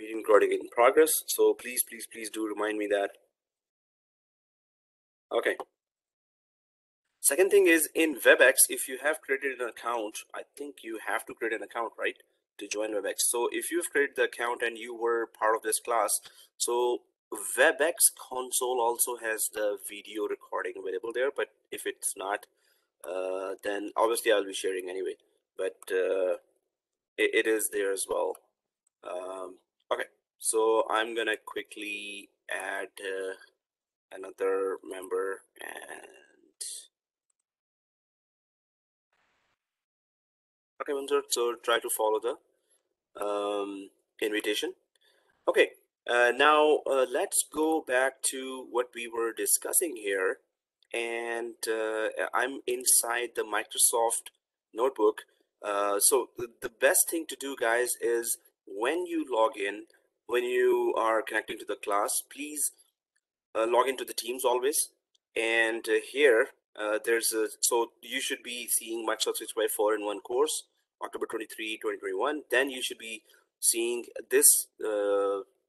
Meeting recording in progress. So please do remind me that. Okay. Second thing is in WebEx, if you have created an account, I think you have to create an account, right, to join WebEx. So if you've created the account and you were part of this class, so WebEx console also has the video recording available there. But if it's not, then obviously I'll be sharing anyway. But it is there as well. Okay, so I'm gonna quickly add another member, and okay, so try to follow the invitation. Okay, now let's go back to what we were discussing here, and I'm inside the Microsoft notebook. So the best thing to do, guys, is when you log in, when you are connecting to the class, please log into the Teams always. And here there's a, so you should be seeing Microsoft 365 4-in-1 course, October 23, 2021. Then you should be seeing this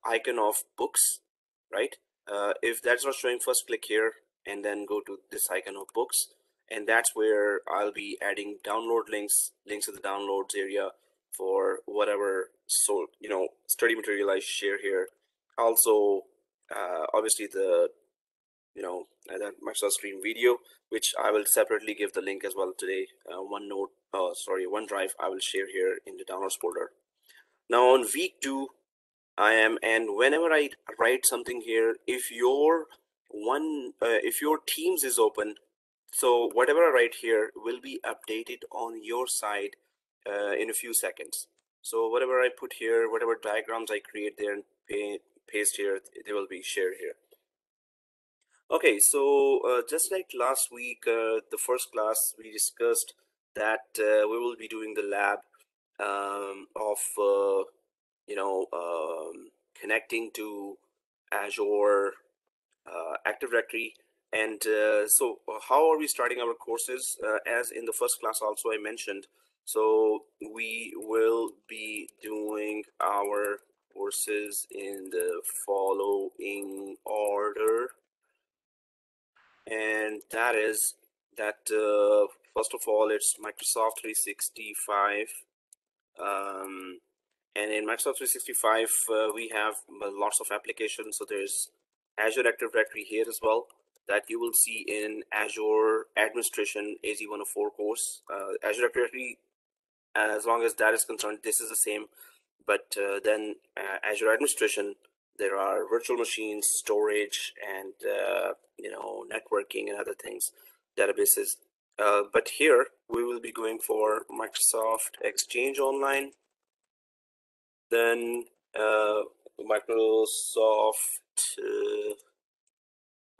icon of books, right? If that's not showing, first click here and then go to this icon of books. And that's where I'll be adding download links to the downloads area for whatever, so study material I share here. Also, obviously the that Microsoft Stream video, which I will separately give the link as well today. OneDrive I will share here in the downloads folder. Now on week 2 I am, and whenever I write something here, if your Teams is open, so whatever I write here will be updated on your side in a few seconds. So whatever I put here, whatever diagrams I create there and paste here, they will be shared here. Okay, so just like last week, the first class, we discussed that we will be doing the lab of connecting to Azure Active Directory. And so how are we starting our courses? As in the first class also I mentioned, so we will be doing our courses in the following order. And that is that first of all, it's Microsoft 365. And in Microsoft 365, we have lots of applications. So there's Azure Active Directory here as well, that you will see in Azure Administration AZ104 course. Azure Active Directory, as long as that is concerned, this is the same. But then Azure Administration, there are virtual machines, storage, and networking and other things, databases. But here we will be going for Microsoft Exchange Online, then Microsoft.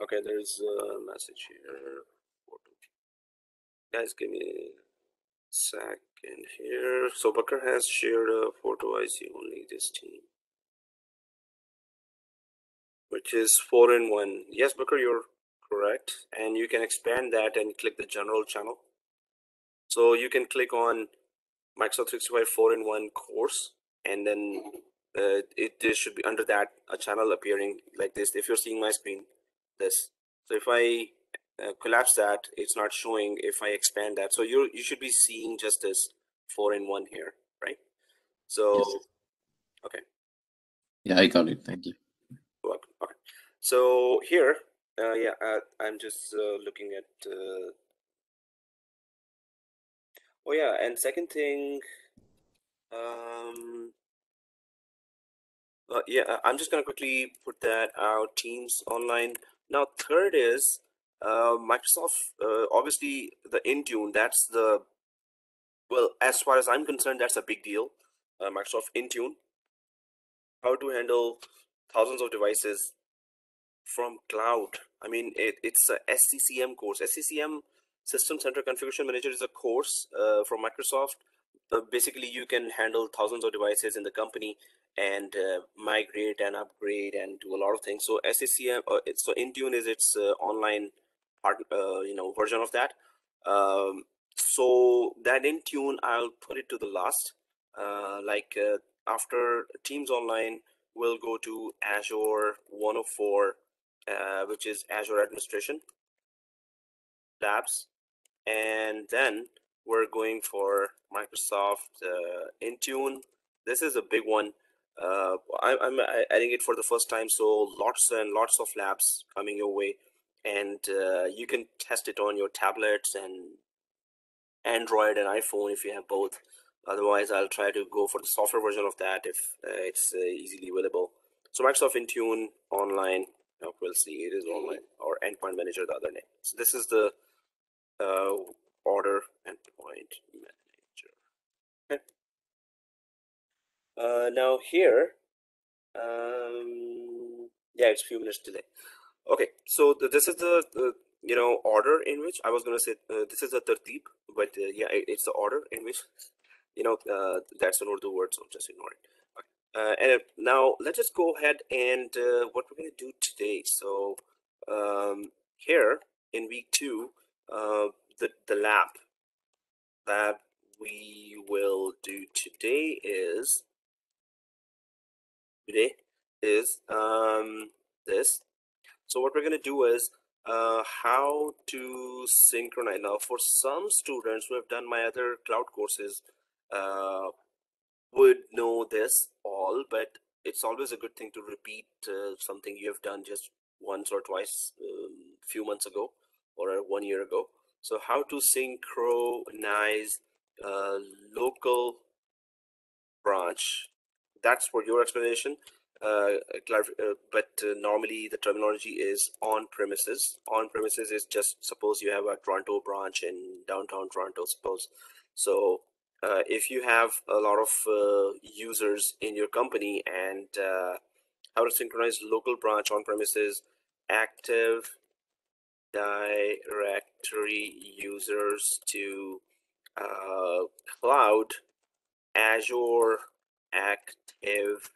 Okay, there's a message here. Guys, give me a second here. So Bakar has shared a photo. I see only this team, which is 4-in-1. Yes, Bakar, you're correct. And you can expand that and click the general channel. So you can click on Microsoft 365 4-in-1 course, and then there should be under that a channel appearing like this. If you're seeing my screen, this. So if I collapse that, it's not showing. If I expand that, so you should be seeing just this 4-in-1 here, right? So yes. Okay. Yeah, I got it. Thank you. Welcome. Okay. So here, I'm just looking at. Oh yeah, and second thing, I'm just gonna quickly put that out. Teams online. Now, third is Microsoft. Obviously, the Intune. That's the, well, as far as I'm concerned, that's a big deal. Microsoft Intune. How to handle thousands of devices from cloud. I mean, it's a SCCM course. SCCM, System Center Configuration Manager, is a course from Microsoft. Basically, you can handle thousands of devices in the company and migrate and upgrade and do a lot of things. So SCCM, so Intune is its online part, version of that. So that Intune, I'll put it to the last. After Teams Online, we'll go to Azure 104, which is Azure Administration Labs, and then we're going for Microsoft Intune. This is a big one. I'm adding it for the first time, so lots and lots of labs coming your way, and you can test it on your tablets and Android and iPhone if you have both. Otherwise, I'll try to go for the software version of that if it's easily available. So Microsoft Intune online, we'll see, it is online, or Endpoint Manager, the other name. So this is the uh, order endpoint manager. Okay. Now here, yeah, it's a few minutes delay. Okay, so this is the order in which I was gonna say this is the tertib, but yeah, it's the order in which that's an Urdu word, so just ignore it. Okay. And now let's just go ahead and what we're gonna do today. So here in week 2, the lab that we will do today is this. So what we're going to do is how to synchronize. Now, for some students who have done my other cloud courses would know this all, but it's always a good thing to repeat something you have done just once or twice a few months ago or 1 year ago. So how to synchronize uh, local branch. That's for your explanation. But normally the terminology is on premises. On premises is just suppose you have a Toronto branch in downtown Toronto, suppose. So if you have a lot of users in your company, and how to synchronize local branch on premises, active directory users to cloud Azure Active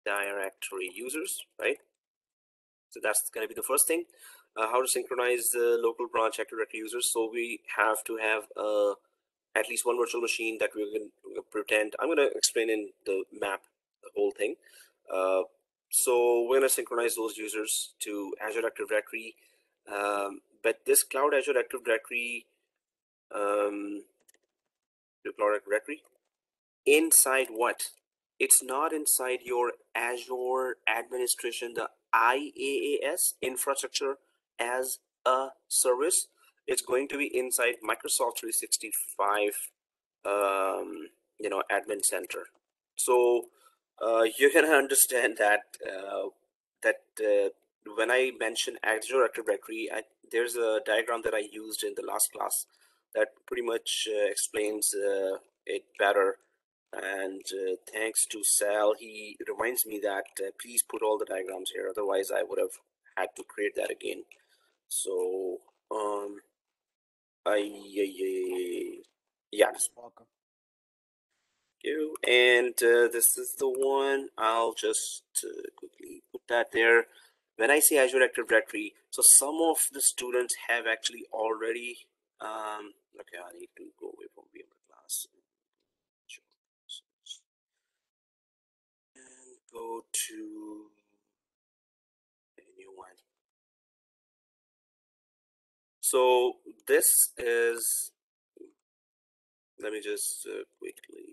Directory users, right? So that's going to be the first thing. How to synchronize the local branch Active Directory users. So we have to have at least one virtual machine that we're going to pretend. I'm going to explain in the map the whole thing. So we're going to synchronize those users to Azure Active Directory. But this Cloud Azure Active Directory, inside what? It's not inside your Azure administration, the IaaS, infrastructure as a service. It's going to be inside Microsoft 365 admin center. So you're gonna understand that when I mention Azure Active Directory, there's a diagram that I used in the last class that pretty much explains it better. And thanks to Sal, he reminds me that please put all the diagrams here. Otherwise, I would have had to create that again. So yeah. Welcome. You and this is the one. I'll just quickly put that there. When I say Azure Active Directory, so some of the students have actually already okay, I need to go away from VMware class and go to a new one. So this is, let me just quickly.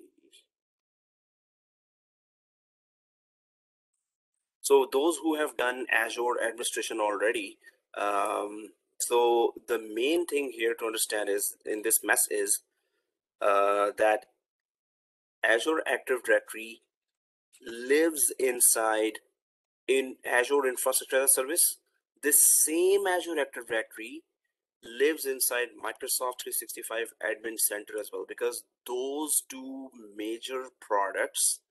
So those who have done Azure administration already, so the main thing here to understand is in this mess is that Azure Active Directory lives inside in Azure Infrastructure as a Service. This same Azure Active Directory lives inside Microsoft 365 Admin Center as well, because those two major products,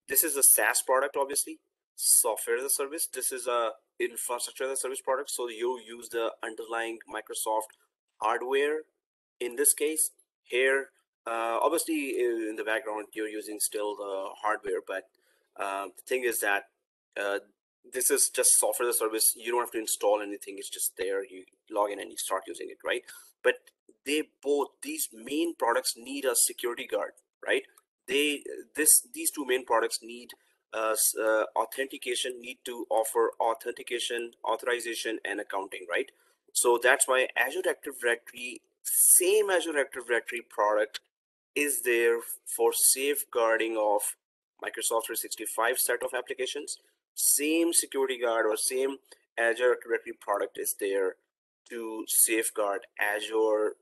this is a SaaS product, obviously, software as a service. This is a infrastructure as a service product. So you use the underlying Microsoft hardware in this case. Here, obviously in the background, you're using still the hardware, but the thing is that uh, this is just software as a service. You don't have to install anything. It's just there. You log in and you start using it, right? But these main products need a security guard, right? These two main products need authentication need to offer authentication, authorization, and accounting, right? So that's why Azure Active Directory, same Azure Active Directory product is there for safeguarding of Microsoft 365 set of applications. Same security guard or same Azure Active Directory product is there to safeguard Azure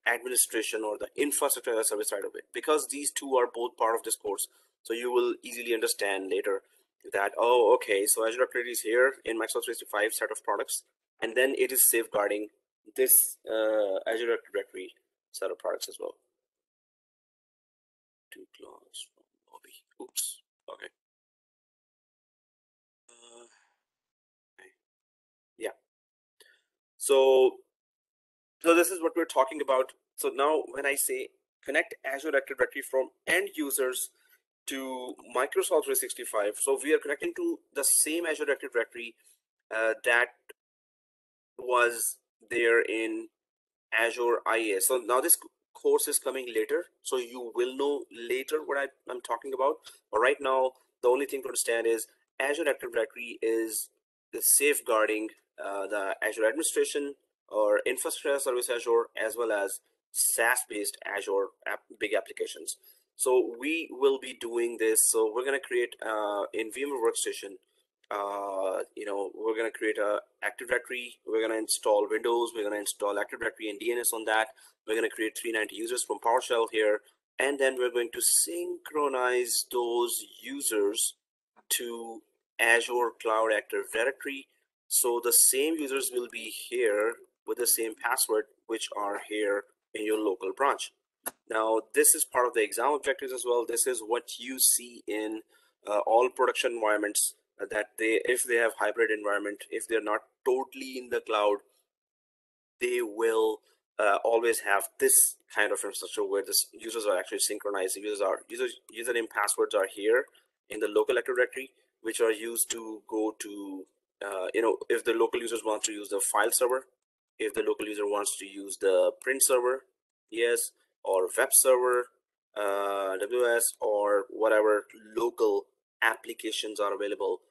administration or the infrastructure as a service side of it, because these two are both part of this course. So you will easily understand later that, oh, okay, so Azure Active Directory is here in Microsoft 365 set of products, and then it is safeguarding this Azure Active Directory set of products as well. Two clause from lobby. Oops. Okay. Okay. Yeah. So this is what we're talking about. So now when I say connect Azure Active Directory from end users to Microsoft 365, so we are connecting to the same Azure Active Directory that was there in Azure IaaS. So now this course is coming later, so you will know later what I'm talking about. But right now, the only thing to understand is Azure Active Directory is the safeguarding the Azure administration or infrastructure service Azure, as well as SaaS-based Azure big applications. So we will be doing this. So we're going to create in Vmware Workstation, we're going to create a Active Directory. We're going to install Windows. We're going to install Active Directory and DNS on that. We're going to create 390 users from PowerShell here. And then we're going to synchronize those users to Azure Cloud Active Directory. So the same users will be here with the same password, which are here in your local branch. Now, this is part of the exam objectives as well. This is what you see in all production environments, that if they have hybrid environment, if they're not totally in the cloud, they will always have this kind of infrastructure where the users are actually synchronized. Username passwords are here in the local Active Directory, which are used to go to, if the local users want to use the file server, if the local user wants to use the print server, yes, or web server, WS, or whatever local applications are available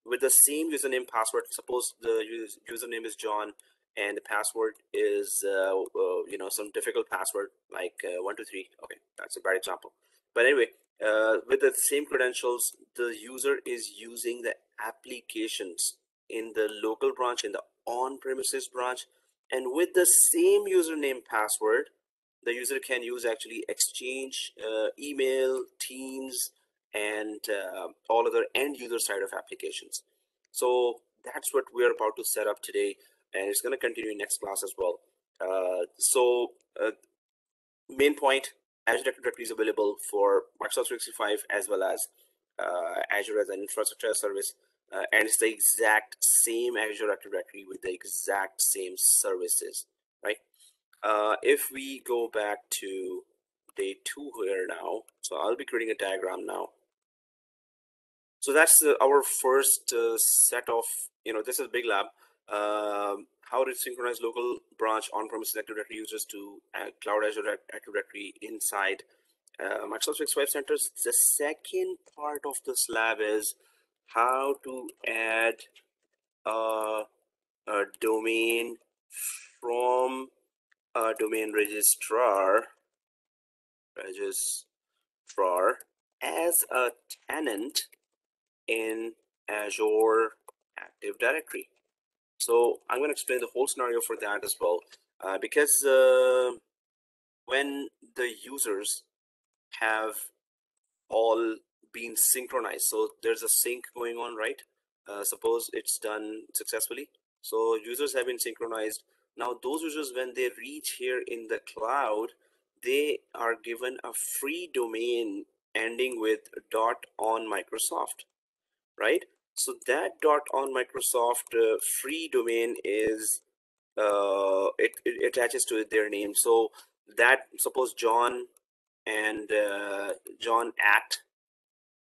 with the same username password. Suppose the username is John and the password is some difficult password like 123. Okay, that's a bad example, but anyway, with the same credentials, the user is using the applications in the local branch, in the on-premises branch, and with the same username password, the user can use actually Exchange, email, Teams, and all other end user side of applications. So that's what we're about to set up today, and it's going to continue in next class as well. Main point, Azure Active Directory is available for Microsoft 365 as well as Azure as an infrastructure service, and it's the exact same Azure Active Directory with the exact same services, right? If we go back to day 2 here now, so I'll be creating a diagram now. So that's our first set of, this is Big Lab. How to synchronize local branch on-premises Active Directory users to Cloud Azure Active Directory inside Microsoft 365 centers. The second part of this lab is how to add a domain from a domain registrar as a tenant in Azure Active Directory. So I'm going to explain the whole scenario for that as well, because when the users have all been synchronized, so there's a sync going on, right? Suppose it's done successfully. So users have been synchronized. Now those users, when they reach here in the cloud, they are given a free domain ending with .on Microsoft, right? So that .on Microsoft free domain is it attaches to their name. So that, suppose John and John at,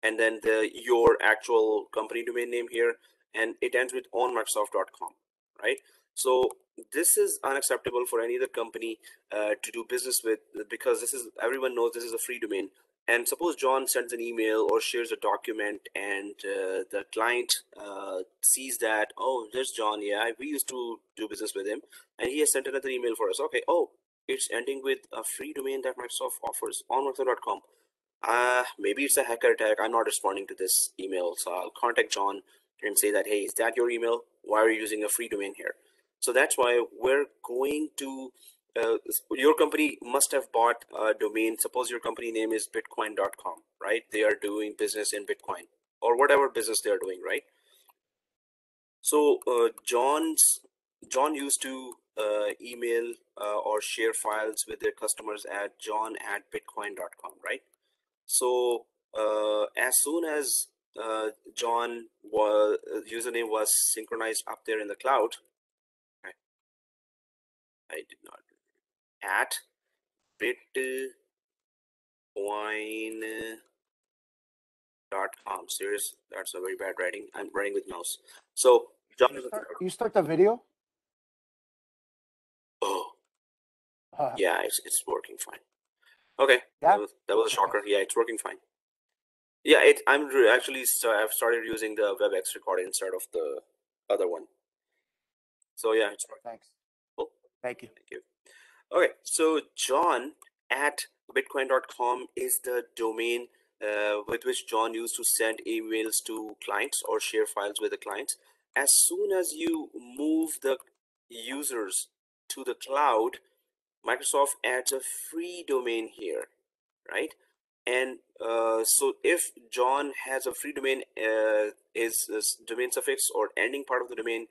and then your actual company domain name here, and it ends with onmicrosoft.com, right? So this is unacceptable for any other company to do business with, because this is, everyone knows this is a free domain, And suppose John sends an email or shares a document, and the client sees that, oh, there's John. Yeah, we used to do business with him, and he has sent another email for us. Okay, oh, it's ending with a free domain that Microsoft offers on Microsoft.com. Maybe it's a hacker attack. I'm not responding to this email, so I'll contact John and say that, hey, is that your email? Why are you using a free domain here? So that's why we're going to, your company must have bought a domain. Suppose your company name is bitcoin.com, right? They are doing business in Bitcoin or whatever business they are doing, right? So John used to email or share files with their customers at john@bitcoin.com, right? So as soon as John username was synchronized up there in the cloud, I did not at bitcoin.com. Serious, that's a very bad writing. I'm writing with mouse. So John, you start the video. Oh, yeah, it's working fine. Okay, yeah, that was a shocker. Yeah, it's working fine. Yeah, actually I've started using the WebEx recorder instead of the other one. So yeah, it's working. Thanks. Cool. Thank you. Thank you. Okay, so John@bitcoin.com is the domain with which John used to send emails to clients or share files with the clients. As soon as you move the users to the cloud, Microsoft adds a free domain here, right? And so if John has a free domain, is domain suffix or ending part of the domain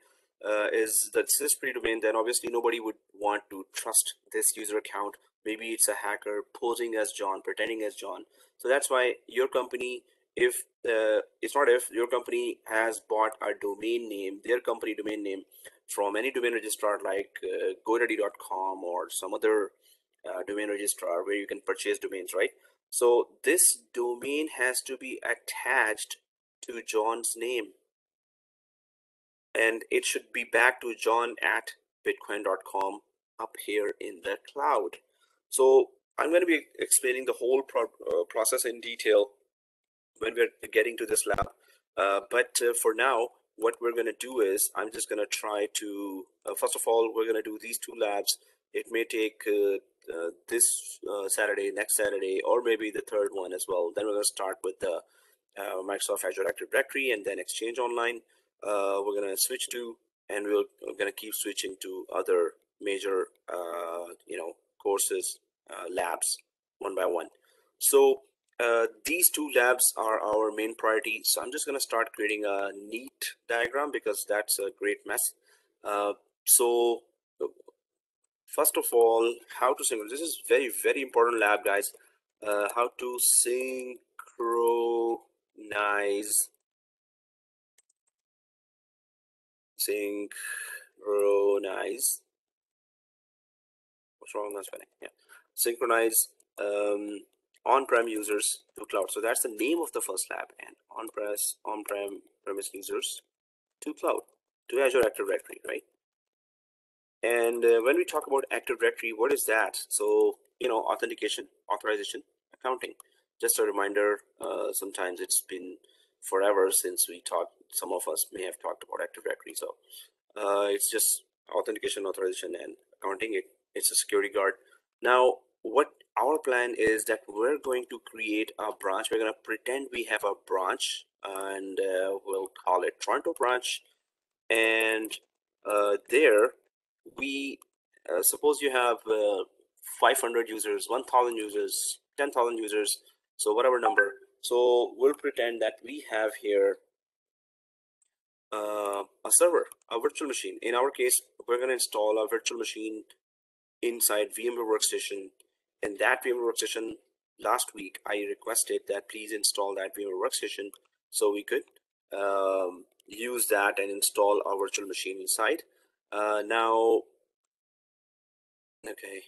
is this free domain, then obviously nobody would want to trust this user account. Maybe it's a hacker posing as John, pretending as John. So that's why your company, if it's not if, your company has bought a domain name, their company domain name from any domain registrar like GoDaddy.com or some other domain registrar where you can purchase domains, right? So this domain has to be attached to John's name, and it should be back to john@bitcoin.com up here in the cloud. So I'm going to be explaining the whole process in detail when we're getting to this lab. But for now, what we're going to do is I'm just going to try to, first of all, we're going to do these two labs. It may take this Saturday, next Saturday, or maybe the third one as well. Then we're going to start with the Microsoft Azure Active Directory and then Exchange Online. We're going to switch to, and we're going to keep switching to other major, courses, labs, one by one. So these two labs are our main priority. So I'm just going to start creating a neat diagram because that's a great mess. So first of all, how to synchronize. This is very, very important lab, guys. How to synchronize what's wrong with my spelling? Yeah, synchronize on-prem users to cloud. So that's the name of the first lab, and on-prem premise users to cloud, to Azure Active Directory, right? And when we talk about Active Directory, what is that? So, authentication, authorization, accounting. Just a reminder, sometimes it's been forever since we talked, some of us may have talked about Active Directory. So it's just authentication, authorization, and accounting. It's a security guard. Now, what our plan is that we're going to create a branch. We're going to pretend we have a branch, and we'll call it Toronto branch. And there we suppose you have 500 users, 1,000 users, 10,000 users, so whatever number. So we'll pretend that we have here a server, a virtual machine. In our case, we're going to install a virtual machine inside VMware Workstation. And that VMware Workstation, last week I requested that please install that VMware Workstation so we could use that and install our virtual machine inside. Now, okay.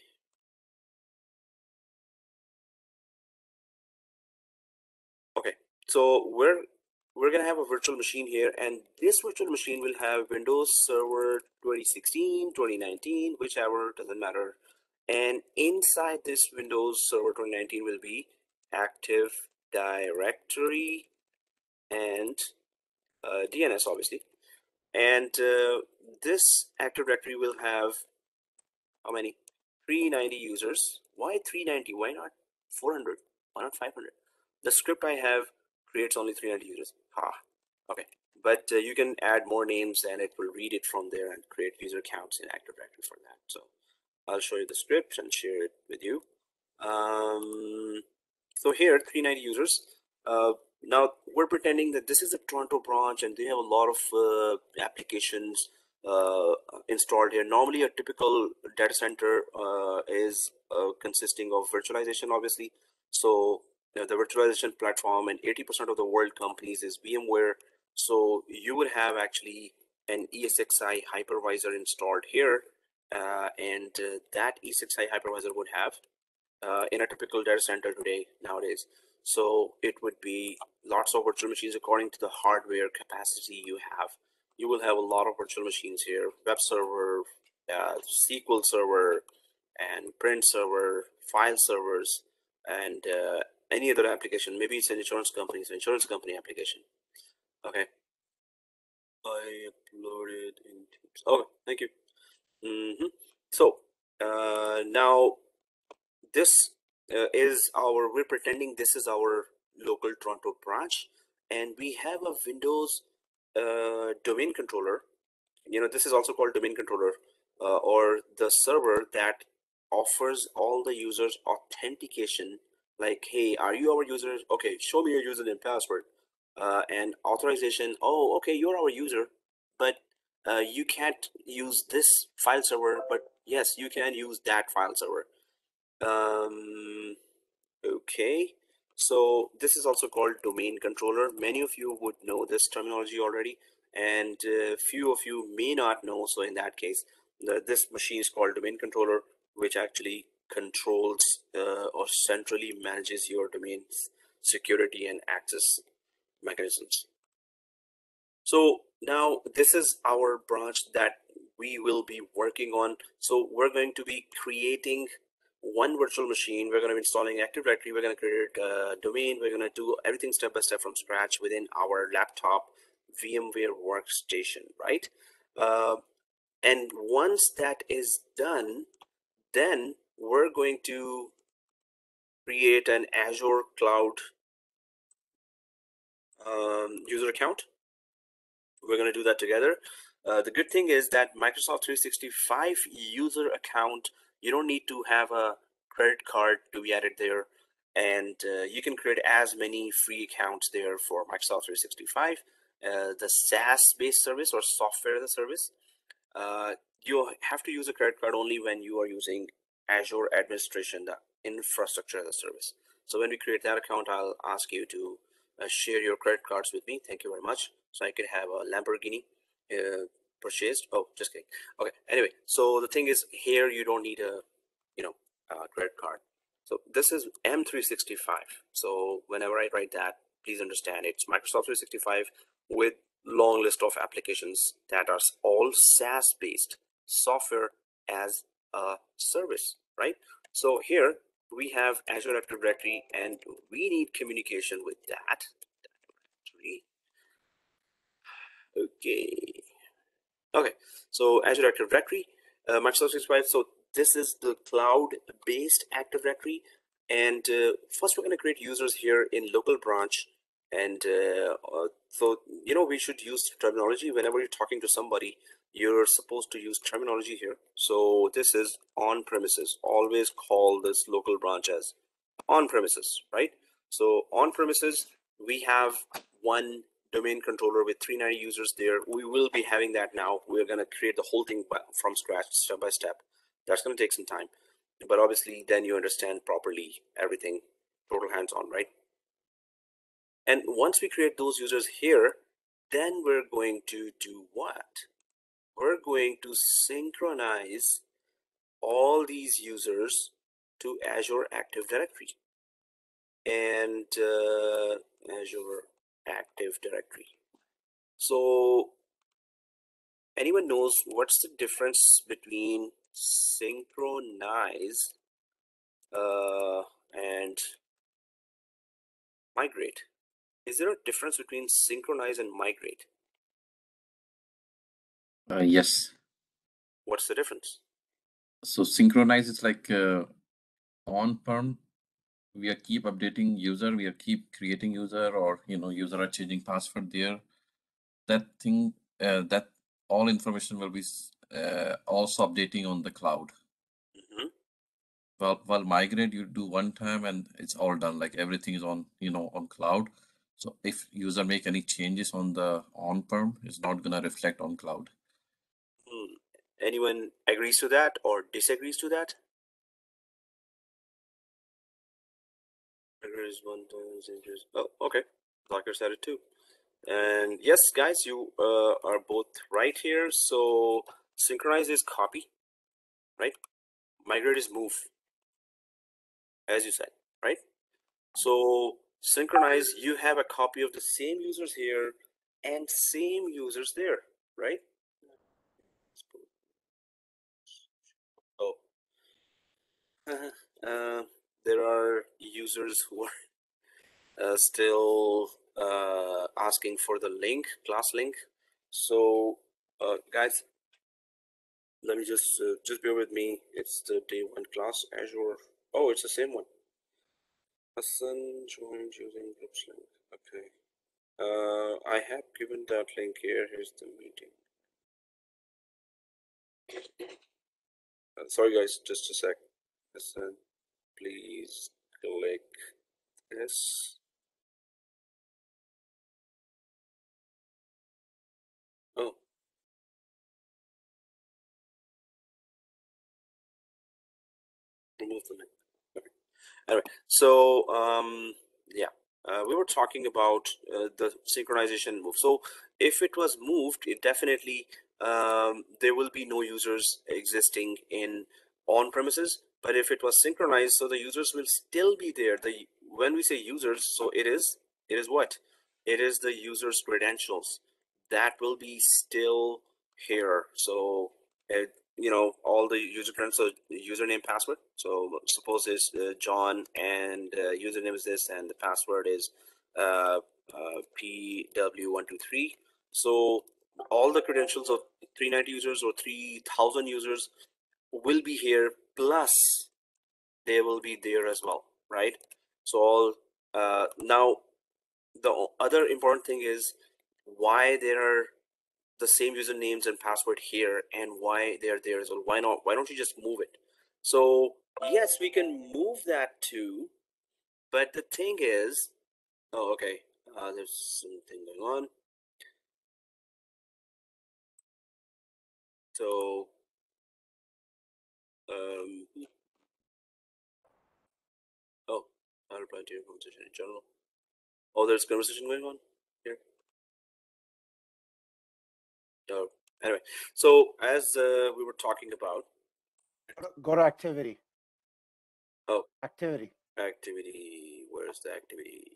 Okay, so we're gonna have a virtual machine here, and this virtual machine will have Windows Server 2016, 2019, whichever, doesn't matter. And inside this Windows Server 2019 will be Active Directory and DNS, obviously. And this Active Directory will have how many? 390 users. Why 390? Why not 400? Why not 500? The script I have creates only 390 users. Okay. But you can add more names and it will read it from there and create user counts in Active Directory for that. So I'll show you the script and share it with you. So here, 390 users. Now we're pretending that this is a Toronto branch and they have a lot of applications uh, installed here. Normally, a typical data center is consisting of virtualization, obviously. So the virtualization platform and 80% of the world companies is Vmware. So you would have actually an ESXi hypervisor installed here, and that ESXi hypervisor would have in a typical data center today nowadays. So it would be lots of virtual machines according to the hardware capacity you have. You will have a lot of virtual machines here: web server, SQL server, and print server, file servers, and any other application. Maybe it's an insurance company, so insurance company application. Okay, I uploaded into. Oh, thank you. So now this we're pretending this is our local Toronto branch, and we have a Windows domain controller. This is also called domain controller, or the server that offers all the users authentication, like, hey, are you our user? Okay, show me your username and password, and authorization. Oh, okay, you're our user, but you can't use this file server, but yes, you can use that file server. Okay, so this is also called domain controller. Many of you would know this terminology already, and few of you may not know. So in that case, this machine is called domain controller, which actually controls or centrally manages your domain's security and access mechanisms. So now this is our branch that we will be working on. So we're going to be creating one virtual machine. We're going to be installing Active Directory. We're going to create a domain. We're going to do everything step by step from scratch within our laptop VMware workstation, right? And once that is done, then we're going to create an Azure Cloud user account. We're going to do that together. The good thing is that Microsoft 365 user account, you don't need to have a credit card to be added there. And you can create as many free accounts there for Microsoft 365. The SaaS-based service or software as a service, you have to use a credit card only when you are using Azure administration, the infrastructure as a service. So when we create that account, I'll ask you to share your credit cards with me. Thank you very much. So I could have a Lamborghini purchased. Oh, just kidding. Okay. Anyway, so the thing is, here you don't need a credit card. So this is M365. So whenever I write that, please understand it's Microsoft 365 with long list of applications that are all SaaS based, software as a service, right? So here we have Azure Active Directory and we need communication with that. Okay. Okay, so Azure Active Directory, Microsoft 365. So this is the cloud-based Active Directory. And first we're going to create users here in local branch. And so, we should use terminology. Whenever you're talking to somebody, you're supposed to use terminology here. So this is on premises. Always call this local branch as on premises, right? So on premises, we have one domain controller with 390 users there. We will be having that now. We're going to create the whole thing from scratch, step by step. That's going to take some time, but obviously then you understand properly everything, total hands-on, right? And once we create those users here, then we're going to do what? We're going to synchronize all these users to Azure Active Directory and Azure Active Directory. So anyone knows what's the difference between synchronize and migrate. Is there a difference between synchronize and migrate? Yes. What's the difference? So synchronize is like on-prem. We are keep updating user. We are keep creating user, or user are changing password there. That thing, that all information will be also updating on the cloud. Mm-hmm. While migrate, you do one time and it's all done. Like everything is on on cloud. So if user make any changes on the on-prem, it's not gonna reflect on cloud. Anyone agrees to that or disagrees to that? Agrees one times interest. Oh, okay. Blocker said it too. And yes, guys, you are both right here. So synchronize is copy, right? Migrate is move, as you said, right? So synchronize, you have a copy of the same users here and same users there, right? Oh, there are users who are still asking for the link, class link. So guys, let me just bear with me. It's the day one class Azure. Oh, it's the same one. Hassan joined using groups link. Okay. I have given that link here. Here's the meeting. Sorry guys, just a sec. Hassan, please click this. Oh, remove the link. Okay. Anyway, so yeah, we were talking about the synchronization move. So if it was moved, it definitely there will be no users existing in on premises. But if it was synchronized, so the users will still be there. The when we say users, so it is what? It is the user's credentials that will be still here. So all the user credentials, so username, password. So suppose it's John, and username is this, and the password is PW123. So all the credentials of 390 users or 3000 users will be here, plus they will be there as well, right? So all now the other important thing is why there are the same usernames and password here and why they're there as well. Why not? Why don't you just move it? So yes, we can move that too, but the thing is, oh, okay, there's something going on. So um, oh, I'll reply to your conversation in general. Oh, there's conversation going on here. Oh, anyway, so as we were talking about, Go to activity. oh, Activity. activity. Where's the activity?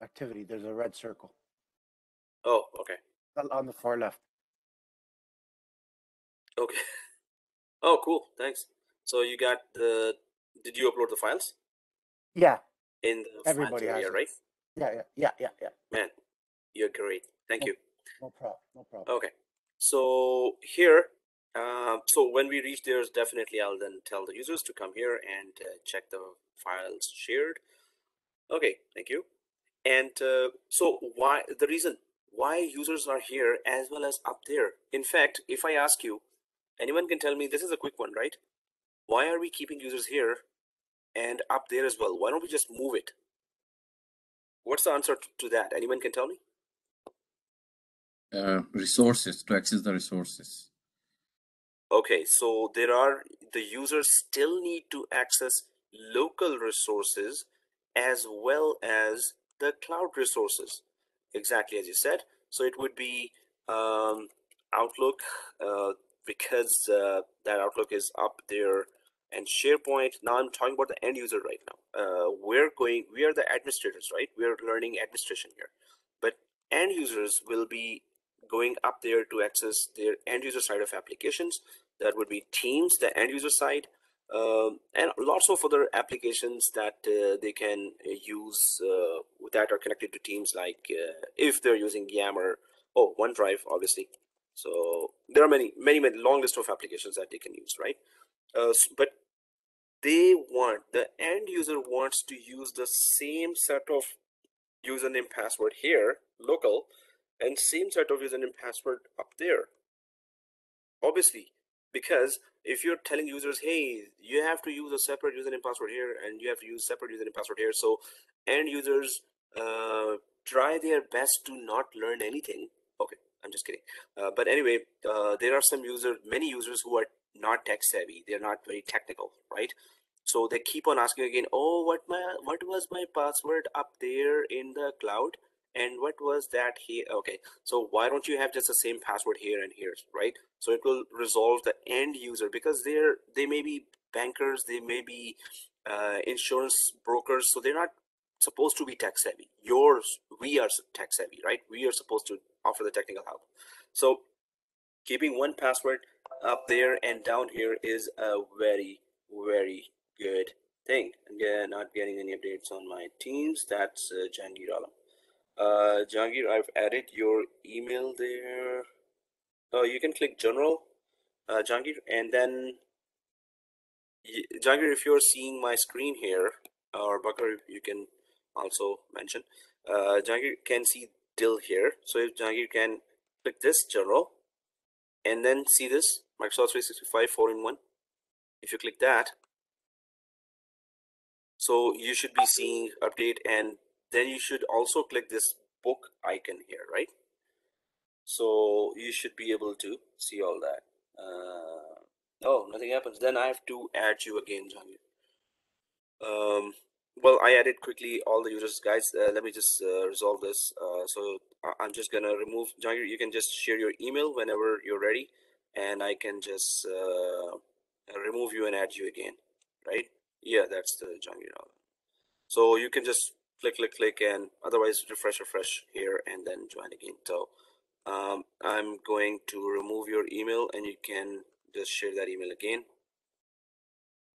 Activity. There's a red circle Oh, okay. on the far left. Okay. Oh, cool. Thanks. So you got the. Did you upload the files Yeah. in the Everybody files area, has it. right? Yeah. Man, you're great. Thank you. No problem. No problem. Okay. So here, so when we reach there, definitely I'll then tell the users to come here and check the files shared. Okay. Thank you. And so why the reason why users are here as well as up there? In fact, if I ask you, anyone can tell me, this is a quick one, right? Why are we keeping users here and up there as well? Why don't we just move it? What's the answer to that? Anyone can tell me? Resources, to access the resources. Okay, so the users still need to access local resources as well as the cloud resources. Exactly as you said. So it would be Outlook, because that Outlook is up there, and SharePoint. Now I'm talking about the end user right now. We are the administrators, right? We are learning administration here, but end users will be going up there to access their end user side of applications. That would be Teams, the end user side. and lots of other applications that they can use that are connected to Teams, like if they're using Yammer, OneDrive, obviously. So there are many long list of applications that they can use, right? But the end user wants to use the same set of username password here, local, and same set of username password up there, obviously, because if you're telling users, hey, you have to use a separate username password here and you have to use separate username password here, so end users try their best to not learn anything. Okay, I'm just kidding. But anyway, there are many users who are not tech savvy. They're not very technical, right? So they keep on asking again, oh, what was my password up there in the cloud, and what was that here? Okay, so why don't you have just the same password here and here, right? So it will resolve the end user, because they may be bankers, they may be insurance brokers, so they're not supposed to be tech savvy. We are tech savvy, right? We are supposed to offer the technical help. So keeping one password up there and down here is a very good thing. Again, not getting any updates on my Teams. That's Jahangir Alam. Jahangir, I've added your email there. You can click general, Jahangir, and then Jahangir, if you're seeing my screen here, or Bakar, you can also mention. Jahangir can see till here. So if Jahangir can click this general, and then see this Microsoft 365 4-in-1. If you click that, so you should be seeing update, and then you should also click this book icon here, right? So you should be able to see all that. Oh, nothing happens. Then I have to add you again, Jahangir. Well, I added quickly all the users, guys. Let me just resolve this. So I'm just gonna remove Jahangir. You can just share your email whenever you're ready, and I can just remove you and add you again, right? Yeah, that's the Jahangir. So you can just click, and otherwise refresh here, and then join again. So I'm going to remove your email, and you can just share that email again,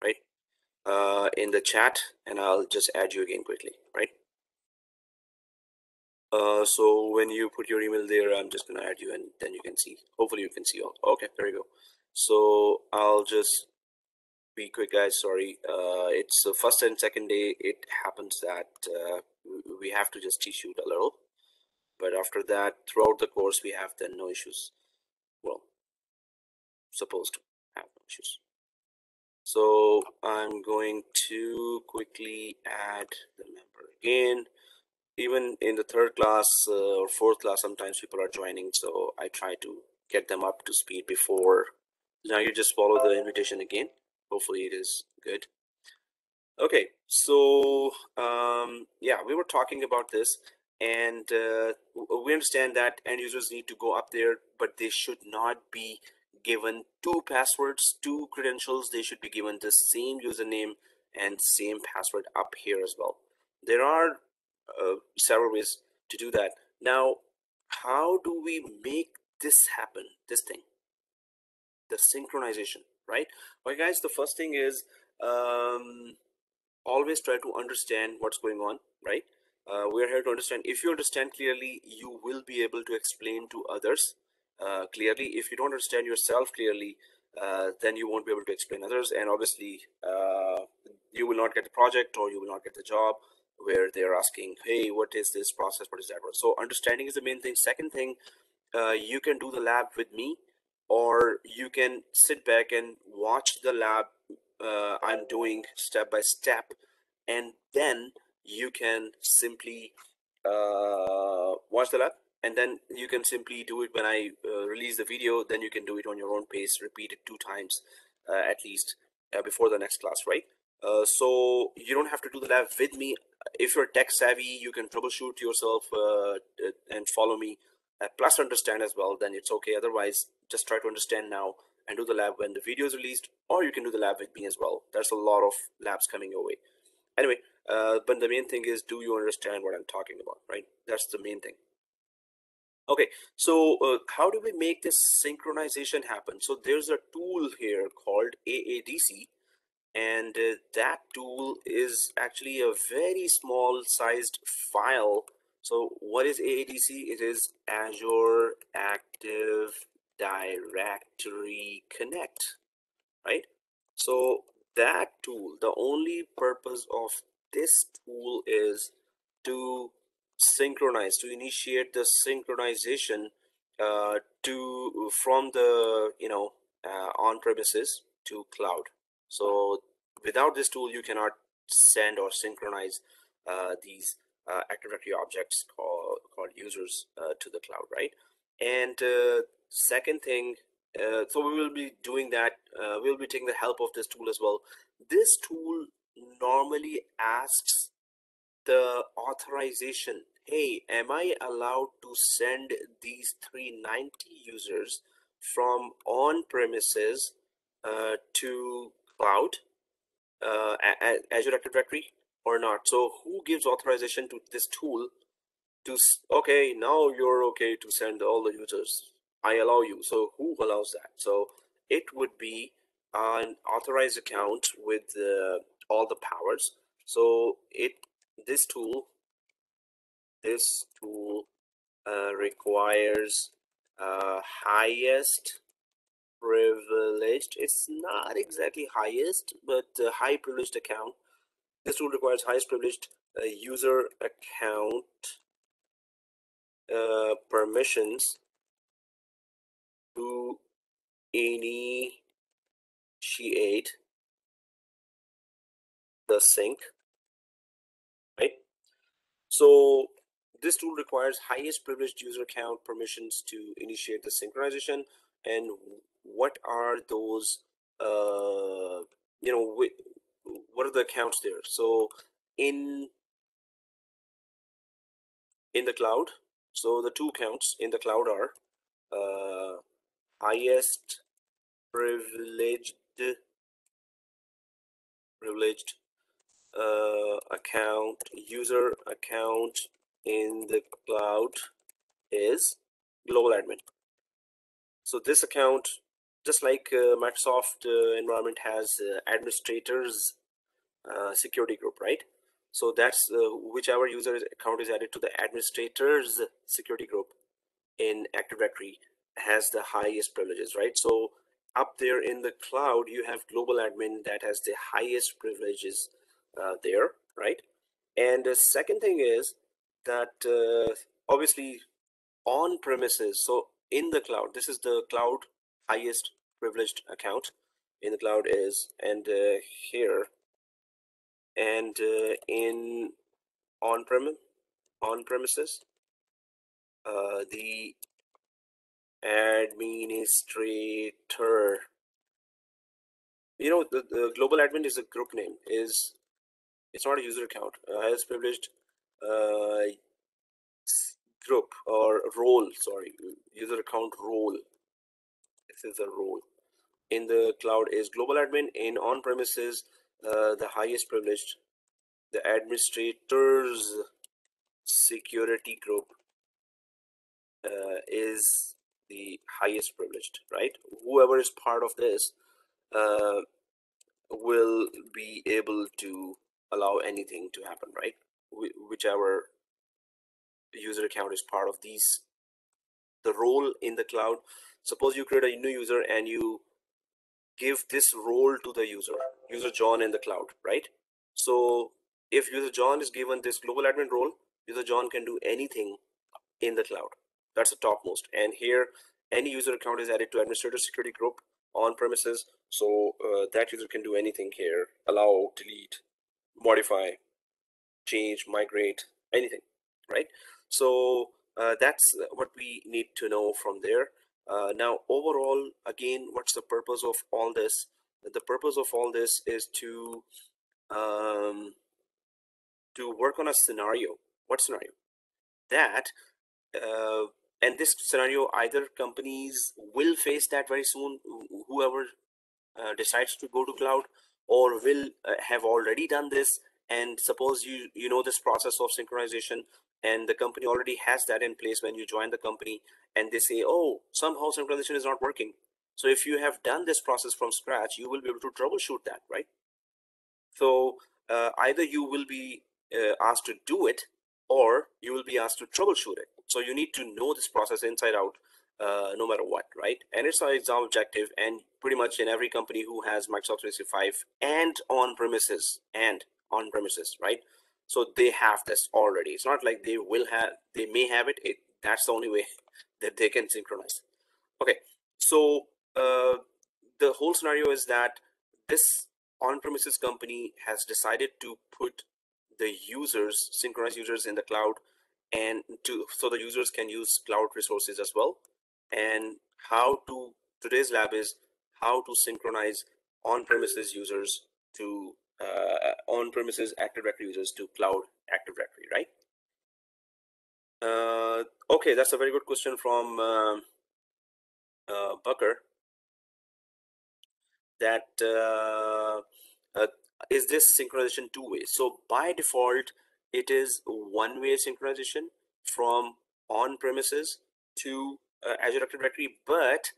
right? In the chat, and I'll just add you again quickly, right? So when you put your email there, I'm just gonna add you, and then you can see. Hopefully you can see all. Okay, there you go. So I'll just be quick, guys. Sorry, it's the first and second day. It happens that we have to just cheat sheet a little, but after that, throughout the course, we have then no issues. Well, supposed to have no issues. So I'm going to quickly add the member again. Even in the third class or fourth class, sometimes people are joining, so I try to get them up to speed before. Now you just follow the invitation again. Hopefully it is good. Okay, so yeah, we were talking about this, and we understand that end users need to go up there, but they should not be given two passwords, two credentials. They should be given the same username and same password up here as well. There are several ways to do that. Now, how do we make this happen, this thing, the synchronization, right? Well, guys, the first thing is always try to understand what's going on, right? We're here to understand. If you understand clearly, you will be able to explain to others clearly. If you don't understand yourself clearly, then you won't be able to explain others, and obviously you will not get the project, or you will not get the job where they're asking, hey, what is this process, what is that? So understanding is the main thing. Second thing, you can do the lab with me, or you can sit back and watch the lab I'm doing step by step, and then you can simply watch the lab, and then you can simply do it when I release the video. Then you can do it on your own pace, repeat it 2 times at least before the next class, right? So you don't have to do the lab with me. If you're tech savvy, you can troubleshoot yourself and follow me, plus understand as well, then it's okay. Otherwise, just try to understand now and do the lab when the video is released, or you can do the lab with me as well. There's a lot of labs coming your way. Anyway, but the main thing is, do you understand what I'm talking about, right? That's the main thing. Okay, so how do we make this synchronization happen? So there's a tool here called AADC, and that tool is actually a very small sized file. So what is AADC? It is Azure Active Directory Connect, right? So that tool, the only purpose of this tool is to synchronize, to initiate the synchronization from the on premises to cloud. So without this tool, you cannot send or synchronize these Active Directory objects called users to the cloud, right? And second thing, so we will be doing that. We'll be taking the help of this tool as well. This tool normally asks the authorization. Hey, am I allowed to send these 390 users from on-premises to cloud, Azure Active Directory, or not? So who gives authorization to this tool to, okay, now you're okay to send all the users, I allow you. So who allows that? So it would be an authorized account with all the powers. So this tool requires highest privileged. It's not exactly highest, but high privileged account. This tool requires highest privileged user account permissions to initiate the sync, right? So this tool requires highest privileged user account permissions to initiate the synchronization. And what are those, what are the accounts there? So in the cloud, so the two accounts in the cloud are highest privileged account, user account in the cloud is global admin. So this account, just like Microsoft environment has administrators security group, right? So that's whichever user account is added to the administrators security group in Active Directory has the highest privileges, right? So up there in the cloud, you have global admin that has the highest privileges there, right? And the second thing is that obviously on premises, so in the cloud, this is the cloud highest privileged account in the cloud is, and here, and in on premises, the administrator, the global admin is a group name, it's not a user account. Highest privileged group or role, sorry, user account role. This is a role in the cloud is global admin. In on premises, the highest privileged, the administrators security group is the highest privileged, right? Whoever is part of this uh, will be able to allow anything to happen, right? Whichever user account is part of these, the role in the cloud. Suppose you create a new user and you give this role to the user John in the cloud, right? So if user John is given this global admin role, user John can do anything in the cloud. That's the topmost. And here, any user account is added to administrator security group on premises. So that user can do anything here: allow, delete, modify, change, migrate, anything, right? So that's what we need to know from there. Now, overall, again, what's the purpose of all this? The purpose of all this is um, to work on a scenario. What scenario? That and this scenario, either companies will face that very soon, whoever decides to go to cloud, or will have already done this. And suppose you know this process of synchronization, and the company already has that in place when you join the company, and they say, oh, somehow synchronization is not working. So if you have done this process from scratch, you will be able to troubleshoot that, right? So either you will be asked to do it, or you will be asked to troubleshoot it. So you need to know this process inside out, no matter what, right? And it's our exam objective, and pretty much in every company who has Microsoft 365 and on-premises, right? So they have this already. It's not like they will have, they may have it. That's the only way that they can synchronize. Okay, so the whole scenario is that this on-premises company has decided to put the users, synchronize users in the cloud, and so the users can use cloud resources as well. And today's lab is how to synchronize on-premises users to on-premises Active Directory users to cloud Active Directory, right? Okay, that's a very good question from Bucker. That is this synchronization two-way? So by default, it is one-way synchronization from on-premises to Azure Active Directory. But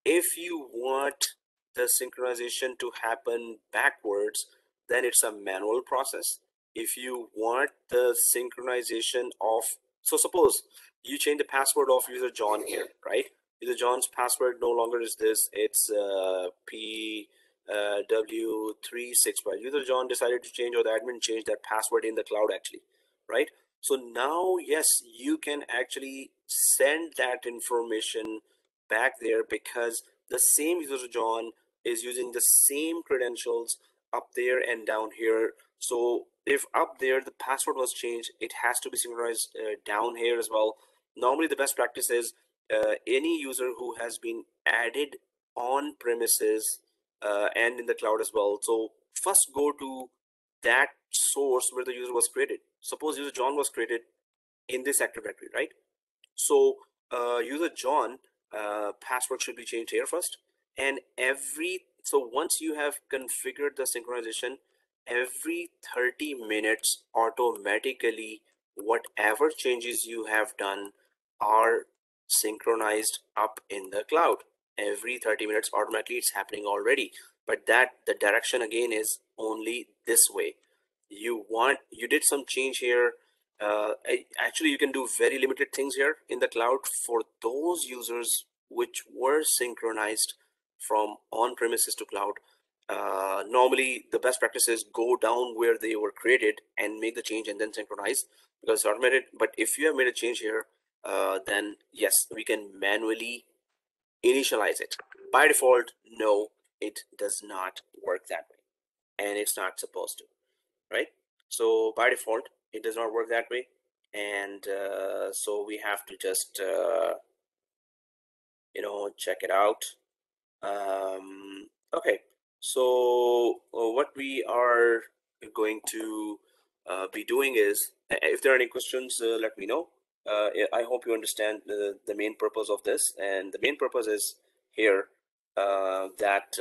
if you want the synchronization to happen backwards, then it's a manual process. If you want the synchronization of, so suppose you change the password of user John here, right? User John's password no longer is this, it's PW365. User John decided to change, or the admin changed that password in the cloud actually, right? So now, yes, you can actually send that information back there because the same user John is using the same credentials up there and down here. So if up there the password was changed, it has to be synchronized down here as well. Normally the best practice is any user who has been added on premises and in the cloud as well. So first go to that source where the user was created. Suppose user John was created in this Active Directory, right? So user John password should be changed here first, and so once you have configured the synchronization, every 30 minutes automatically whatever changes you have done are synchronized up in the cloud. Every 30 minutes automatically, it's happening already, but that the direction again is only this way. You did some change here. Actually, you can do very limited things here in the cloud for those users which were synchronized from on-premises to cloud. Normally, the best practice is go down where they were created and make the change and then synchronize because it's automated. But if you have made a change here, then yes, we can manually initialize it. By default, no, it does not work that way, and it's not supposed to, right? So by default, it does not work that way, and so we have to just check it out. Okay, so what we are going to be doing is, if there are any questions, let me know. I hope you understand the main purpose of this, and the main purpose is here that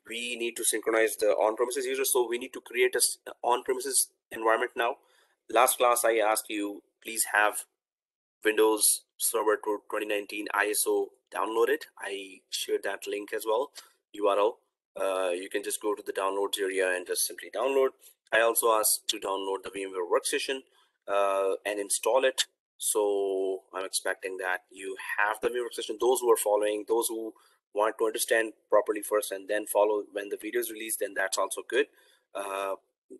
we need to synchronize the on-premises users. So we need to create a on-premises environment now. Last class I asked you, please have Windows Server 2019 ISO downloaded. I shared that link as well, URL. You can just go to the downloads area and just simply download. I also asked to download the VMware workstation and install it. So I'm expecting that you have the VMware workstation. Those who are following, those who want to understand properly first and then follow when the video is released, then that's also good.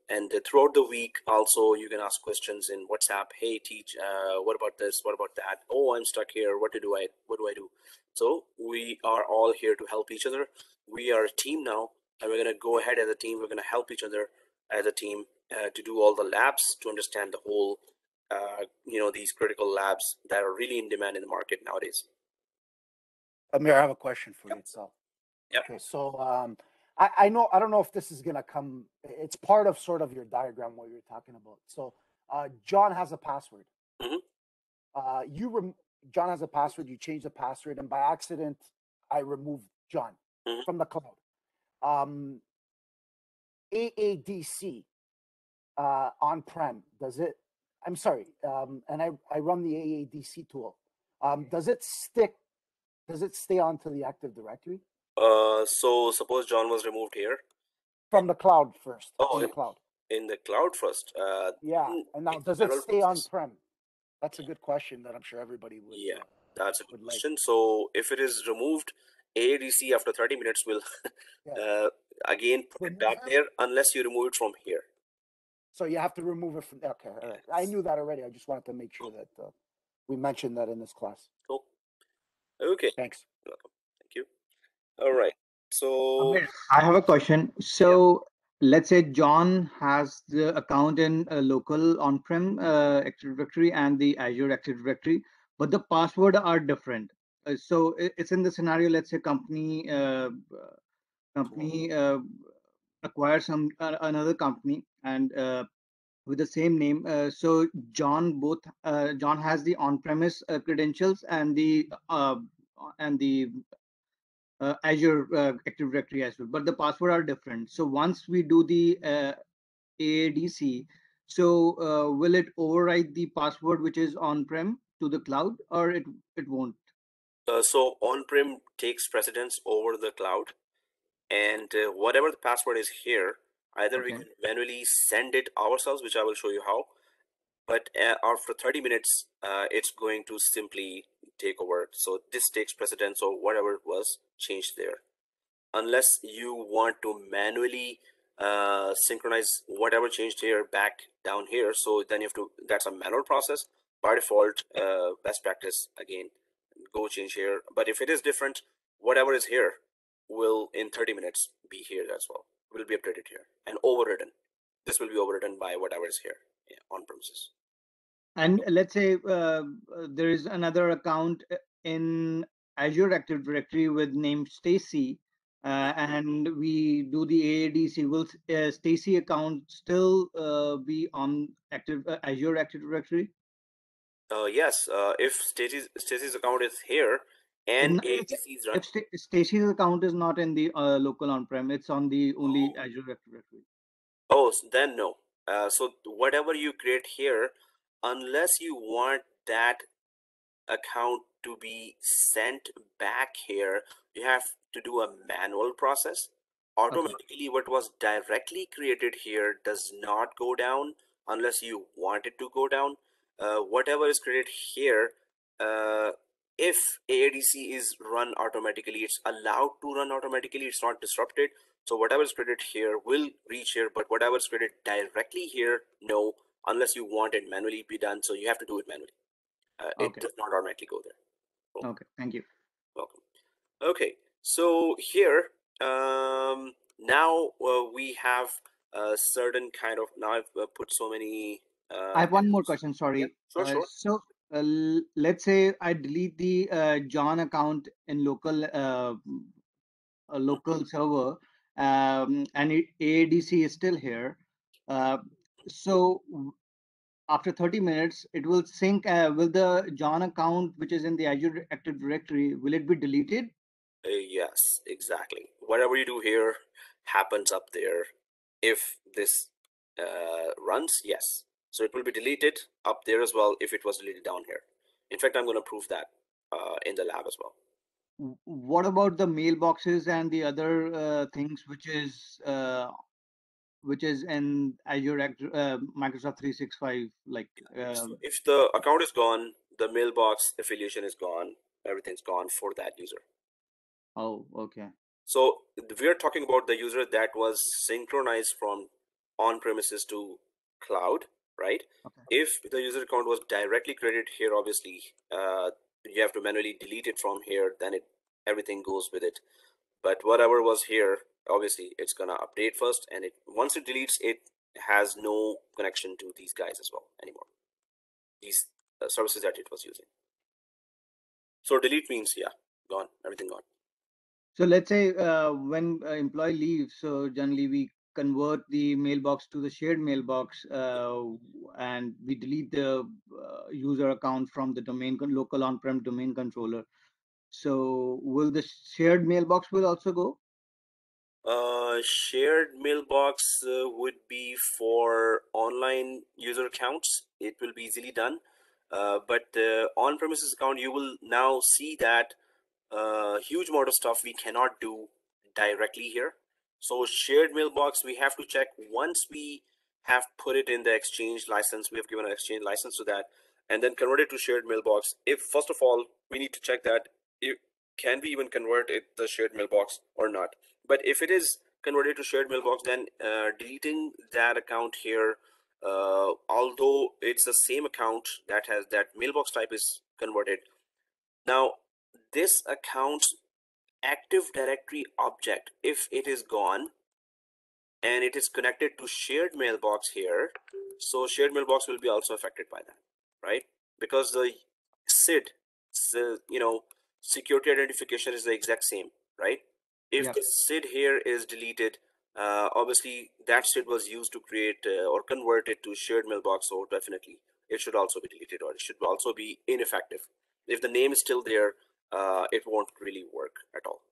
And throughout the week also you can ask questions in WhatsApp. Hey, teach, what about this, what about that? Oh, I'm stuck here, what do I do? So we are all here to help each other. We are a team now, and we're going to go ahead as a team. We're going to help each other as a team to do all the labs, to understand the whole these critical labs that are really in demand in the market nowadays. Amir, I have a question for you. Yep. Okay, so I don't know if this is gonna come. It's part of sort of your diagram what you're talking about. So John has a password. Mm-hmm. John has a password. You change the password, and by accident, I removed John from the cloud. AADC on-prem, does it? I'm sorry, and I run the AADC tool. Does it stay onto the Active Directory? So suppose John was removed here, from the cloud first. Oh, in the cloud. In the cloud first. Yeah, and now does it stay on-prem? That's a good question that I'm sure everybody would. Yeah, that's a good like. question. So if it is removed, AADC after 30 minutes will again put it back there unless you remove it from here. So you have to remove it from. Okay, all right. I knew that already. I just wanted to make sure that we mentioned that in this class. Cool. Okay. Thanks. Welcome. Thank you. All right. So Amir, I have a question. So let's say John has the account in a local on-prem Active Directory and the Azure Active Directory, but the password are different. So it's in the scenario. Let's say company acquires another company and with the same name. So John has the on-premise credentials and the Azure Active Directory as well, but the password are different. So once we do the AADC, so will it override the password which is on-prem to the cloud, or it won't? So on-prem takes precedence over the cloud, and whatever the password is here, either we can manually send it ourselves, which I will show you how, but after 30 minutes, it's going to simply take over. So this takes precedence over whatever was changed there. Unless you want to manually synchronize whatever changed here back down here, so then you have to, that's a manual process. By default, best practice, again, go change here. But if it is different, whatever is here will in 30 minutes be here as well, will be updated here and overridden. This will be overridden by whatever is here on premises. And let's say there is another account in Azure Active Directory with name Stacy, and we do the AADC. Will Stacy account still be on Azure Active Directory? Yes, if Stacy's account is here and AADC is run. If Stacy's account is not in the local on-prem, it's on the only Azure Active Directory. Oh, then no. So whatever you create here, unless you want that account to be sent back here, you have to do a manual process. Automatically, what was directly created here does not go down unless you want it to go down. Whatever is created here, if AADC is run automatically, it's allowed to run automatically, it's not disrupted. So whatever is created here will reach here, but whatever is created directly here, no, unless you want it manually be done. So you have to do it manually. It does not automatically go there. Cool. Okay, thank you. Welcome. Okay, so here now we have a certain kind of, now I've put so many. I have one more question. Sorry. Yeah, sure. So let's say I delete the John account in local server, and AADC is still here. So after 30 minutes, it will sync. Will the John account, which is in the Azure Active Directory, will it be deleted? Yes, exactly. Whatever you do here happens up there. If this runs, yes. So it will be deleted up there as well if it was deleted down here. In fact, I'm going to prove that in the lab as well. What about the mailboxes and the other things which is in Azure Microsoft 365? Like so if the account is gone, the mailbox affiliation is gone, everything's gone for that user. Oh, okay. So we're talking about the user that was synchronized from on-premises to cloud, right? Okay. If the user account was directly created here, obviously you have to manually delete it from here, then everything goes with it. But whatever was here, obviously it's gonna update first, and once it deletes, it has no connection to these guys as well anymore, these services that it was using. So delete means, yeah, gone, everything gone. So let's say when employee leaves, so generally we convert the mailbox to the shared mailbox, and we delete the user account from the local on-prem domain controller. So will the shared mailbox will also go? Shared mailbox would be for online user accounts. It will be easily done. But on-premises account, you will now see that huge amount of stuff we cannot do directly here. So shared mailbox, we have to check once we have put it in the Exchange license, we have given an Exchange license to that, and then convert it to shared mailbox. If first of all, we need to check that can we even convert it the shared mailbox or not. But if it is converted to shared mailbox, then deleting that account here, although it's the same account that has that mailbox type is converted. Now this account's Active Directory object, if it is gone and it is connected to shared mailbox here, so shared mailbox will be also affected by that, right? Because the SID, security identification is the exact same, right? If the SID here is deleted, obviously that SID was used to create or convert it to shared mailbox, so definitely it should also be deleted, or it should also be ineffective. If the name is still there, it won't really work at all.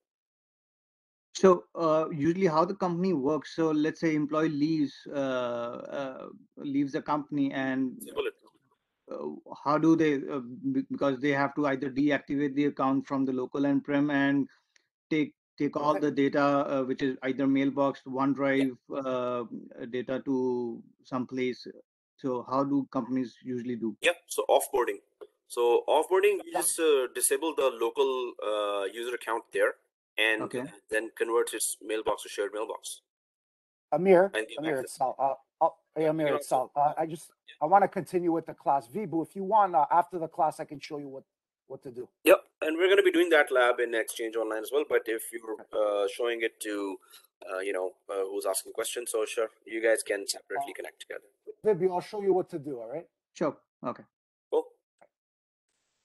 So usually how the company works, so let's say employee leaves the company, and how do they, because they have to either deactivate the account from the local on-prem and take all the data, which is either mailbox, OneDrive data to some place. So how do companies usually do? Yeah, so offboarding. So offboarding, you just disable the local user account there, and then convert its mailbox to shared mailbox. Amir, it's Sal. Amir, it's Sal. I want to continue with the class. Vibhu, if you want, after the class, I can show you what to do. Yep, and we're going to be doing that lab in Exchange Online as well. But if you're showing it to, who's asking questions, so sure, you guys can separately connect together. Vibhu, I'll show you what to do. All right. Sure. Okay. Cool.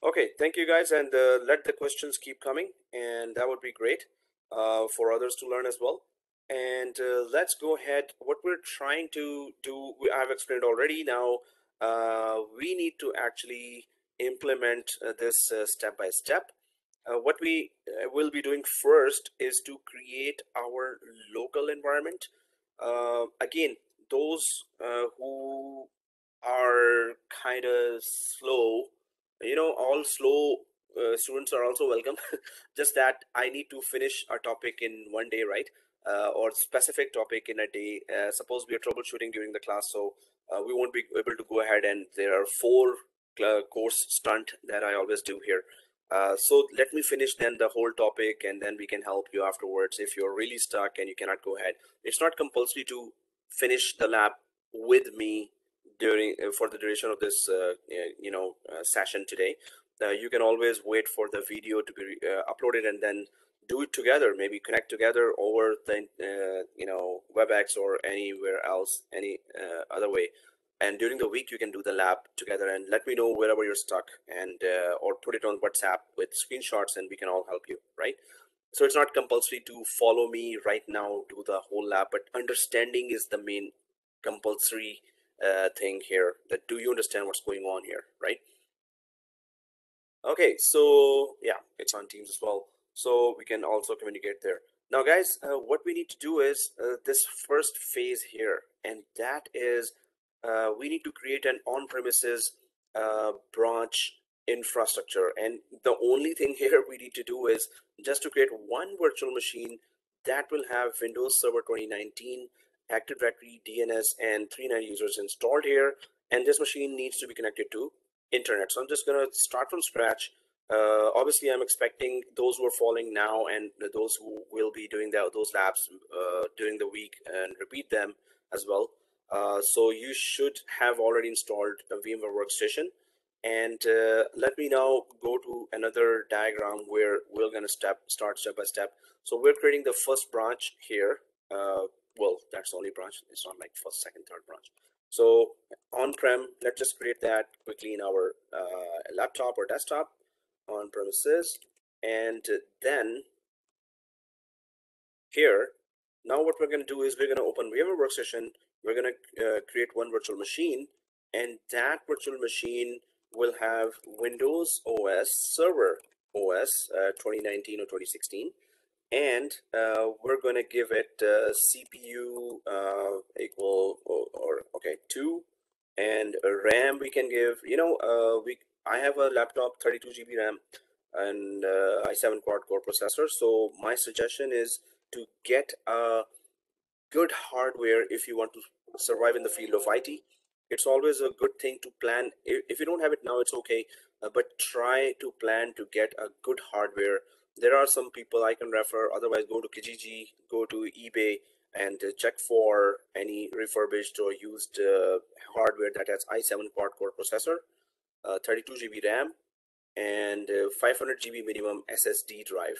Okay, thank you guys, and let the questions keep coming, and that would be great for others to learn as well. And let's go ahead. What we're trying to do, I've explained already. Now we need to actually implement this step by step. What we will be doing first is to create our local environment. Again, those who are kind of slow, all slow students are also welcome. Just that I need to finish our topic in one day, right? Or specific topic in a day. Suppose we are troubleshooting during the class, so we won't be able to go ahead, and there are 4 course stunt that I always do here. So let me finish then the whole topic, and then we can help you afterwards if you're really stuck and you cannot go ahead. It's not compulsory to finish the lab with me during for the duration of this session today. You can always wait for the video to be uploaded and then do it together. Maybe connect together over the WebEx or anywhere else, any other way. And during the week you can do the lab together, and let me know wherever you're stuck, and or put it on WhatsApp with screenshots, and we can all help you, right? So it's not compulsory to follow me right now, do the whole lab, but understanding is the main compulsory thing here. That do you understand what's going on here, right? Okay, so yeah, it's on Teams as well, so we can also communicate there. Now guys, what we need to do is this first phase here, and that is we need to create an on-premises branch infrastructure. And the only thing here we need to do is just to create one virtual machine that will have Windows Server 2019, Active Directory, DNS, and 39 users installed here. And this machine needs to be connected to internet. So I'm just going to start from scratch. Obviously, I'm expecting those who are following now and those who will be doing those labs during the week and repeat them as well. So you should have already installed a VMware workstation. And let me now go to another diagram where we're going to start step by step. So we're creating the first branch here. Well, that's the only branch. It's not like first, second, third branch. So on-prem, let's just create that quickly in our laptop or desktop on premises. And then here, now what we're going to do is we're going to open VMware workstation. We're going to create one virtual machine, and that virtual machine will have Windows OS Server OS 2019 or 2016. And we're going to give it CPU equal or okay 2, and RAM we can give, I have a laptop 32 GB RAM and i7 quad core processor. So my suggestion is to get a good hardware if you want to survive in the field of IT. It's always a good thing to plan. If you don't have it now, it's okay, but try to plan to get a good hardware. There are some people I can refer. Otherwise, go to Kijiji, go to eBay, and check for any refurbished or used hardware that has i7 quad-core processor, 32 GB RAM, and 500 GB minimum SSD drive,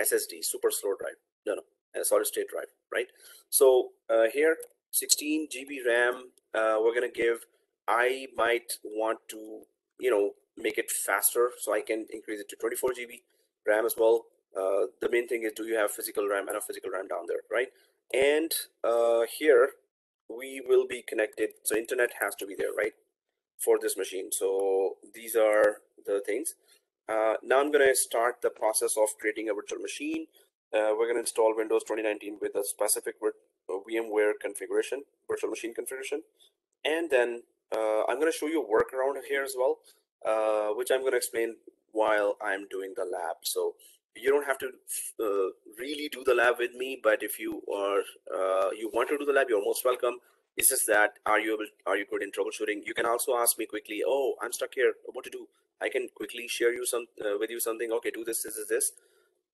SSD, super slow drive. No, solid state drive, right? So here, 16 GB RAM, we're gonna give. I might want to, make it faster, so I can increase it to 24 GB RAM as well. The main thing is, do you have enough physical RAM down there, right? And here, we will be connected, so internet has to be there, right, for this machine. So these are the things. Now I'm going to start the process of creating a virtual machine. We're going to install Windows 2019 with a specific VMware configuration, virtual machine configuration. And then I'm going to show you a workaround here as well, which I'm going to explain while I'm doing the lab. So you don't have to really do the lab with me, but if you are you want to do the lab, you're most welcome. It's just that, are you good in troubleshooting? You can also ask me quickly, oh, I'm stuck here, what to do? I can quickly share you with you something. Okay, do this, this.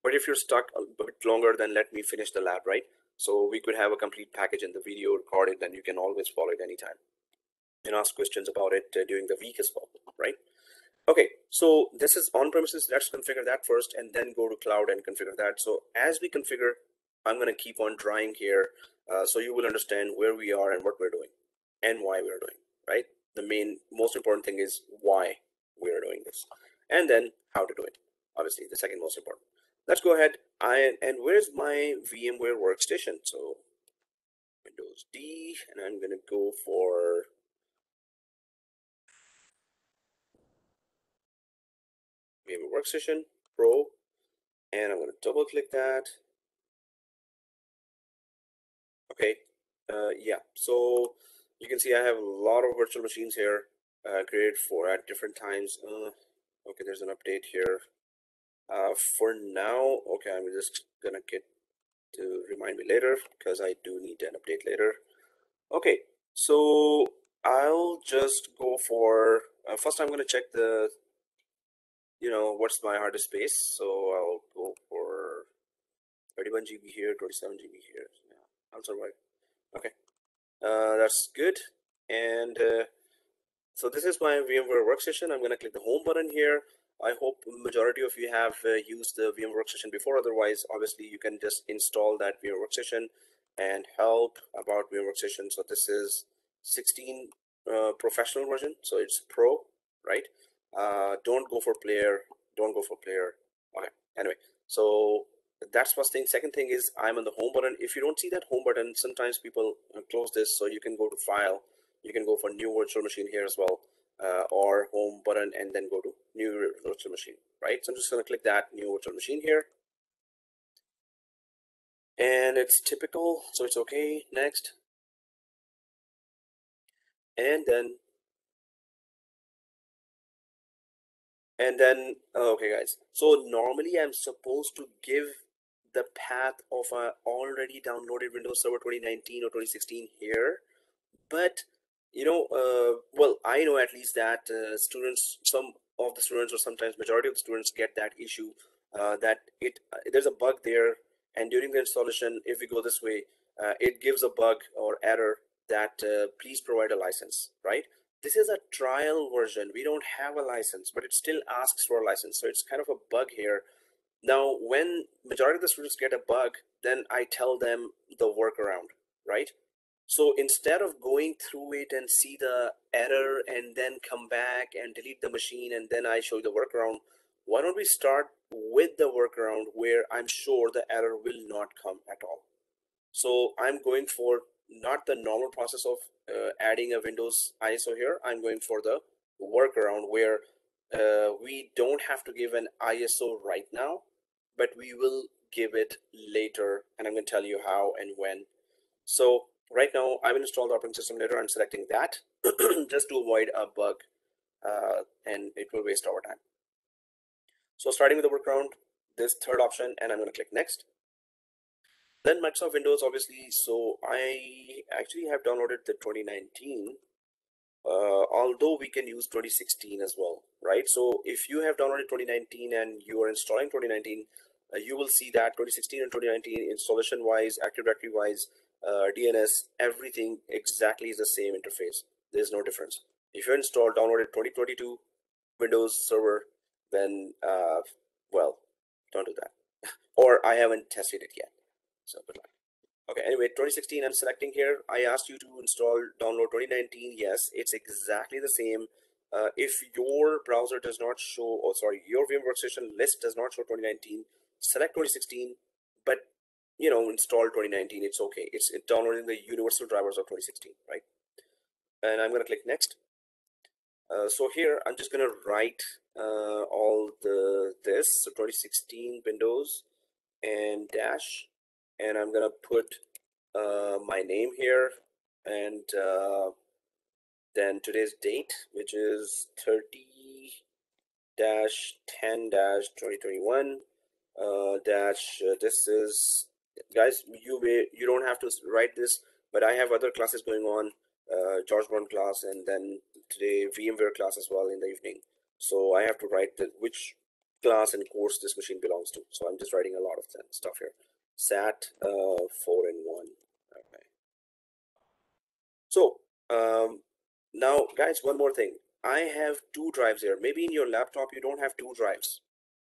But if you're stuck a bit longer, then let me finish the lab, right? So we could have a complete package in the video recorded, then you can always follow it anytime and ask questions about it during the week as well, right? Okay, so this is on premises. Let's configure that first and then go to cloud and configure that. So as we configure, I'm going to keep on drawing here so you will understand where we are and what we're doing and why we're doing, right? The most important thing is why we are doing this, and then how to do it. Obviously, the second most important. Let's go ahead. And where's my VMware workstation? So Windows D, and I'm going to go for VMware Workstation Pro, and I'm going to double click that. Okay, yeah, so you can see I have a lot of virtual machines here created for at different times. Okay, there's an update here. For now, okay, I'm just gonna get to remind me later because I do need an update later. Okay, so I'll just go for first. I'm gonna check the what's my hard disk space. So I'll go for 31 GB here, 27 GB here. Yeah, I'll survive. Okay, that's good. And so this is my VMware workstation. I'm going to click the home button here. I hope majority of you have used the VMware workstation before. Otherwise, obviously, you can just install that VMware workstation and help about VMware workstation. So this is 16 professional version. So it's pro, right? Don't go for player. Don't go for player. Okay. Anyway, so that's first thing. Second thing is I'm on the home button. If you don't see that home button, sometimes people close this. So you can go to file. You can go for new virtual machine here as well, or home button and then go to new virtual machine, right? So I'm just going to click that new virtual machine here. And it's typical, so it's okay. Next. And then, okay guys. So normally I'm supposed to give the path of a already downloaded Windows Server 2019 or 2016 here. But well, I know at least that some of the students, or sometimes majority of the students, get that issue that there's a bug there, and during the installation, if we go this way, it gives a bug or error that please provide a license, right? This is a trial version. We don't have a license, but it still asks for a license, so it's kind of a bug here. Now, when majority of the students get a bug, then I tell them the workaround, right? So instead of going through it and see the error and then come back and delete the machine and then I show you the workaround, why don't we start with the workaround where I'm sure the error will not come at all. So I'm going for not the normal process of adding a Windows ISO here. I'm going for the workaround where we don't have to give an ISO right now, but we will give it later, and I'm going to tell you how and when. So right now I will install the operating system later. I'm selecting that just to avoid a bug and it will waste our time. So starting with the workaround, this third option, and I'm going to click next. Then Microsoft Windows, obviously. So I actually have downloaded the 2019, although we can use 2016 as well, right? So if you have downloaded 2019 and you are installing 2019, you will see that 2016 and 2019 installation wise, Active Directory wise, DNS, everything exactly is the same interface. There's no difference. If you downloaded 2022 Windows Server, then well, don't do that. Or I haven't tested it yet. So good luck. Okay, anyway, 2016 I'm selecting here. I asked you to download 2019. Yes, it's exactly the same. If your browser does not show, or sorry, your VM workstation list does not show 2019, select 2016, but you know, install 2019. It's okay. It's downloading the universal drivers of 2016, right? And I'm gonna click next. So here I'm just gonna write all this. So 2016 Windows and dash, and I'm gonna put my name here, and then today's date, which is 30-10-2021 this is, guys, you don't have to write this, but I have other classes going on, George Brown class, and then today VMware class as well in the evening. So I have to write which class and course this machine belongs to. So I'm just writing a lot of stuff here. SAT 4-in-1. Okay. So now, guys, one more thing. I have 2 drives here. Maybe in your laptop you don't have 2 drives,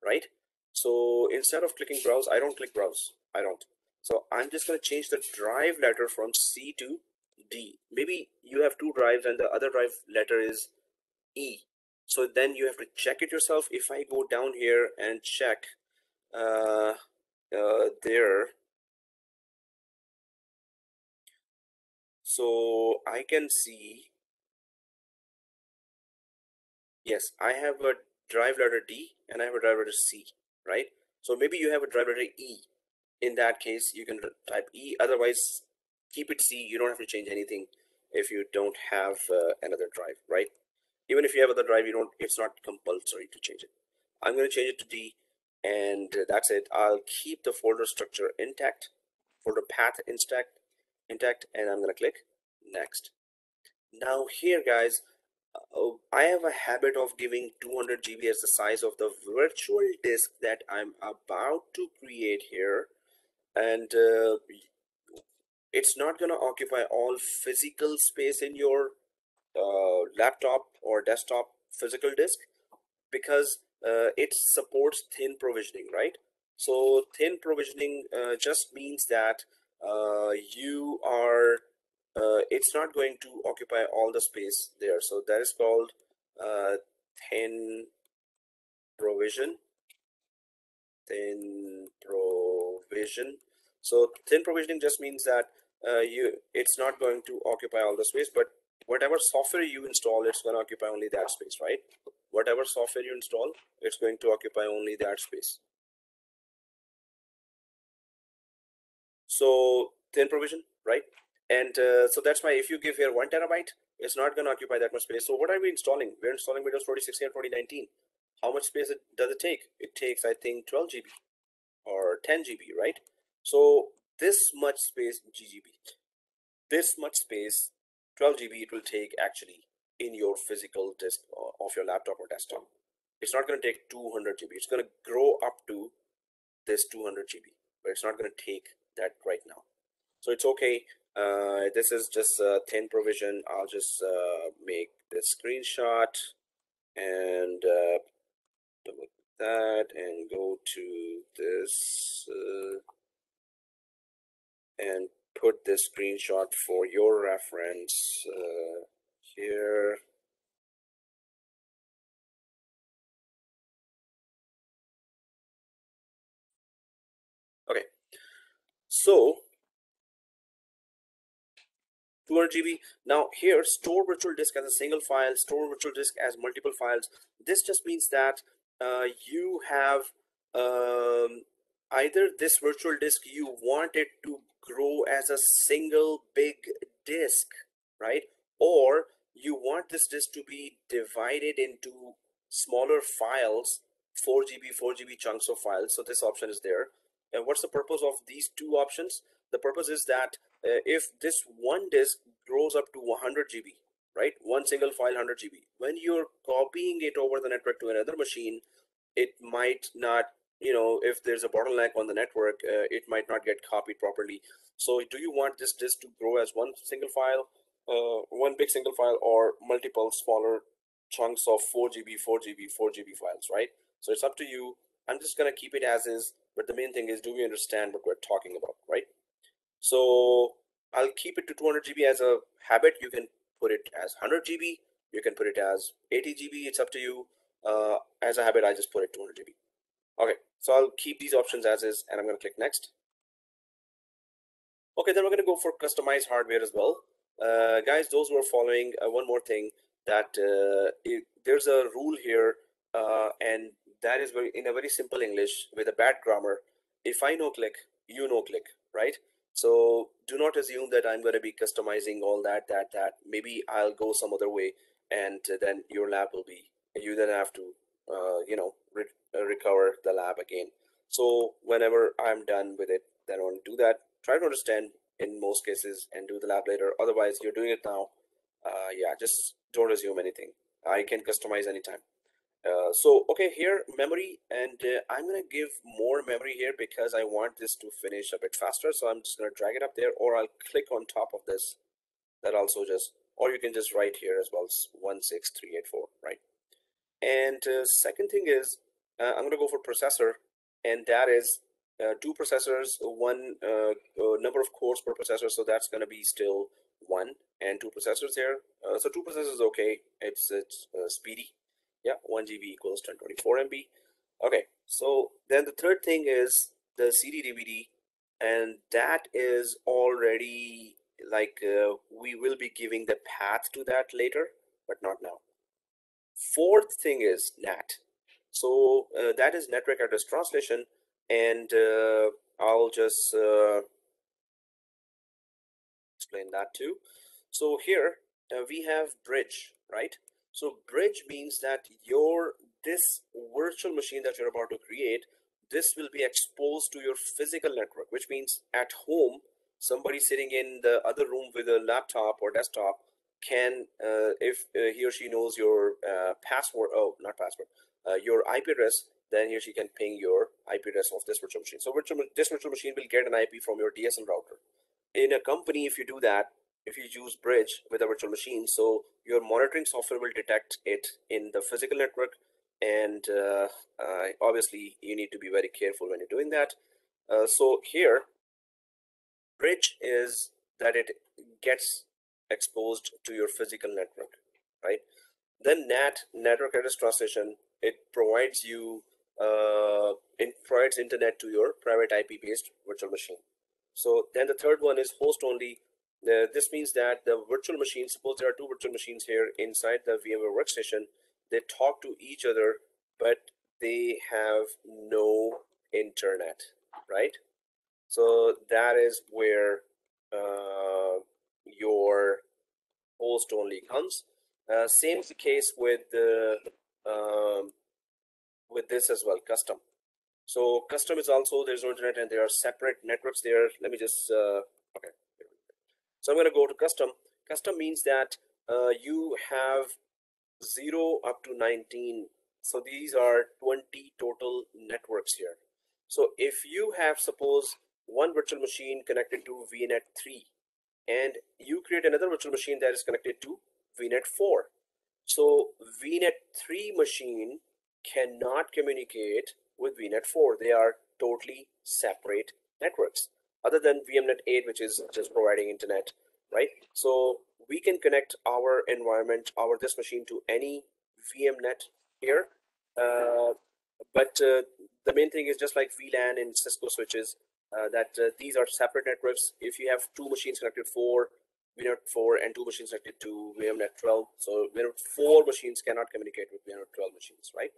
right? So instead of clicking browse, I don't click browse. I don't. So I'm just going to change the drive letter from C to D. Maybe you have 2 drives and the other drive letter is E. So then you have to check it yourself. If I go down here and check there, so I can see, yes, I have a drive letter D and I have a drive letter C, right? So maybe you have a drive letter E. In that case, you can type E. Otherwise, keep it C. You don't have to change anything if you don't have another drive, right? Even if you have other drive, it's not compulsory to change it. I'm going to change it to D, and that's it. I'll keep the folder structure intact, folder path intact, and I'm going to click next. Now here, guys, I have a habit of giving 200 GB as the size of the virtual disk that I'm about to create here, and it's not going to occupy all physical space in your laptop or desktop physical disk, because it supports thin provisioning, right? So thin provisioning just means that you are it's not going to occupy all the space there. So that is called thin provision. So thin provisioning just means that it's not going to occupy all the space, but whatever software you install, it's going to occupy only that space, right? Whatever software you install, it's going to occupy only that space. So thin provision, right? And so that's why if you give here 1 terabyte, it's not going to occupy that much space. So what are we installing? We're installing Windows 2016 and 2019. How much space does it take? It takes, I think, 12 GB or 10 GB, right? So this much space, this much space, 12 GB it will take actually in your physical disk of your laptop or desktop. It's not going to take 200 GB. It's going to grow up to this 200 GB, but it's not going to take that right now. So it's okay. This is just a thin provision. I'll just make this screenshot and double that and go to this and put this screenshot for your reference here. Okay, so 200 GB. Now here, store virtual disk as a single file, store virtual disk as multiple files. This just means that you have either this virtual disk, you want it to grow as a single big disk, right? Or you want this disk to be divided into smaller files, 4 GB chunks of files. So this option is there. what's the purpose of these two options? The purpose is that if this one disk grows up to 100 GB, right? One single file 100 GB. When you're copying it over the network to another machine, it might not, if there's a bottleneck on the network, it might not get copied properly. So do you want this disk to grow as one single file, one big single file, or multiple smaller chunks of 4 GB, 4 GB, 4 GB files, right? So it's up to you. I'm just going to keep it as is, but the main thing is, do we understand what we're talking about, right? So I'll keep it to 200 GB as a habit. You can put it as 100 GB. You can put it as 80 GB. It's up to you. As a habit, I just put it 200 GB. Okay, so I'll keep these options as is, and I'm going to click next. Okay, then we're going to go for customized hardware as well. Guys, those who are following, one more thing, that there's a rule here, and that is in a very simple English with a bad grammar. If I no click, you no click, right? So do not assume that I'm going to be customizing all that. Maybe I'll go some other way, and then your lab will be, you then have to, recover the lab again. So whenever I'm done with it, then I want to do that. Try to understand in most cases and do the lab later. Otherwise, you're doing it now. Yeah, just don't assume anything. I can customize anytime. So, okay, here, memory, and I'm going to give more memory here because I want this to finish a bit faster. So I'm just going to drag it up there, or I'll click on top of this. That also just, or you can just write here as well, 16384, right? And second thing is, I'm going to go for processor, and that is two processors, one number of cores per processor. So that's going to be still 1 and 2 processors here. So 2 processors, okay, it's speedy. Yeah, 1 GB equals 1024 MB. Okay, so then the third thing is the CD DVD, and that is already like we will be giving the path to that later, but not now. Fourth thing is NAT. So that is network address translation, and I'll just explain that too. So here we have bridge, right? So bridge means that this virtual machine that you're about to create, this will be exposed to your physical network, which means at home, somebody sitting in the other room with a laptop or desktop can, if he or she knows your password, not password, your IP address, then he or she can ping your IP address of this virtual machine. So this virtual machine will get an IP from your DSL router. In a company, if you do that, if you use bridge with a virtual machine, so your monitoring software will detect it in the physical network, and obviously you need to be very careful when you're doing that. So here, bridge is that it gets exposed to your physical network, right? Then NAT, network address translation, it provides you it provides internet to your private IP based virtual machine. So then the third one is host only. This means that the virtual machine, suppose there are two virtual machines here inside the VMware workstation, they talk to each other, but they have no internet, right? So that is where your host only comes. Same is the case with the with this as well, custom. So custom is also, there's no internet and there are separate networks there. Let me just okay. So I'm going to go to custom. Custom means that you have 0 up to 19. So these are 20 total networks here. So if you have, suppose, one virtual machine connected to VNet 3, and you create another virtual machine that is connected to VNet 4. So VNet 3 machine cannot communicate with VNet 4. They are totally separate networks, other than VMnet 8, which is just providing internet, right? So we can connect our environment, this machine, to any VMnet here. But the main thing is, just like VLAN and Cisco switches, that these are separate networks. If you have two machines connected for VNet 4 and two machines connected to VMnet 12, so VMnet 4 machines cannot communicate with VMnet 12 machines, right?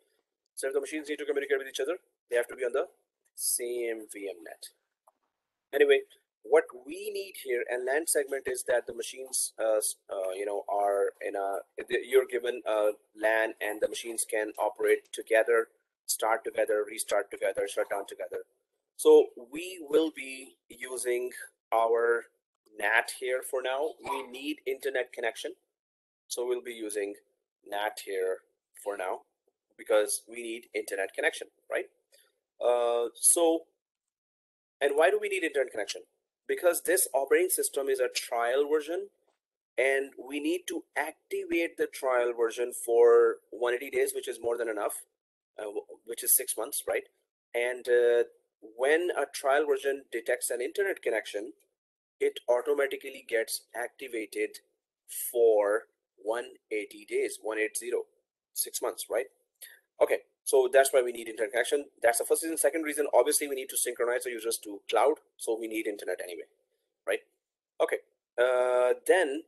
So if the machines need to communicate with each other, they have to be on the same VMnet. Anyway, what we need here, and LAN segment, is that the machines, are in a, you're given a LAN and the machines can operate together, start together, restart together, shut down together. So we will be using our NAT here for now. We need internet connection. So we'll be using NAT here for now because we need internet connection, right? And why do we need internet connection? Because this operating system is a trial version and we need to activate the trial version for 180 days, which is more than enough, which is 6 months, right? And when a trial version detects an internet connection, it automatically gets activated for 180 days, 180, 6 months, right? Okay, so that's why we need internet connection. That's the first reason. Second reason, obviously we need to synchronize our users to cloud, so we need internet anyway, right? Okay, then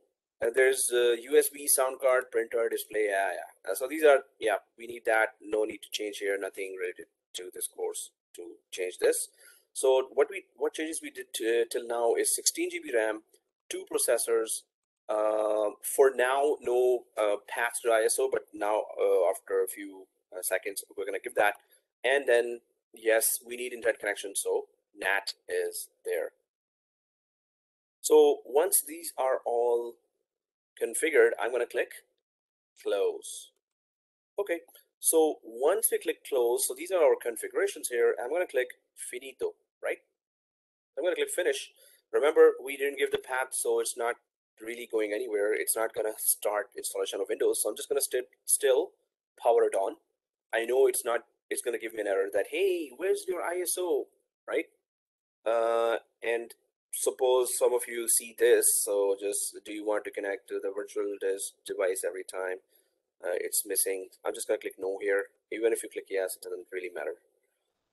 there's USB sound card, printer, display. Yeah. So these are, yeah, we need that. No need to change here. Nothing related to this course to change this. So what changes we did till now is 16 GB RAM, 2 processors. For now, no paths to ISO, but now after a few seconds, we're gonna give that. And then yes, we need internet connection, so NAT is there. So once these are all configured, I'm going to click close. Okay, so once we click close, so these are our configurations here. I'm going to click finito, right? I'm going to click finish. Remember, we didn't give the path, so it's not really going anywhere. It's not going to start installation of Windows. So I'm just going to still power it on. I know it's going to give me an error that, hey, where's your ISO, right? And suppose some of you see this, so just, do you want to connect to the virtual disk device every time it's missing? I'm just gonna click no here. Even if you click yes, it doesn't really matter.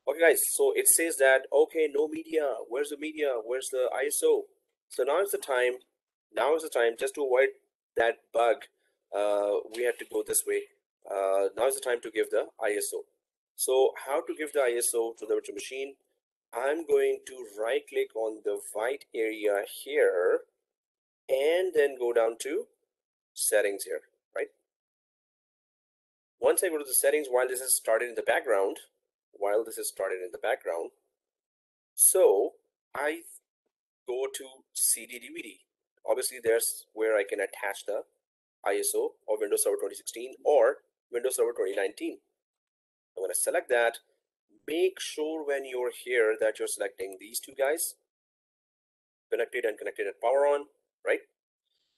Okay guys, so it says that, okay, no media. Where's the media? Where's the ISO? So now is the time, just to avoid that bug, we had to go this way. Now is the time to give the ISO. So how to give the ISO to the virtual machine? I'm going to right click on the white area here and then go down to settings here, right? Once I go to the settings, while this is started in the background, so I go to CD DVD. Obviously, there's where I can attach the ISO of Windows Server 2016 or Windows Server 2019. I'm going to select that. Make sure when you're here that you're selecting these two guys, connected and connected at power on, right?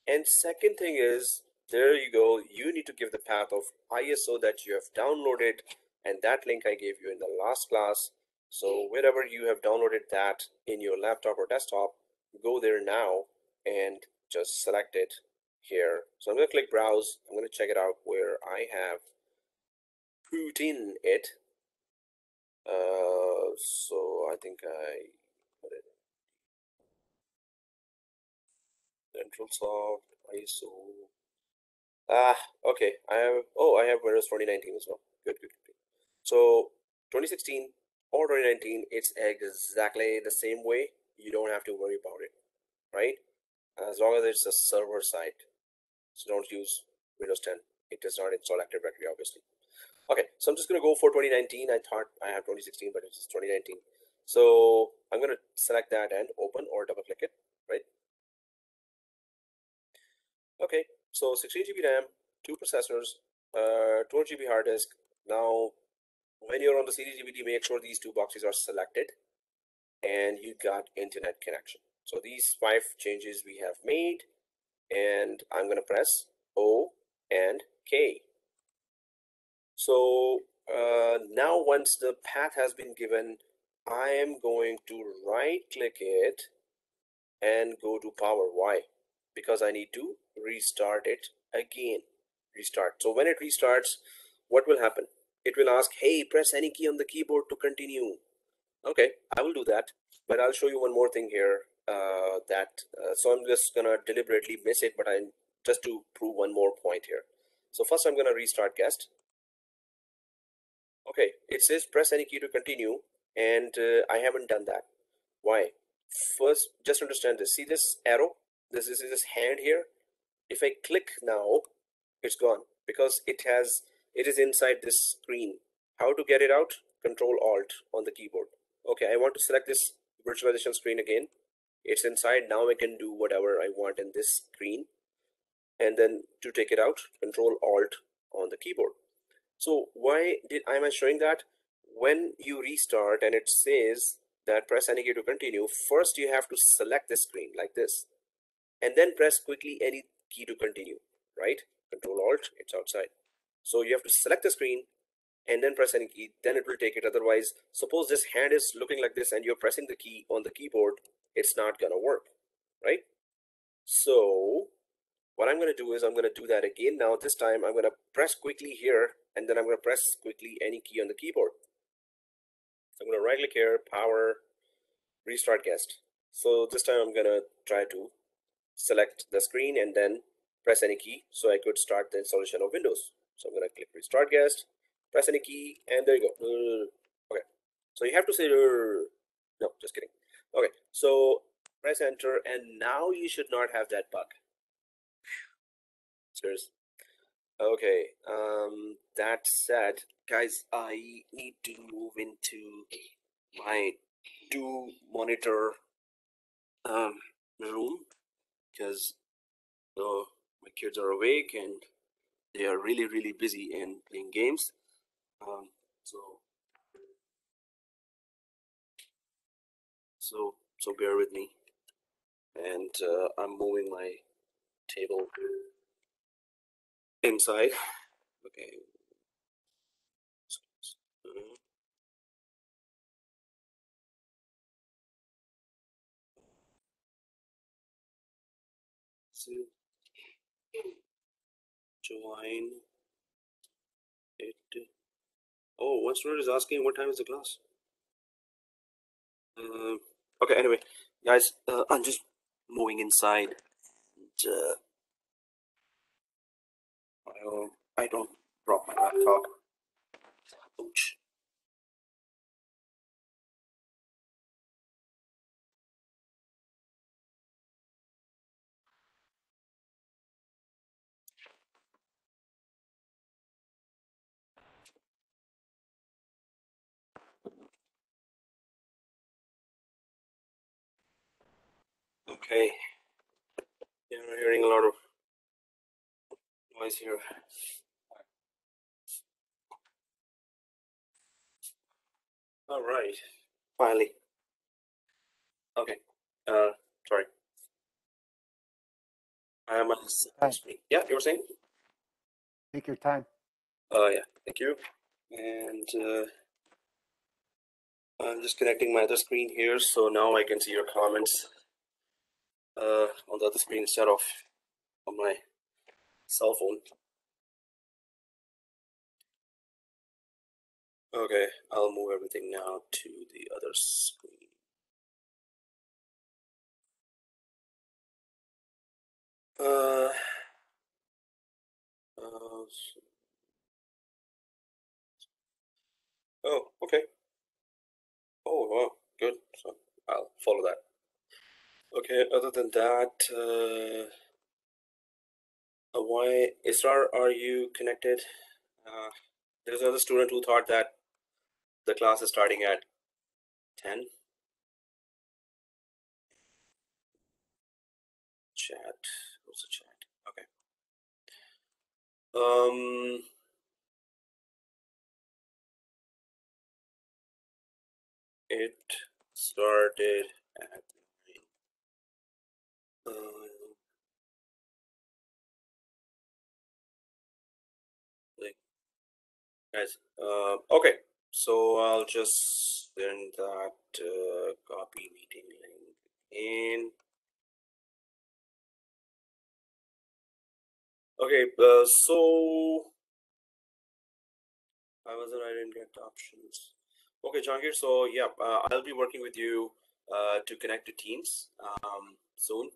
And second thing is, there you go, you need to give the path of ISO that you have downloaded, and that link I gave you in the last class. So wherever you have downloaded that in your laptop or desktop, go there now and just select it here. So I'm going to click browse. I'm going to check it out where I have put in it. So I think I put it Central Soft ISO. Okay. I have Windows 2019 as well. Good. So 2016 or 2019, it's exactly the same way. You don't have to worry about it, right? As long as it's a server side. So don't use Windows 10. It does not install Active Directory, obviously. Okay, so I'm just going to go for 2019. I thought I have 2016, but it's 2019. So I'm going to select that and open or double click it, right? Okay, so 16 GB RAM, 2 processors, 2 GB hard disk. Now, when you're on the CD DVD, make sure these 2 boxes are selected and you got internet connection. So these 5 changes we have made, and I'm going to press O and K. So now once the path has been given, I am going to right click it and go to power. Why? Because I need to restart it again. Restart. So when it restarts, what will happen? It will ask, hey, press any key on the keyboard to continue. Okay, I will do that, but I'll show you one more thing here so I'm just gonna deliberately miss it, but I'm just to prove one more point here. So first I'm gonna restart guest. Okay, it says press any key to continue, and I haven't done that. Why? First, just understand this. See this arrow? This is this hand here. If I click now, it's gone because it is inside this screen. How to get it out? Control Alt on the keyboard. Okay, I want to select this virtualization screen again. It's inside. Now I can do whatever I want in this screen. And then to take it out, Control Alt on the keyboard. So why am I showing that? When you restart and it says that press any key to continue, first you have to select the screen like this, and then press quickly any key to continue, right? Control Alt, it's outside. So you have to select the screen and then press any key, then it will take it. Otherwise, suppose this hand is looking like this and you're pressing the key on the keyboard, it's not gonna work, right? So what I'm going to do is I'm going to do that again. Now this time I'm going to press quickly here, and then I'm going to press quickly any key on the keyboard. So I'm going to right click here, power, restart guest. So this time I'm going to try to select the screen and then press any key so I could start the installation of Windows. So I'm going to click restart guest, press any key, and there you go. Okay, so you have to say no, just kidding. Okay, so press enter, and now you should not have that bug. Cheers. Okay, that said, guys, I need to move into my 2-monitor room because my kids are awake and they are really busy in playing games. So bear with me, and I'm moving my table inside. Okay. So join it. Oh, one student is asking what time is the class. Okay, anyway, guys, I'm just moving inside. And, I don't drop my laptop. Ouch. Okay, yeah, we're hearing a lot of noise here. All right, finally. Okay, sorry. I am on the second screen. Yeah, you were saying? Take your time. Yeah, thank you. And I'm just connecting my other screen here, so now I can see your comments on the other screen instead of on my cell phone. Okay, I'll move everything now to the other screen. Oh, okay. Oh, wow, good. So I'll follow that. Okay, other than that, why, Israr, are you connected? There's another student who thought that the class is starting at 10. Chat, what's the chat? Okay. It started at 9. Guys, okay, so I'll just send that copy meeting link in. Okay, so I didn't get the options. Okay, Jahangir, so yeah, I'll be working with you to connect to Teams soon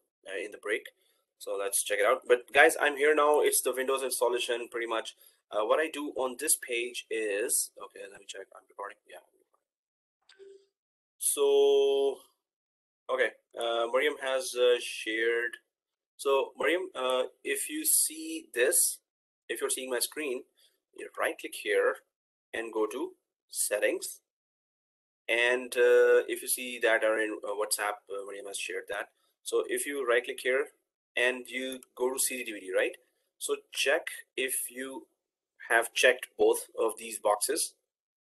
in the break. So let's check it out. But guys, I'm here now. It's the Windows installation pretty much. What I do on this page is, okay, let me check. I'm recording. Yeah. So, okay, Mariam has shared. So Mariam, if you see this, if you're seeing my screen, you right click here and go to settings And if you see that are in WhatsApp, Mariam has shared that. So if you right click here and you go to CD DVD, right? So check if you have checked both of these boxes.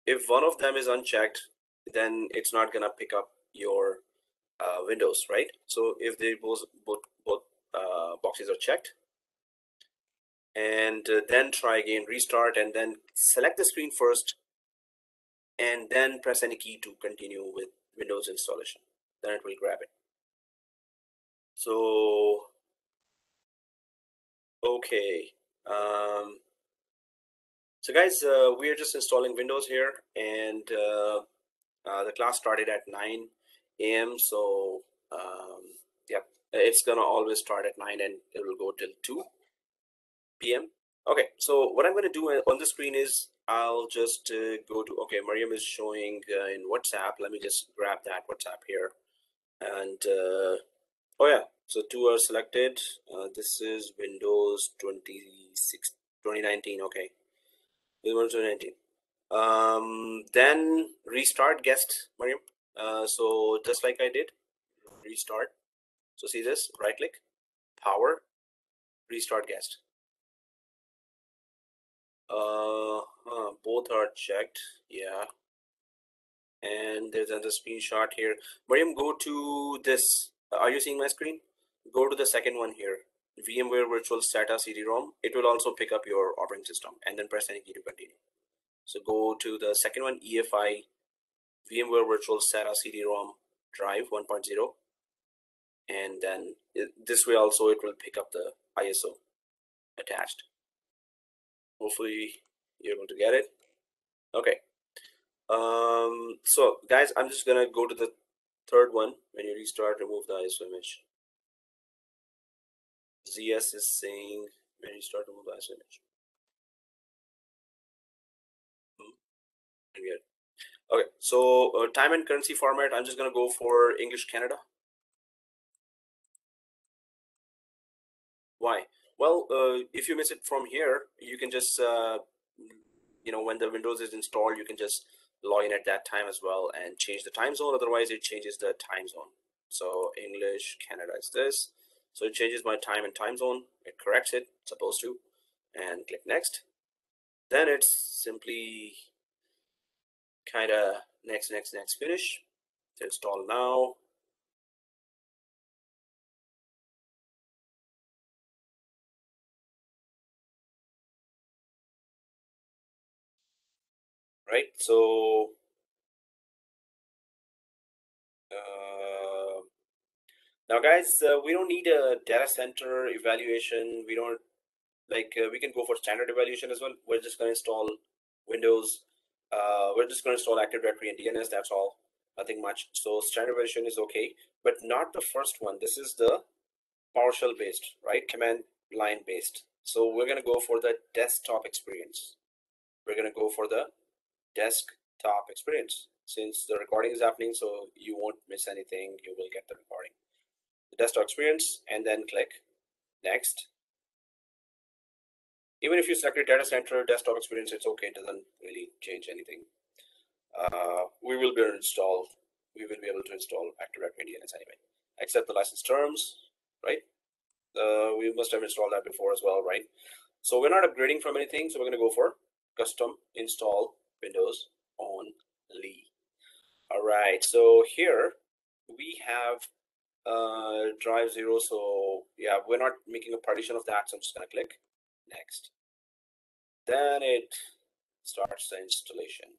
If one of them is unchecked, then it's not gonna pick up your Windows, right? So if they both boxes are checked, and then try again, restart, and then select the screen first, and then press any key to continue with Windows installation. Then it will grab it. So, okay. So guys, we are just installing Windows here, and the class started at 9 a.m. So, yeah, it's gonna always start at 9 and it will go till 2 p.m. Okay, so what I'm going to do on the screen is I'll just go to, okay, Mariam is showing in WhatsApp. Let me just grab that WhatsApp here. And, oh yeah, so 2 are selected. This is Windows 2019, okay. Windows 2019. Then restart guest, Mariam. So just like I did, restart. So see this, right click, power, restart guest. Both are checked, yeah. And there's another screenshot here. Mariam, go to this. Are you seeing my screen? Go to the second one here. VMware Virtual SATA CD-ROM. It will also pick up your operating system, and then press any key to continue. So go to the second one, EFI VMware Virtual SATA CD-ROM drive 1.0, and then this way also it will pick up the ISO attached. Hopefully you're able to get it. Okay. So guys, I'm just gonna go to the third one. When you restart, remove the ISO image. ZS is saying when you start, remove the ISO image. Good. Okay, so time and currency format, I'm just gonna go for English Canada. Why? Well, if you miss it from here, you can just you know, when the Windows is installed, you can just log in at that time as well and change the time zone. Otherwise, it changes the time zone. So English Canada is this. So it changes my time and time zone. It corrects it, supposed to, and click next. Then it's simply kind of next, finish. To install now. Right. So now, guys, we don't need a data center evaluation. We don't we can go for standard evaluation as well. We're just going to install Windows. We're just going to install Active Directory and DNS. That's all. Nothing much. So standard evaluation is okay, but not the first one. This is the PowerShell based, right? Command line based. So we're going to go for the desktop experience. We're going to go for the desktop experience. Since the recording is happening, so you won't miss anything. You will get the recording. The desktop experience, and then click next. Even if you select your data center desktop experience, it's okay. It doesn't really change anything. We will be able to install Active Directory DNS anyway. Accept the license terms, right? We must have installed that before as well, right? So we're not upgrading from anything, so we're going to go for custom install Windows only. All right, so here we have drive 0. So yeah, we're not making a partition of that, so I'm just going to click next. Then it starts the installation.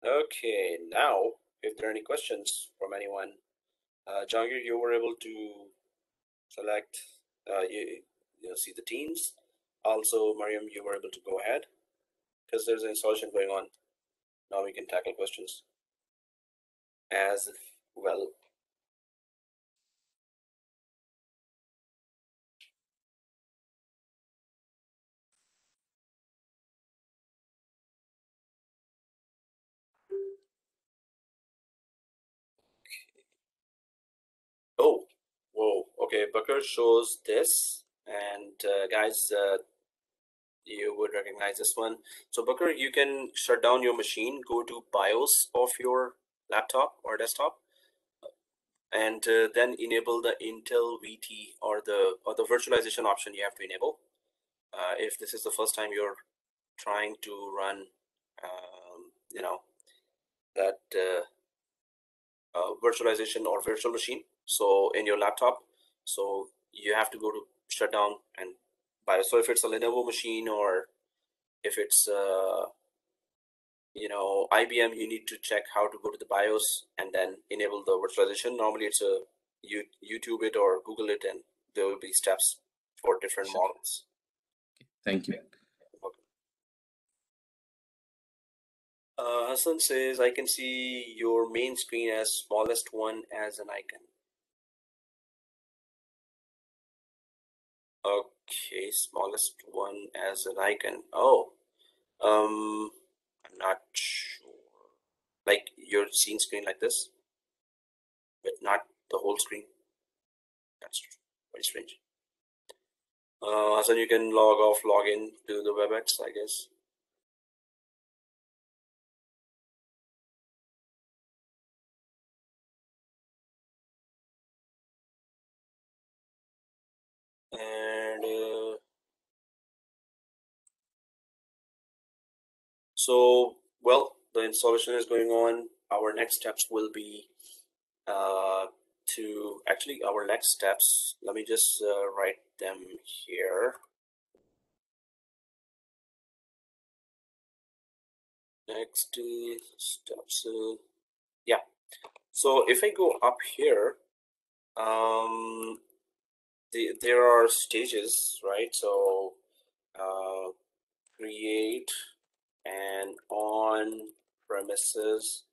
Okay, now if there are any questions from anyone, Jahangir, you were able to select, you see the teams. Also, Mariam, you were able to go ahead because there's an installation going on. Now we can tackle questions as well. Oh, whoa, okay, Bakr shows this, and guys, you would recognize this one. So Booker, you can shut down your machine, go to BIOS of your laptop or desktop, and then enable the Intel VT or the virtualization option you have to enable. If this is the first time you're trying to run, you know, that virtualization or virtual machine, so in your laptop, so you have to go to shutdown and BIOS. So if it's a Lenovo machine or if it's you know, IBM, you need to check how to go to the BIOS and then enable the virtualization. Normally it's a YouTube it or Google it, and there will be steps for different models. Thank you. Okay. Hassan says, I can see your main screen as smallest one as an icon. Okay, smallest one as an icon. Oh, I'm not sure. Like you're seeing screen like this, but not the whole screen. That's very strange. So you can log off, log in to the WebEx, I guess. And so, well, the installation is going on. Our next steps will be to actually our next steps. Let me just write them here. Next steps. Yeah. So if I go up here, there are stages, right? So create an on-premises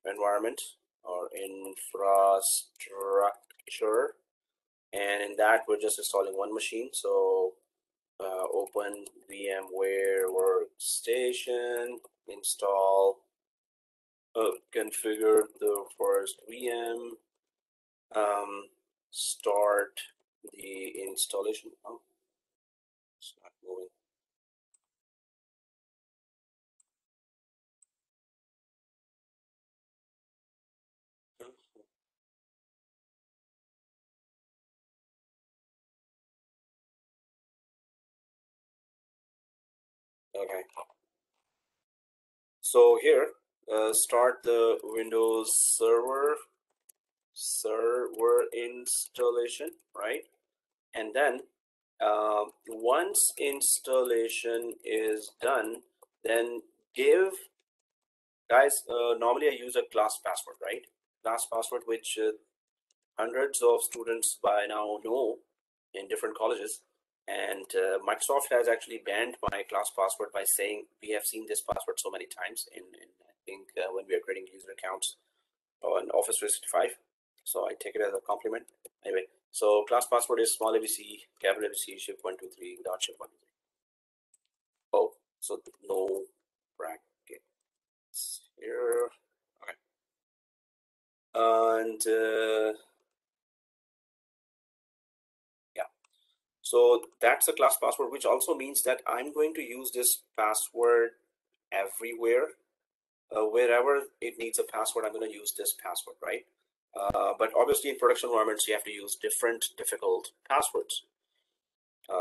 environment or infrastructure, and in that we're just installing one machine. So open VMware workstation, install, configure the first VM, start the installation. Oh, it's not moving. Okay. So here, start the Windows server installation, right? And then once installation is done, then give, guys, normally I use a class password, right? Class password, which hundreds of students by now know in different colleges. And Microsoft has actually banned my class password by saying we have seen this password so many times in I think when we are creating user accounts on Office 365. So I take it as a compliment. Anyway, so class password is small abc, capital ABC, shift123 without shift123. Oh, so no brackets here. Okay. And yeah, so that's a class password, which also means that I'm going to use this password everywhere. Wherever it needs a password, I'm going to use this password, right? But obviously in production environments, you have to use different difficult passwords.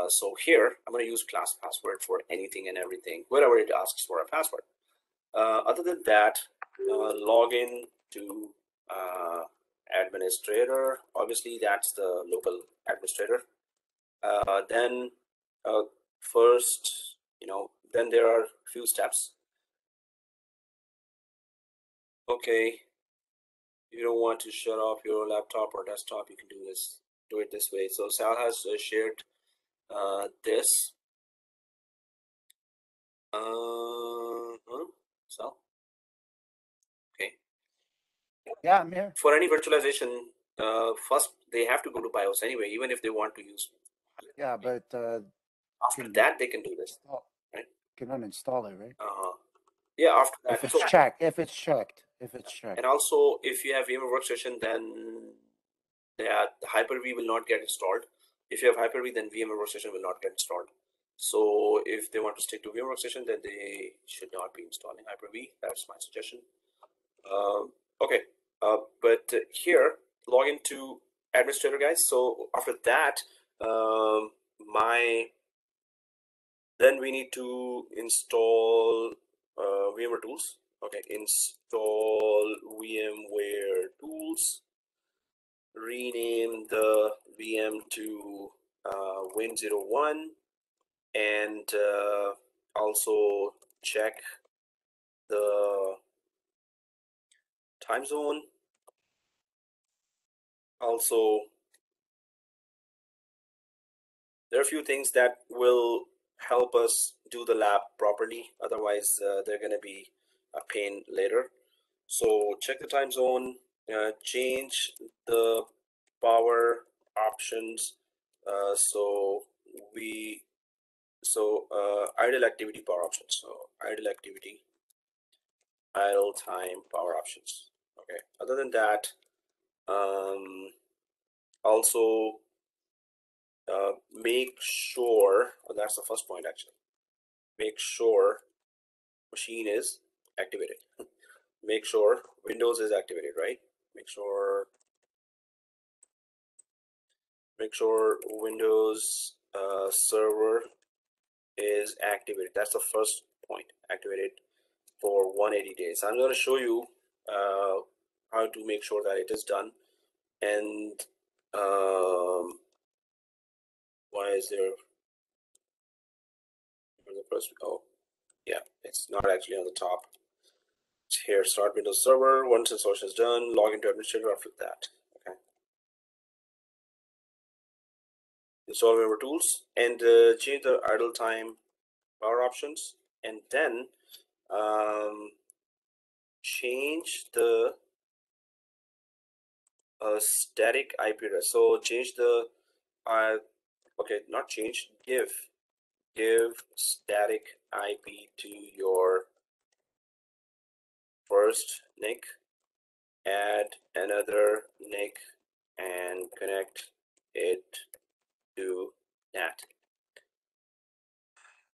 So here, I'm going to use class password for anything and everything, wherever it asks for a password. Other than that, log in to administrator. Obviously, that's the local administrator. Then first, then there are a few steps. Okay, you don't want to shut off your laptop or desktop, you can do it this way. So Sal has shared this. Sal? Okay. Yeah, I'm here. For any virtualization, first they have to go to BIOS anyway, even if they want to use. Yeah, but after that they can do this, right? Can uninstall it, right? Yeah, after that. If it's checked, if it's checked. And also, if you have Vmware Workstation, then the Hyper-V will not get installed. If you have Hyper-V, then Vmware Workstation will not get installed. So if they want to stick to Vmware Workstation, then they should not be installing Hyper-V. That's my suggestion. Okay, but here, log into administrator, guys. So after that, then we need to install VMware tools. Okay, install VMware tools. Rename the VM to Win01, and also check the time zone. Also, there are a few things that will help us do the lab properly. Otherwise, they're going to be a pain later. So check the time zone, change the power options. Idle activity power options. So idle activity, idle time power options. Okay. Other than that, also make sure, that's the first point actually, make sure machine is activated. Make sure Windows is activated, right? Make sure Windows server is activated. That's the first point, activated for 180 days. I'm going to show you how to make sure that it is done. And why is there the first? Oh, yeah, it's not actually on the top. It's here, start Windows Server. Once installation is done, log into administrator after that. Okay. Install VMware tools and change the idle time power options, and then change the static IP address. So change the okay, not change, give static IP to your first NIC, add another NIC, and connect it to NAT.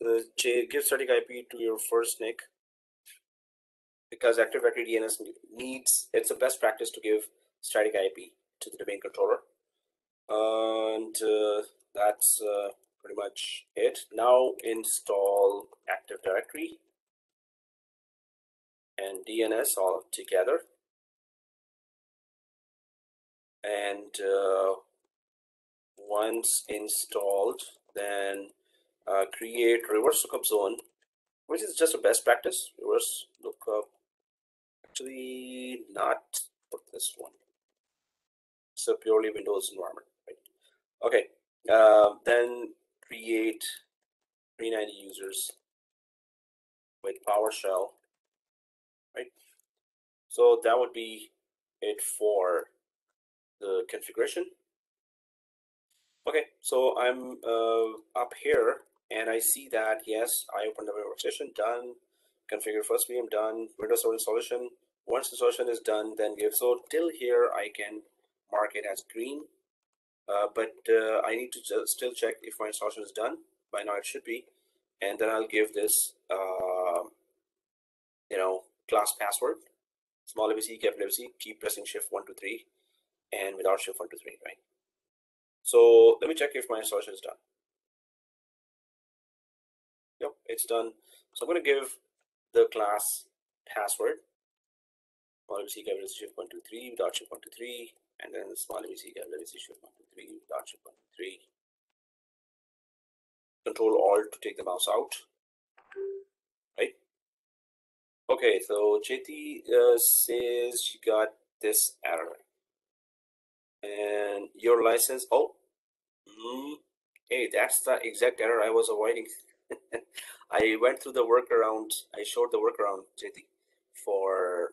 Give static IP to your first NIC because Active Directory DNS needs, it's a best practice to give static IP to the domain controller. And that's pretty much it. Now install Active Directory and DNS all together. And once installed, then create reverse lookup zone, which is just a best practice. Reverse lookup, actually not for this one. It's a purely Windows environment, right? Okay, then create 390 users with PowerShell, right? So that would be it for the configuration. Okay, so I'm up here and I see that, yes, I opened the workstation, done, configure first VM, done, Windows Server installation. Once installation is done, then give. So till here, I can mark it as green, but I need to still check if my installation is done. By now it should be. And then I'll give this, class password, small ABC, capital ABC, keep pressing shift 1 to 3 and without shift 1 to 3, right? So let me check if my installation is done. Yep, it's done. So I'm going to give the class password, small ABC, capital ABC, shift 1 to 3 without shift 1 to 3, and then small ABC, capital ABC, shift 1 to 3 without shift 1 to 3. Control Alt to take the mouse out, right? Okay, so Jyoti says she got this error. And your license, hey, that's the exact error I was avoiding. I went through the workaround, I showed the workaround, Jyoti, for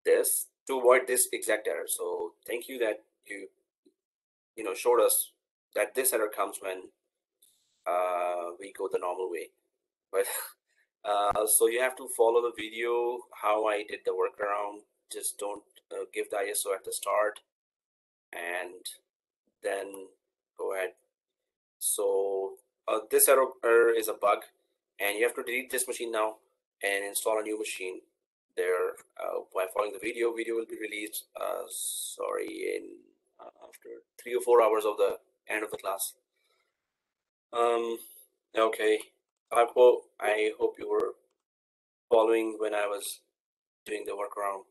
this to avoid this exact error. So thank you that you showed us that this error comes when we go the normal way. But so you have to follow the video how I did the workaround. Just don't give the ISO at the start, and then Go ahead. So this error is a bug, and you have to delete this machine now and install a new machine there. By following the video will be released sorry, in after 3 or 4 hours of the end of the class. Okay, I hope you were following when I was doing the workaround.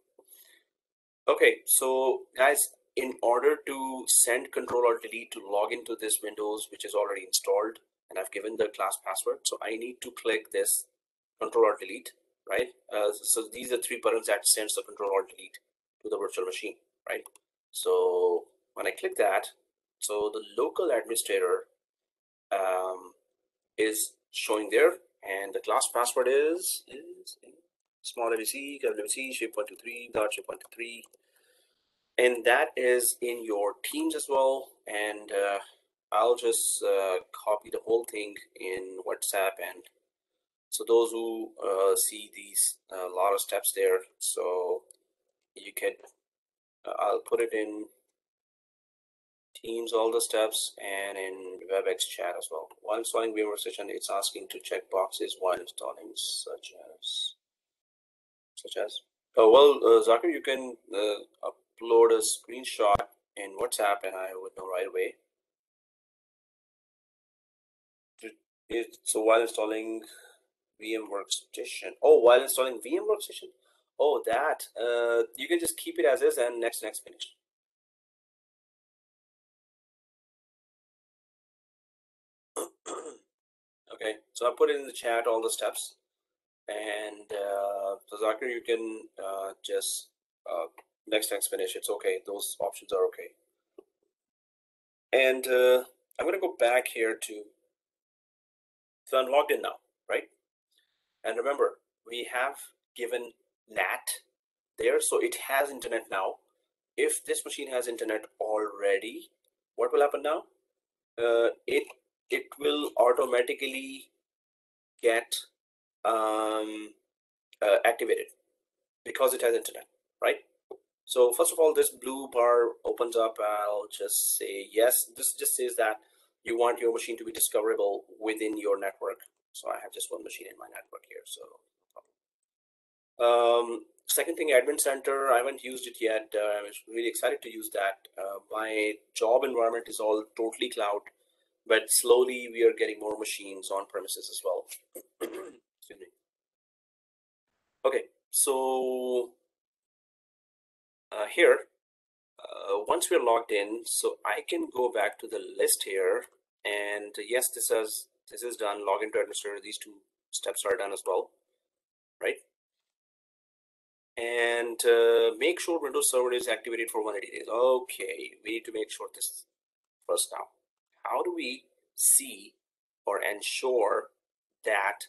Okay, so guys, in order to send Control or Delete to log into this Windows, which is already installed, and I've given the class password, so I need to click this Control or Delete, right? So these are 3 buttons that sends the Control or Delete to the virtual machine, right? So when I click that, so the local administrator is showing there, and the class password is small abc, capital ABC, shape123.shape123. And that is in your Teams as well. And I'll just copy the whole thing in WhatsApp. And so those who see these lot of steps there, so you can I'll put it in Teams, all the steps, and in WebEx chat as well. While installing VMware session, it's asking to check boxes while installing, such as. Oh well, Zakir, you can upload a screenshot in WhatsApp, and I would know right away. So while installing VM Workstation, while installing VM Workstation, that you can just keep it as is and next finish. Okay, so I put it in the chat all the steps, and so Zakir, you can just next finish. It's okay. Those options are okay. And I'm gonna go back here to. So I'm logged in now, right? And remember, we have given NAT there, so it has internet now. If this machine has internet already, what will happen now? It will automatically get activated because it has internet, right? So first of all, this blue bar opens up. I'll just say yes. This just says that you want your machine to be discoverable within your network. So I have just one machine in my network here, so no problem. Second thing, Admin Center, I haven't used it yet. I was really excited to use that. My job environment is all totally cloud, but slowly we are getting more machines on premises as well. Excuse me. Okay, so here, once we're logged in, so I can go back to the list here, and yes, this is done. Login to administrator. These 2 steps are done as well, right? And make sure Windows Server is activated for 180 days. Okay, we need to make sure this first now. How do we see or ensure that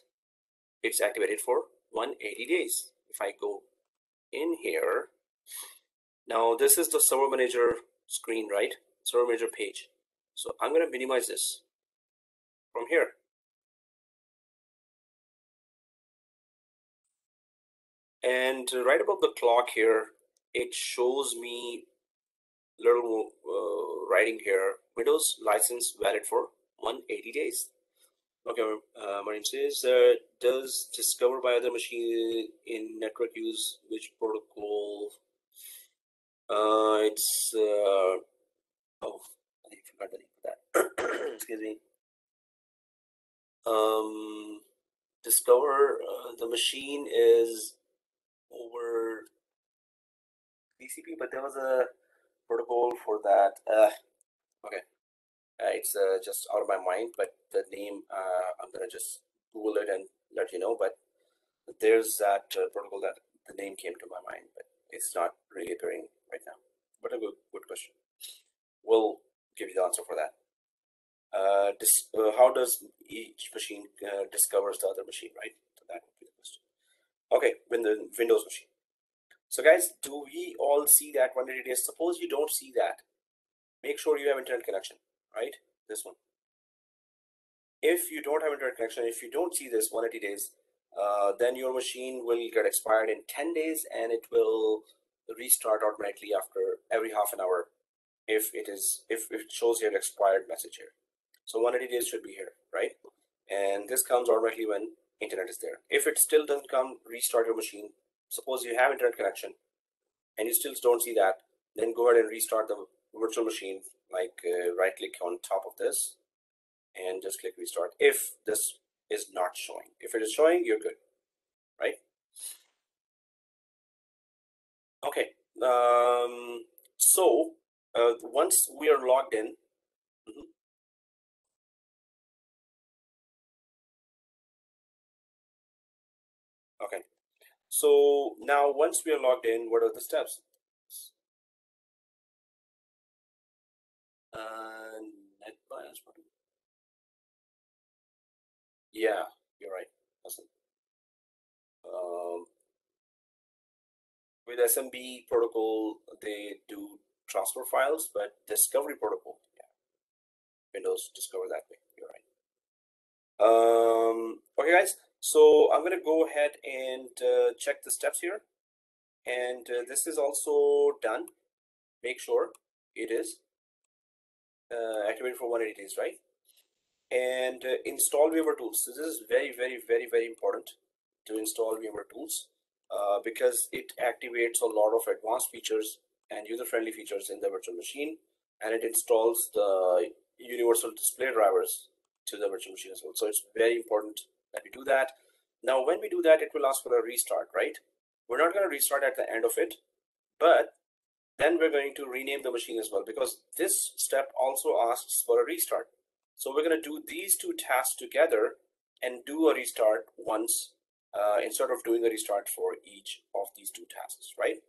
it's activated for 180 days? If I go in here, now this is the Server Manager screen, right? Server Manager page. So I'm going to minimize this from here. And right above the clock here, it shows me little writing here, Windows license valid for 180 days. Okay, Marine says, does discover by other machine in network use which protocol? It's, I forgot the name for that. Excuse me. Discover, the machine is over TCP, but there was a protocol for that. Okay, it's just out of my mind, but the name, I'm gonna just Google it and let you know. But there's that protocol that the name came to my mind, but it's not really appearing right now. But a good question. We'll give you the answer for that. How does each machine discovers the other machine, right? So that would be the question. Okay, Windows machine. So guys, do we all see that 180 days? Suppose you don't see that. Make sure you have internet connection, right? This one. If you don't have internet connection, if you don't see this 180 days, then your machine will get expired in 10 days and it will restart automatically after every half an hour. if it shows here expired message here. So 180 days should be here, right? And this comes automatically when internet is there. If it still doesn't come, restart your machine. Suppose you have internet connection and you still don't see that, then go ahead and restart the virtual machine, like right click on top of this and just click restart if this is not showing. If it is showing, you're good, right? Okay, so once we are logged in, okay, so now once we are logged in, what are the steps? Net bias. Yeah, you're right. Listen. With SMB protocol, they do transfer files, but discovery protocol, yeah, Windows discover that way. You're right. Okay, guys. So I'm gonna go ahead and check the steps here, and this is also done. Make sure it is activated for 180 days, right? And install Vmware tools. So this is very, very, very, very important to install Vmware tools because it activates a lot of advanced features and user-friendly features in the virtual machine, and it installs the universal display drivers to the virtual machine as well. So it's very important that we do that. Now, when we do that, it will ask for a restart, right? We're not going to restart at the end of it, but then we're going to rename the machine as well, because this step also asks for a restart. So we're going to do these two tasks together and do a restart once instead of doing a restart for each of these two tasks, right?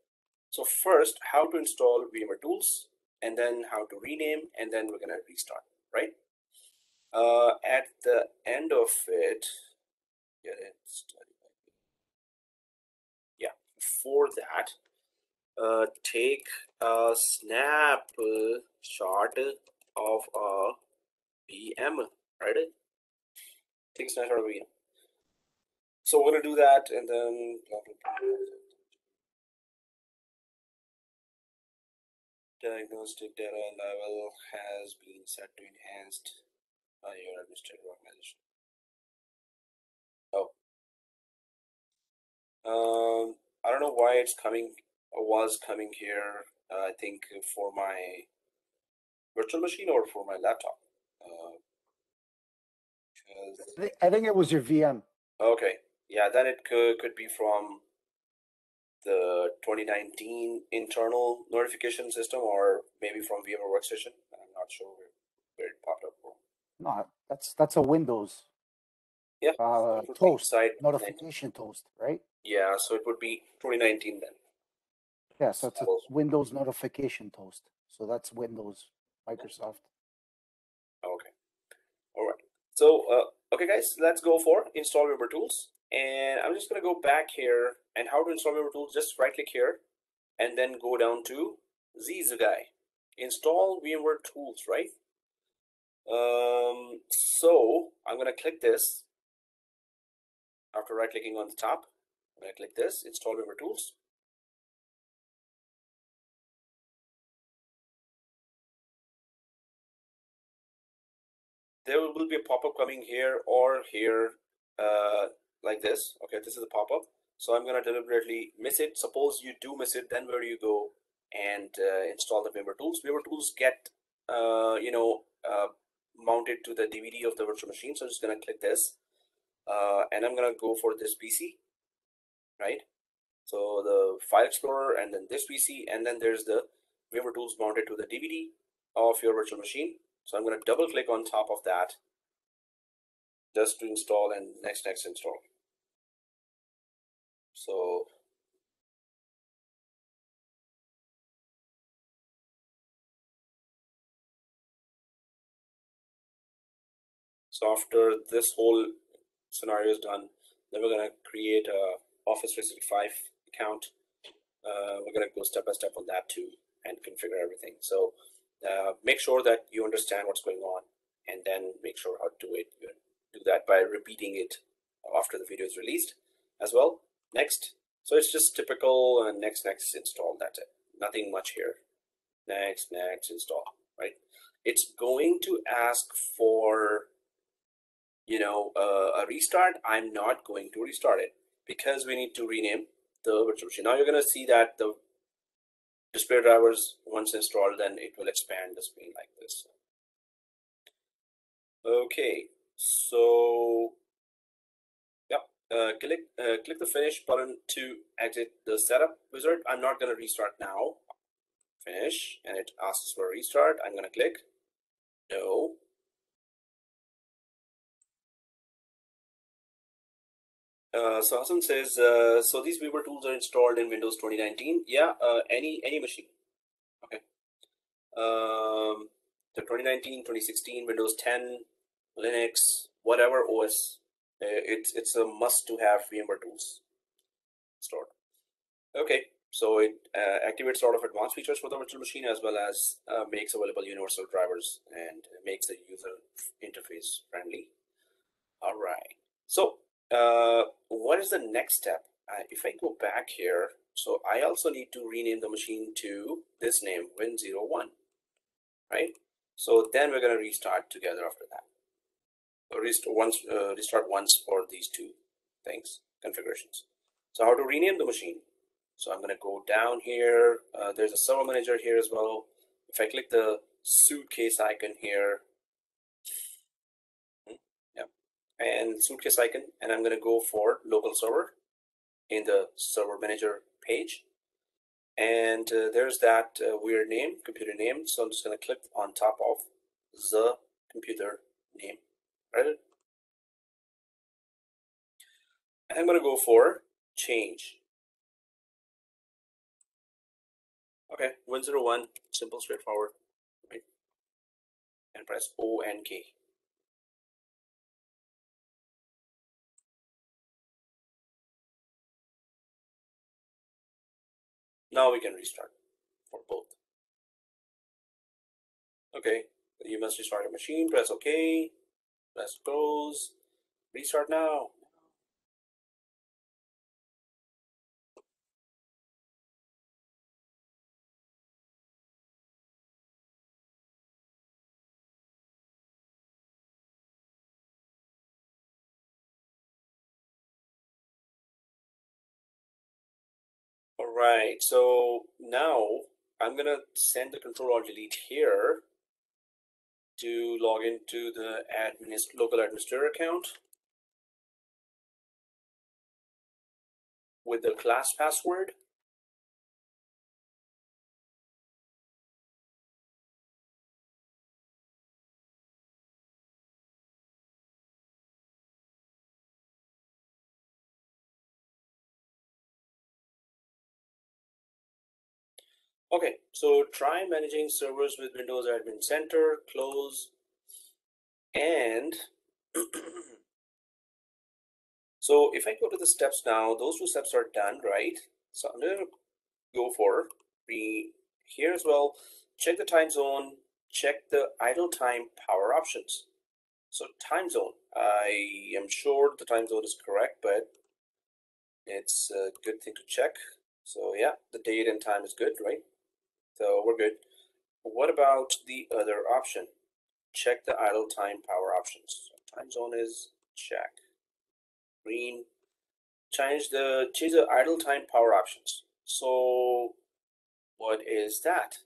So first, how to install Vmware tools, and then how to rename, and then we're going to restart, right? At the end of it, before that, take a snapshot of a VM, right? Take a snapshot of a VM. So we're going to do that, and then diagnostic data level has been set to enhanced by your administrative organization. I don't know why it's coming or was coming here. I think for my virtual machine or for my laptop. I think it was your VM. Okay, yeah, then it could be from the 2019 internal notification system, or maybe from VMware Workstation. I'm not sure where it popped up from. No, that's a Windows. Yeah, toast notification toast, right? Yeah, so it would be 2019 then. Yeah, so it's a Windows notification toast. So that's Windows, Microsoft. Okay, all right. So okay, guys, let's go for install Vmware tools. And I'm just going to go back here, and how to install Vmware tools, just right click here and then go down to these guy, install Vmware tools, right? So I'm going to click this. After right clicking on the top, I'm going to click this, install Vmware tools. There will be a pop-up coming here or here, like this. Okay, this is a pop-up. So I'm going to deliberately miss it. Suppose you do miss it, then where do you go and install the Vmware tools? Vmware tools get, mounted to the DVD of the virtual machine. So I'm just going to click this, and I'm going to go for this PC, right? So the File Explorer, and then this PC, and then there's the Vmware tools mounted to the DVD of your virtual machine. So I'm going to double click on top of that just to install, and next install. So after this whole scenario is done, then we're going to create a Office 365 account. We're going to go step by step on that too and configure everything. So make sure that you understand what's going on, and then make sure how to do it. You do that by repeating it after the video is released as well. Next. So it's just typical next install. That's it. Nothing much here. next, install, right? It's going to ask for, a restart. I'm not going to restart it because we need to rename the virtual machine. Now you're going to see that the display drivers, once installed, then it will expand the screen like this. Okay, so click the finish button to exit the setup wizard. I'm not going to restart now. Finish, and it asks for a restart. I'm going to click no. So Hassan says, so these Vmware tools are installed in Windows 2019. Yeah, any machine. Okay. The 2019, 2016, Windows 10, Linux, whatever OS, it's a must to have Vmware tools stored. Okay, so it activates sort of advanced features for the virtual machine as well as makes available universal drivers and makes the user interface friendly. All right. So what is the next step? If I go back here, so I also need to rename the machine to this name, Win01, right? So then we're going to restart together after that. Restart once for these two things, configurations. So how to rename the machine? So I'm going to go down here. There's a server manager here as well. If I click the suitcase icon here, and suitcase icon, and I'm going to go for local server in the server manager page. And there's that weird name, computer name. So I'm just going to click on top of the computer name, right? And I'm going to go for change. Okay, 101, simple, straightforward, right? And press O and K. Now we can restart for both. Okay, you must restart your machine. Press OK. Press close. Restart now. All right, so now I'm gonna send the Control-Alt-Delete here to log into the local administrator account with the class password. Okay, so try managing servers with Windows Admin Center, close, and so if I go to the steps now, those two steps are done, right? So I'm gonna go for here as well, check the time zone, check the idle time power options. So time zone, I am sure the time zone is correct, but it's a good thing to check. So yeah, the date and time is good, right? So we're good. What about the other option? Check the idle time power options. So time zone is check. Green. Change the idle time power options. So what is that?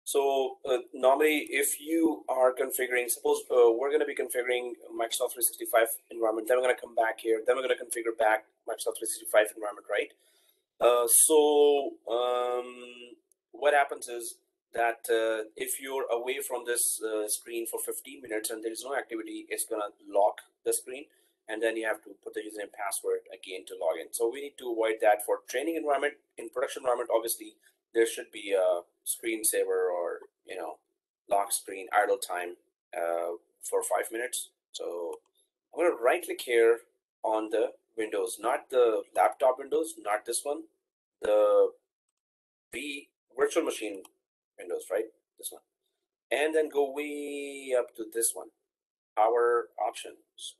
So normally if you are configuring, suppose we're going to be configuring Microsoft 365 environment, then we're going to come back here, then we're going to configure back Microsoft 365 environment, right? What happens is that if you're away from this screen for 15 minutes and there is no activity, it's going to lock the screen, and then you have to put the username password again to log in. So we need to avoid that for training environment. In production environment, obviously there should be a screensaver or lock screen idle time for 5 minutes. So I'm going to right click here on the Windows, not the laptop Windows, not this one, the virtual machine Windows, right? This one, and then go way up to this one, power options.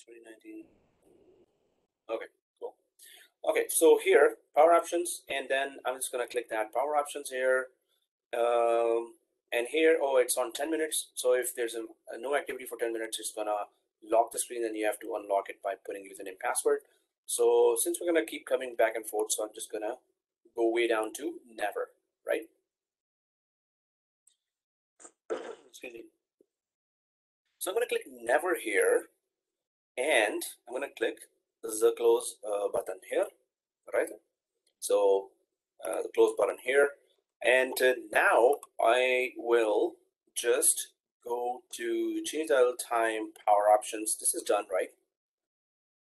2019. Okay, cool. Okay, so here, power options, and then I'm just gonna click that power options here. And here, oh, it's on 10 minutes. So if there's a no activity for 10 minutes, it's gonna lock the screen, and you have to unlock it by putting username password. So since we're gonna keep coming back and forth, so I'm just gonna go way down to never, right? Excuse me. So I'm gonna click never here, and I'm gonna click the close button here, right? So the close button here, and now I will just go to change idle time power options. This is done, right?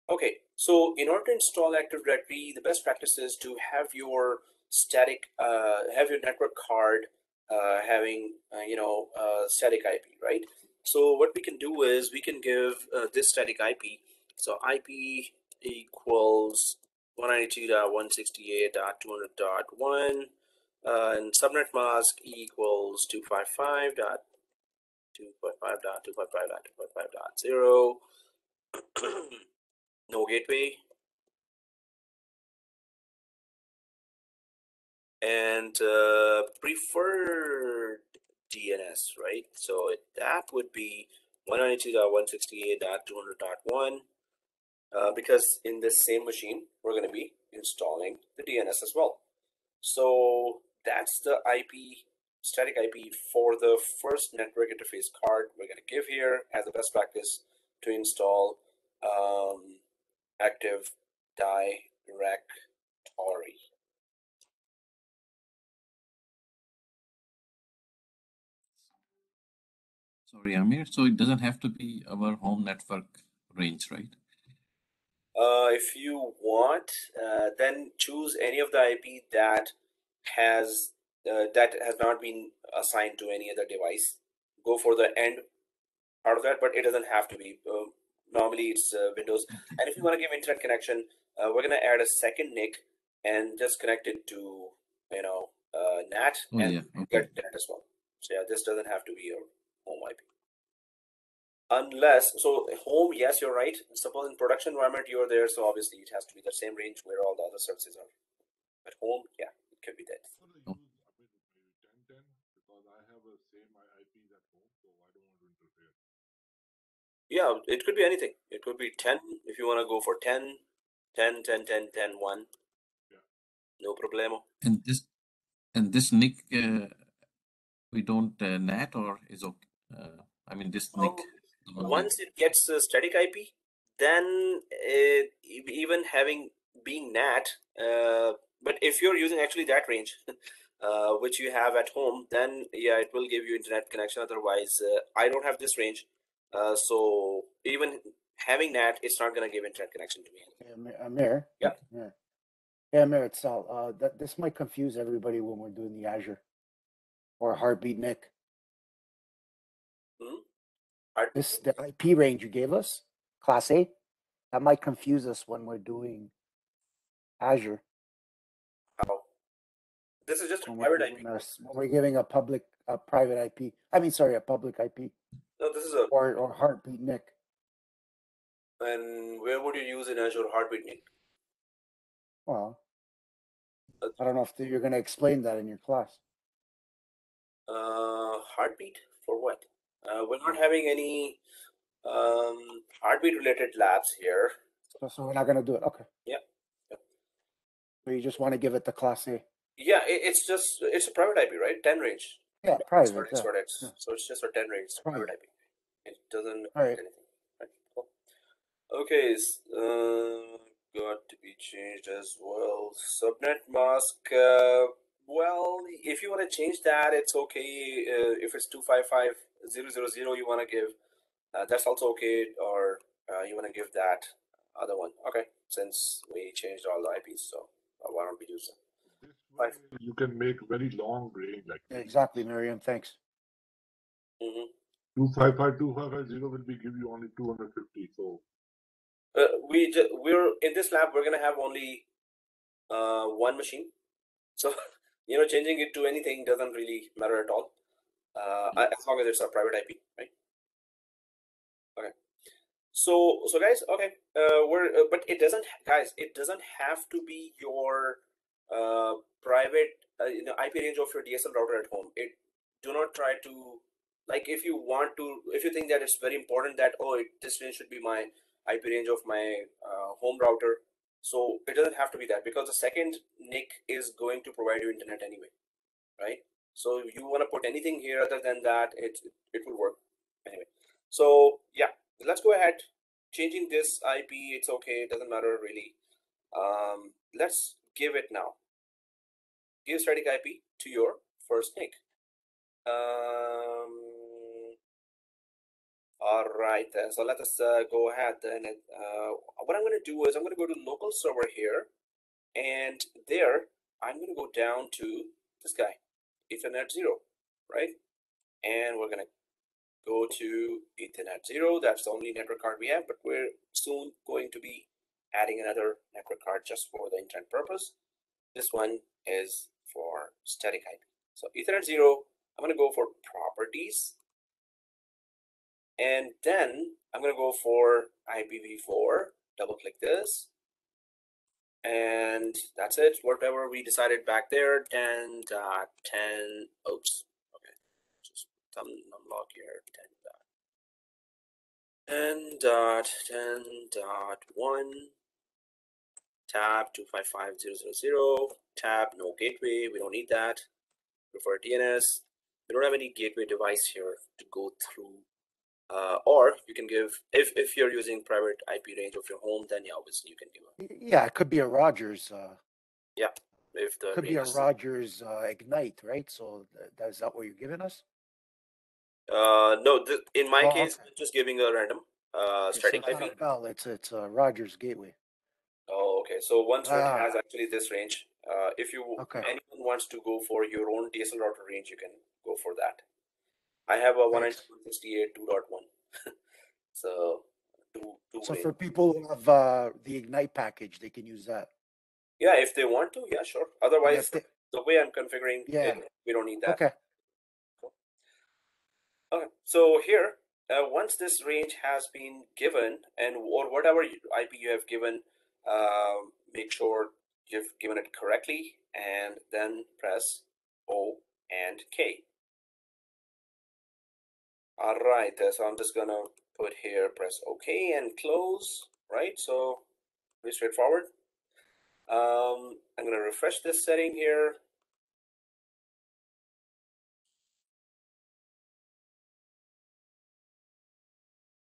Okay, so in order to install Active Directory, the best practice is to have your static, have your network card having, static IP, right? So what we can do is we can give this static IP. So IP equals 192.168.200.1 and subnet mask equals 255.255.255.255.0. No gateway, and preferred DNS, right? So that would be 192.168.200.1 because in this same machine, we're going to be installing the DNS as well. So that's the IP, static IP for the first network interface card we're going to give here as a best practice to install Active Directory. Sorry, Amir. So it doesn't have to be our home network range, right? If you want, then choose any of the IP that has not been assigned to any other device. Go for the end part of that, but it doesn't have to be. Normally, it's Windows. Okay. And if you want to give internet connection, we're gonna add a second NIC and just connect it to NAT Oh, and yeah. Okay. get that as well. So yeah, this doesn't have to be your home IP. Unless, so home, yes, you're right. Suppose in production environment you're there, so obviously it has to be the same range where all the other services are. But home, yeah, it could be that. Oh. Yeah, it could be anything. It could be 10 if you want to go for 10, 10, 10, 10, 10, 1. Yeah. No problemo. And this NIC, we don't NAT or is okay? I mean, this NIC. Once it gets a static IP, then even having being NAT, but if you're using actually that range, which you have at home, then yeah, it will give you internet connection. Otherwise, I don't have this range, so even having NAT, it's not going to give internet connection to me. Amir. Yeah. Yeah, Amir, it's Sal. This might confuse everybody when we're doing the Azure or Heartbeat NIC. The IP range you gave us, Class A, that might confuse us when we're doing Azure. How? This is just a private IP. When we're giving a private IP. I mean, sorry, a public IP. No, this is a or Heartbeat NIC. And where would you use in Azure Heartbeat NIC? Well, I don't know if you're going to explain that in your class. Heartbeat for what? We're not having any heartbeat related labs here. So we're not going to do it. Okay. Yeah. So you just want to give it the Class A. Yeah, it's a private IP, right? 10 range. Yeah, private. Yeah. So it's just a 10 range private IP. It doesn't anything. Right. Cool. Okay, got to be changed as well. Subnet mask. Well, if you want to change that, it's okay. If it's 255.0.0.0 you want to give, that's also okay. Or you want to give that other one. Okay, since we changed all the IPs, so why don't we use them? You can make very long range. Exactly, Miriam. Thanks. 255.255.0 will be give you only 250. So we're in this lab. We're gonna have only one machine. So changing it to anything doesn't really matter at all, as long as it's a private IP, right? Okay. So guys, okay, but it doesn't, guys, it doesn't have to be your private IP range of your DSL router at home. Do not try to, like, if you want to, if you think that it's very important that, oh, this range should be my IP range of my home router, so it doesn't have to be that, because the second NIC is going to provide you internet anyway, right? So if you want to put anything here other than that, it will work anyway. So yeah, let's go ahead changing this IP. It's okay, it doesn't matter really. Let's give it now. Give static IP to your first NIC. All right, then. So let us go ahead then. What I'm going to do is I'm going to go to local server here, and there I'm going to go down to this guy, Ethernet 0, right? And we're going to go to Ethernet 0. That's the only network card we have, but we're soon going to be adding another network card just for the intent purpose. This one is for static IP. So Ethernet 0, I'm going to go for properties. And then I'm going to go for IPv4, double click this. And that's it, whatever we decided back there, 10.10, oops, okay, just unlock here, 10.10.1, tab 255.0.0.0, tab no gateway, we don't need that, prefer DNS, we don't have any gateway device here to go through. Or you can give, if you're using private IP range of your home, then yeah, obviously you can give it. Yeah, it could be a Rogers. Yeah, if the could be a Rogers Ignite, right? So is that what you're giving us? No, in my case, okay. I'm just giving a random static IP. It's not a Bell, it's a Rogers gateway. Oh, okay. So one switch has actually this range. If anyone wants to go for your own DSL router range, you can go for that. I have a 192.168 2.1. So so for people who have the Ignite package, they can use that. Yeah, if they want to, yeah, sure. Otherwise, the way I'm configuring it, we don't need that. Okay. Cool. Okay. So here, once this range has been given, and or whatever IP you have given, make sure you've given it correctly, and then press O and K. All right, so I'm just gonna put here, press OK and close, right? So pretty straightforward. I'm gonna refresh this setting here.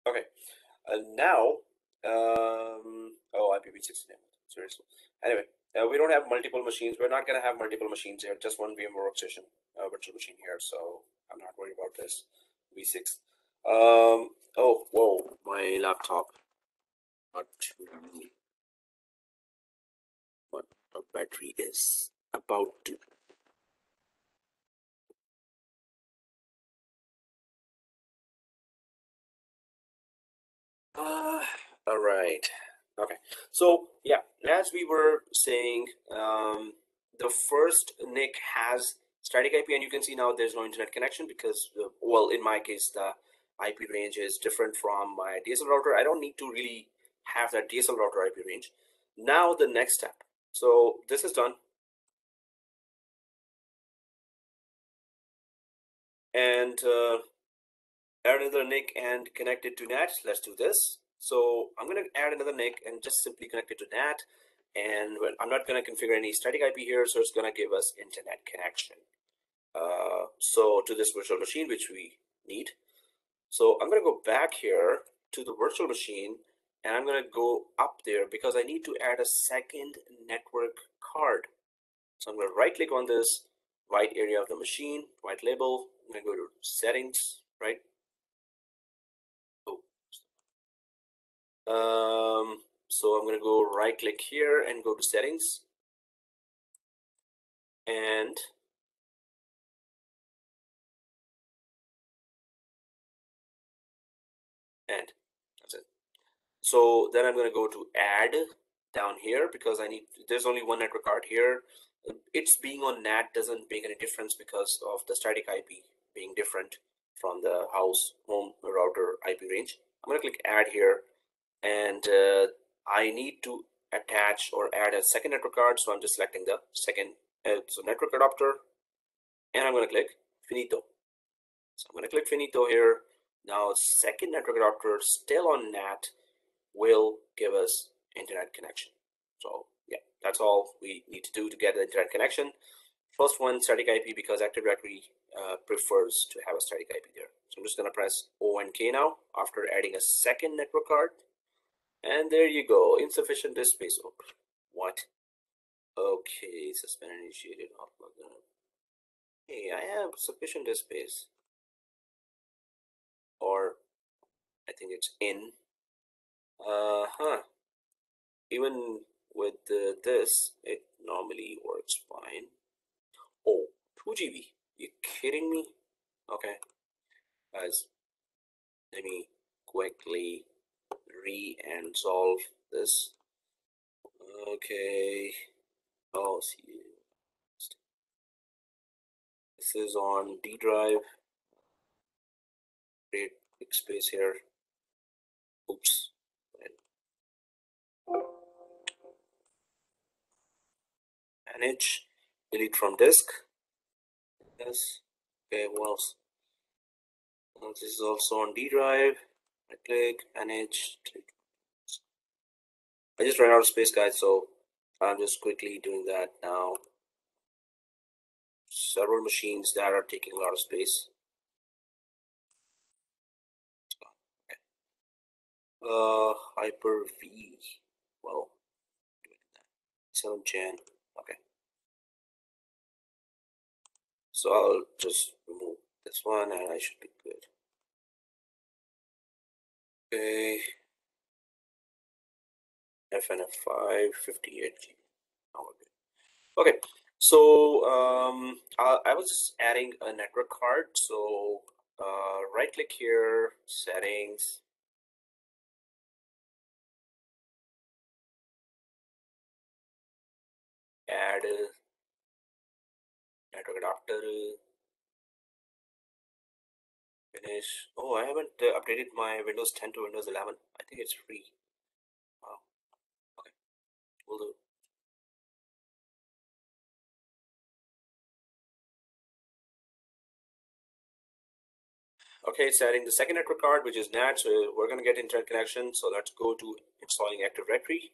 Okay, now, oh, IPv6 name, seriously. Anyway, we don't have multiple machines. We're not gonna have multiple machines here, just one Vmware workstation, virtual machine here, so I'm not worried about this. V6. Oh, whoa, my laptop. Not too early. But the battery is about to. All right. Okay. So yeah, as we were saying, the first NIC has static IP, and you can see now there's no internet connection because, well, in my case, the IP range is different from my DSL router. I don't need to really have that DSL router IP range. Now the next step. So this is done. And add another NIC and connect it to NAT. Let's do this. So I'm going to add another NIC and just simply connect it to NAT. And I'm not going to configure any static IP here, so it's going to give us internet connection. So to this virtual machine, which we need. So I'm going to go back here to the virtual machine, and I'm going to go up there because I need to add a second network card. So I'm going to right click on this white area of the machine, white label. I'm going to go to settings, right? So I'm going to go right click here and go to settings, and that's it. So then I'm going to go to add down here because there's only one network card here. It's being on NAT doesn't make any difference because of the static IP being different from the home router IP range. I'm going to click add here, and I need to attach or add a second network card. So I'm just selecting the second so network adapter, and I'm going to click finito. So I'm going to click finito here. Now second network adapter still on NAT will give us internet connection. So yeah, that's all we need to do to get the internet connection. First one, static IP, because Active Directory prefers to have a static IP there. So I'm just going to press O and K now after adding a second network card. And there you go, insufficient disk space. Oh, what? Okay, suspend initiated. Hey, I have sufficient disk space. Or I think it's in. Even with this, it normally works fine. Oh, 2 GB. You kidding me? Okay, guys, let me quickly re-solve this. Okay. Oh, see, this is on D drive. Create quick space here. Oops. Manage. Delete from disk. Yes. Okay. What else? This is also on D drive. Right click. Manage. I just ran out of space, guys, so I'm just quickly doing that now. Several machines that are taking a lot of space. Hyper-V. Well, 7 Jan. Okay. So I'll just remove this one and I should be good. Okay. FNF5 58 GB. Oh, okay. So I was just adding a network card. So right click here, settings. Add network adapter. Finish. Oh, I haven't updated my Windows 10 to Windows 11. I think it's free. Wow. Okay. We'll do. Okay, it's adding the second network card, which is NAT. So we're going to get internet connection. So let's go to installing Active Directory.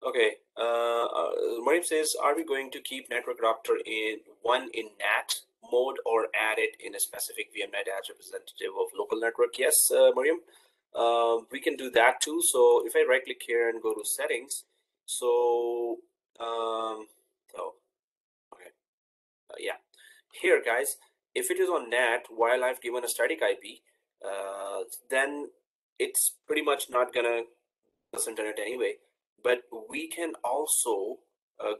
Okay, Mariam says, are we going to keep network adapter in NAT mode or add it in a specific VMnet as representative of local network? Yes, Mariam, we can do that too. So if I right click here and go to settings, so okay, yeah, here guys, if it is on NAT while I've given a static IP, then it's pretty much not gonna internet anyway, but we can also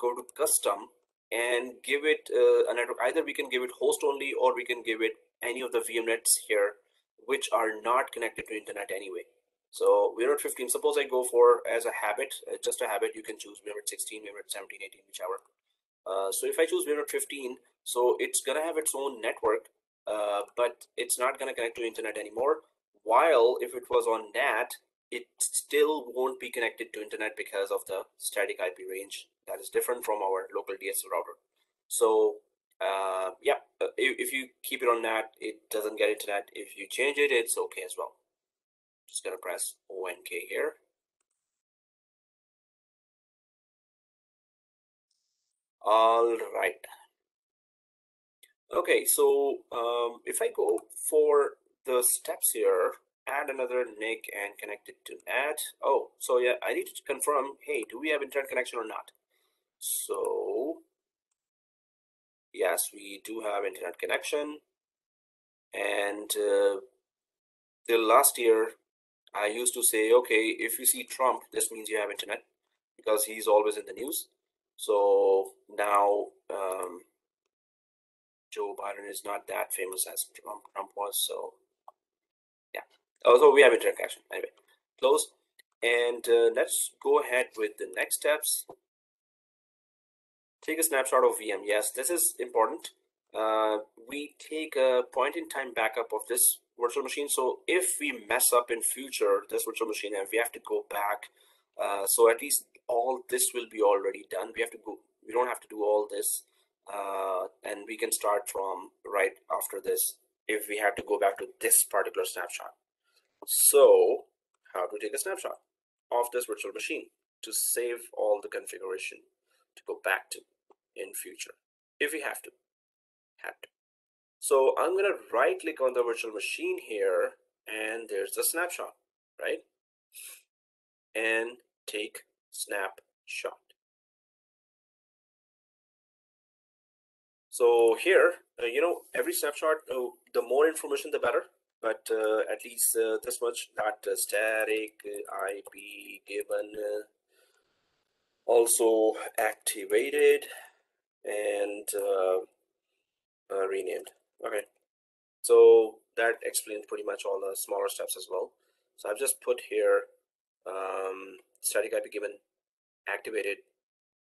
go to custom and give it a network. Either we can give it host only, or we can give it any of the VMnets here which are not connected to internet anyway. So VMware 15, suppose I go for as a habit, just a habit, you can choose VMware 16, VMware 17, 18, whichever. So if I choose VMware 15, so it's gonna have its own network, but it's not gonna connect to internet anymore. While if it was on NAT, it still won't be connected to internet because of the static IP range that is different from our local DSL router. So yeah, if you keep it on NAT, it doesn't get internet. If you change it, it's okay as well. Just gonna press ONK here. All right. Okay, so if I go for the steps here, add another NIC and connect it to NAT. Oh, so yeah, I need to confirm, hey, do we have internet connection or not? So yes, we do have internet connection. And till last year, I used to say, okay, if you see Trump, this means you have internet, because he's always in the news. So now Joe Biden is not that famous as Trump was. So yeah. Also, we have interaction. Anyway, close. And let's go ahead with the next steps. Take a snapshot of VM. Yes, this is important. We take a point-in-time backup of this virtual machine. So if we mess up in future, this virtual machine, and we have to go back, so at least all this will be already done. We have to go. We don't have to do all this, and we can start from right after this if we have to go back to this particular snapshot. So how to take a snapshot of this virtual machine to save all the configuration to go back to in future if we have to. So I'm going to right click on the virtual machine here, and there's the snapshot, right? And take snapshot. So here, every snapshot, the more information the better, but at least this much, that static IP given, also activated and renamed. Okay, so that explains pretty much all the smaller steps as well. So I've just put here static IP given, activated,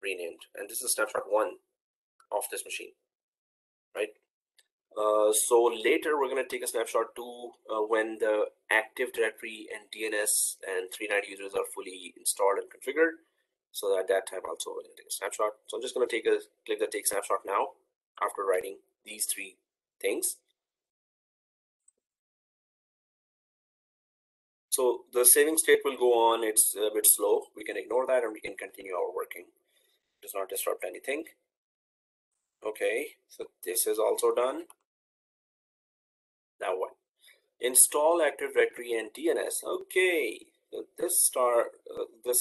renamed, and this is snapshot 1 of this machine, right? So later we're going to take a snapshot to when the Active Directory and DNS and 390 users are fully installed and configured. So at that time also we're going to take a snapshot. So I'm just going to click the take snapshot now after writing these 3 things. So the saving state will go on. It's a bit slow. We can ignore that and we can continue our working. It does not disrupt anything. Okay, so this is also done. Now what? Install Active Directory and DNS. Okay, this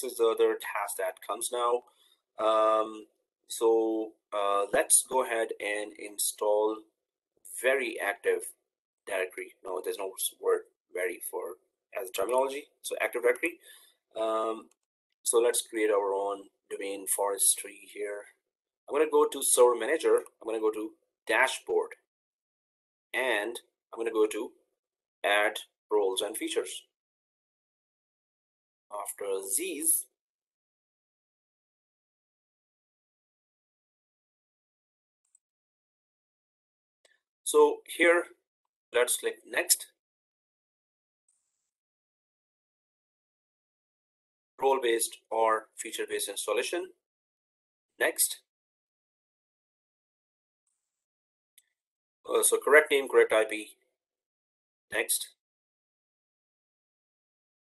is the other task that comes now. Let's go ahead and install very active directory. No, there's no word very for as a terminology. So Active Directory. So let's create our own domain forestry here. I'm going to go to Server Manager. I'm going to go to Dashboard, and I'm going to go to Add Roles and Features. After these, so here, let's click Next. Role-based or feature-based installation. Next. So correct name, correct IP. Next.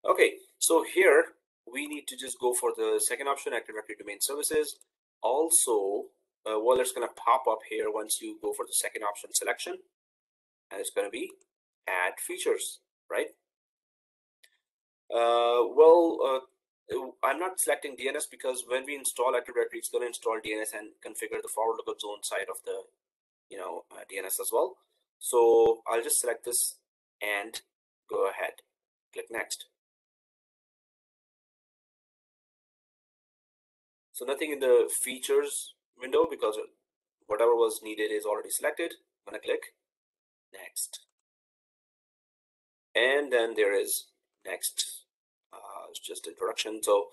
Okay, so here we need to just go for the second option, Active Directory Domain Services. Also, well, it's going to pop up here once you go for the second option selection, and it's going to be Add Features, right? I'm not selecting DNS because when we install Active Directory, it's going to install DNS and configure the forward lookup zone side of the DNS as well. So I'll just select this and go ahead, click Next. So nothing in the features window because whatever was needed is already selected. I'm going to click Next. And then there is Next. It's just introduction. So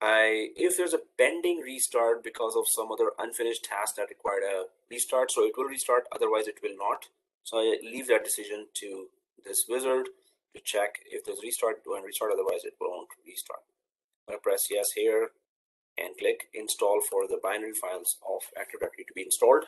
if there's a pending restart because of some other unfinished task that required a restart, so it will restart, otherwise it will not. So I leave that decision to this wizard to check if there's restart, do and restart, otherwise it won't restart. I'm going to press yes here and click install for the binary files of Active Directory to be installed.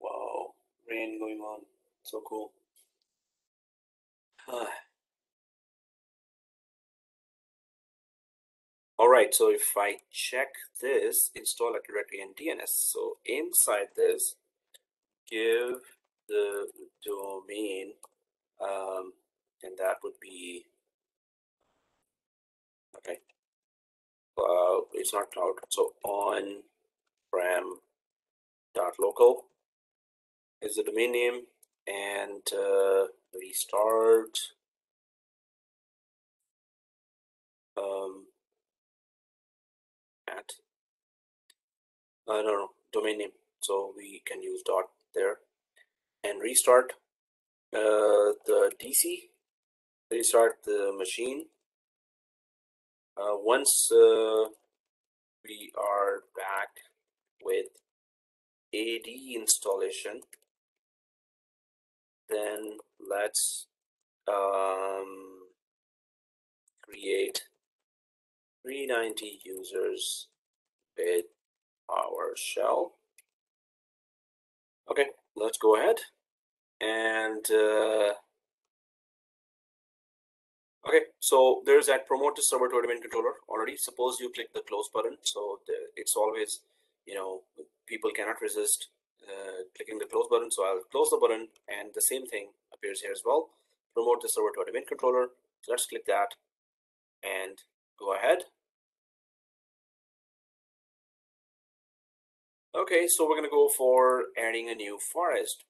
Wow, rain going on, so cool. All right, so if I check this, install Active Directory and DNS. So inside this, give the domain, and that would be, okay. cloud, it's not cloud, so on-prem.local is the domain name, and restart at no, domain name, so we can use dot there, and restart the DC, restart the machine. Once we are back with AD installation, then let's create 390 users with PowerShell. Okay, let's go ahead and okay, so there's that promote to server to a domain controller already. Suppose you click the close button, so it's always, you know, people cannot resist clicking the close button. So I'll close the button, and the same thing appears here as well. Promote the server to a domain controller. So let's click that and go ahead. Okay, so we're gonna go for adding a new forest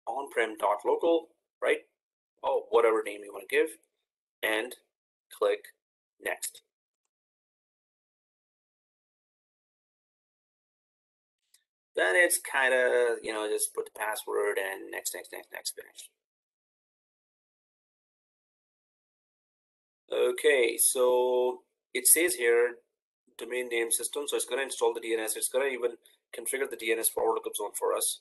on-prem.local, right? Oh, whatever name you want to give, and click next. Then it's kind of, you know, just put the password and next, finish. Okay, so it says here domain name system, so it's going to install the DNS. It's going to even configure the DNS forward lookup zone for us,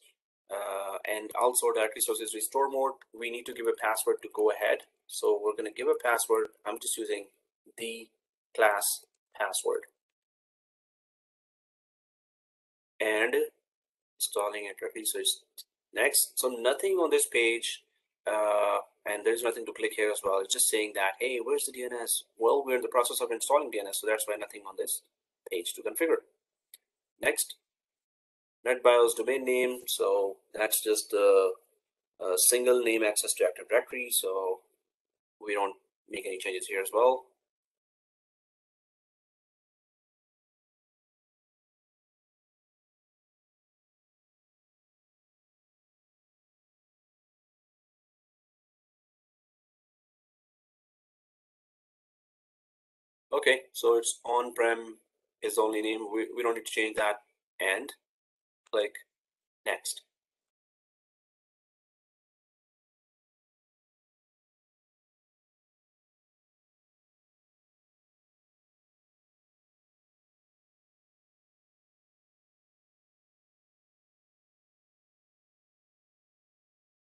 and also directory sources restore mode. We need to give a password to go ahead, so we're going to give a password. I'm just using the class password, and installing it directly. So it's next. So nothing on this page, and there's nothing to click here as well. It's just saying that, hey, where's the DNS? Well, we're in the process of installing DNS, so that's why nothing on this page to configure. Next, NetBIOS domain name. So that's just a single name access to Active Directory. So we don't make any changes here as well. Okay, so it's on-prem is the only name. We don't need to change that, and click next.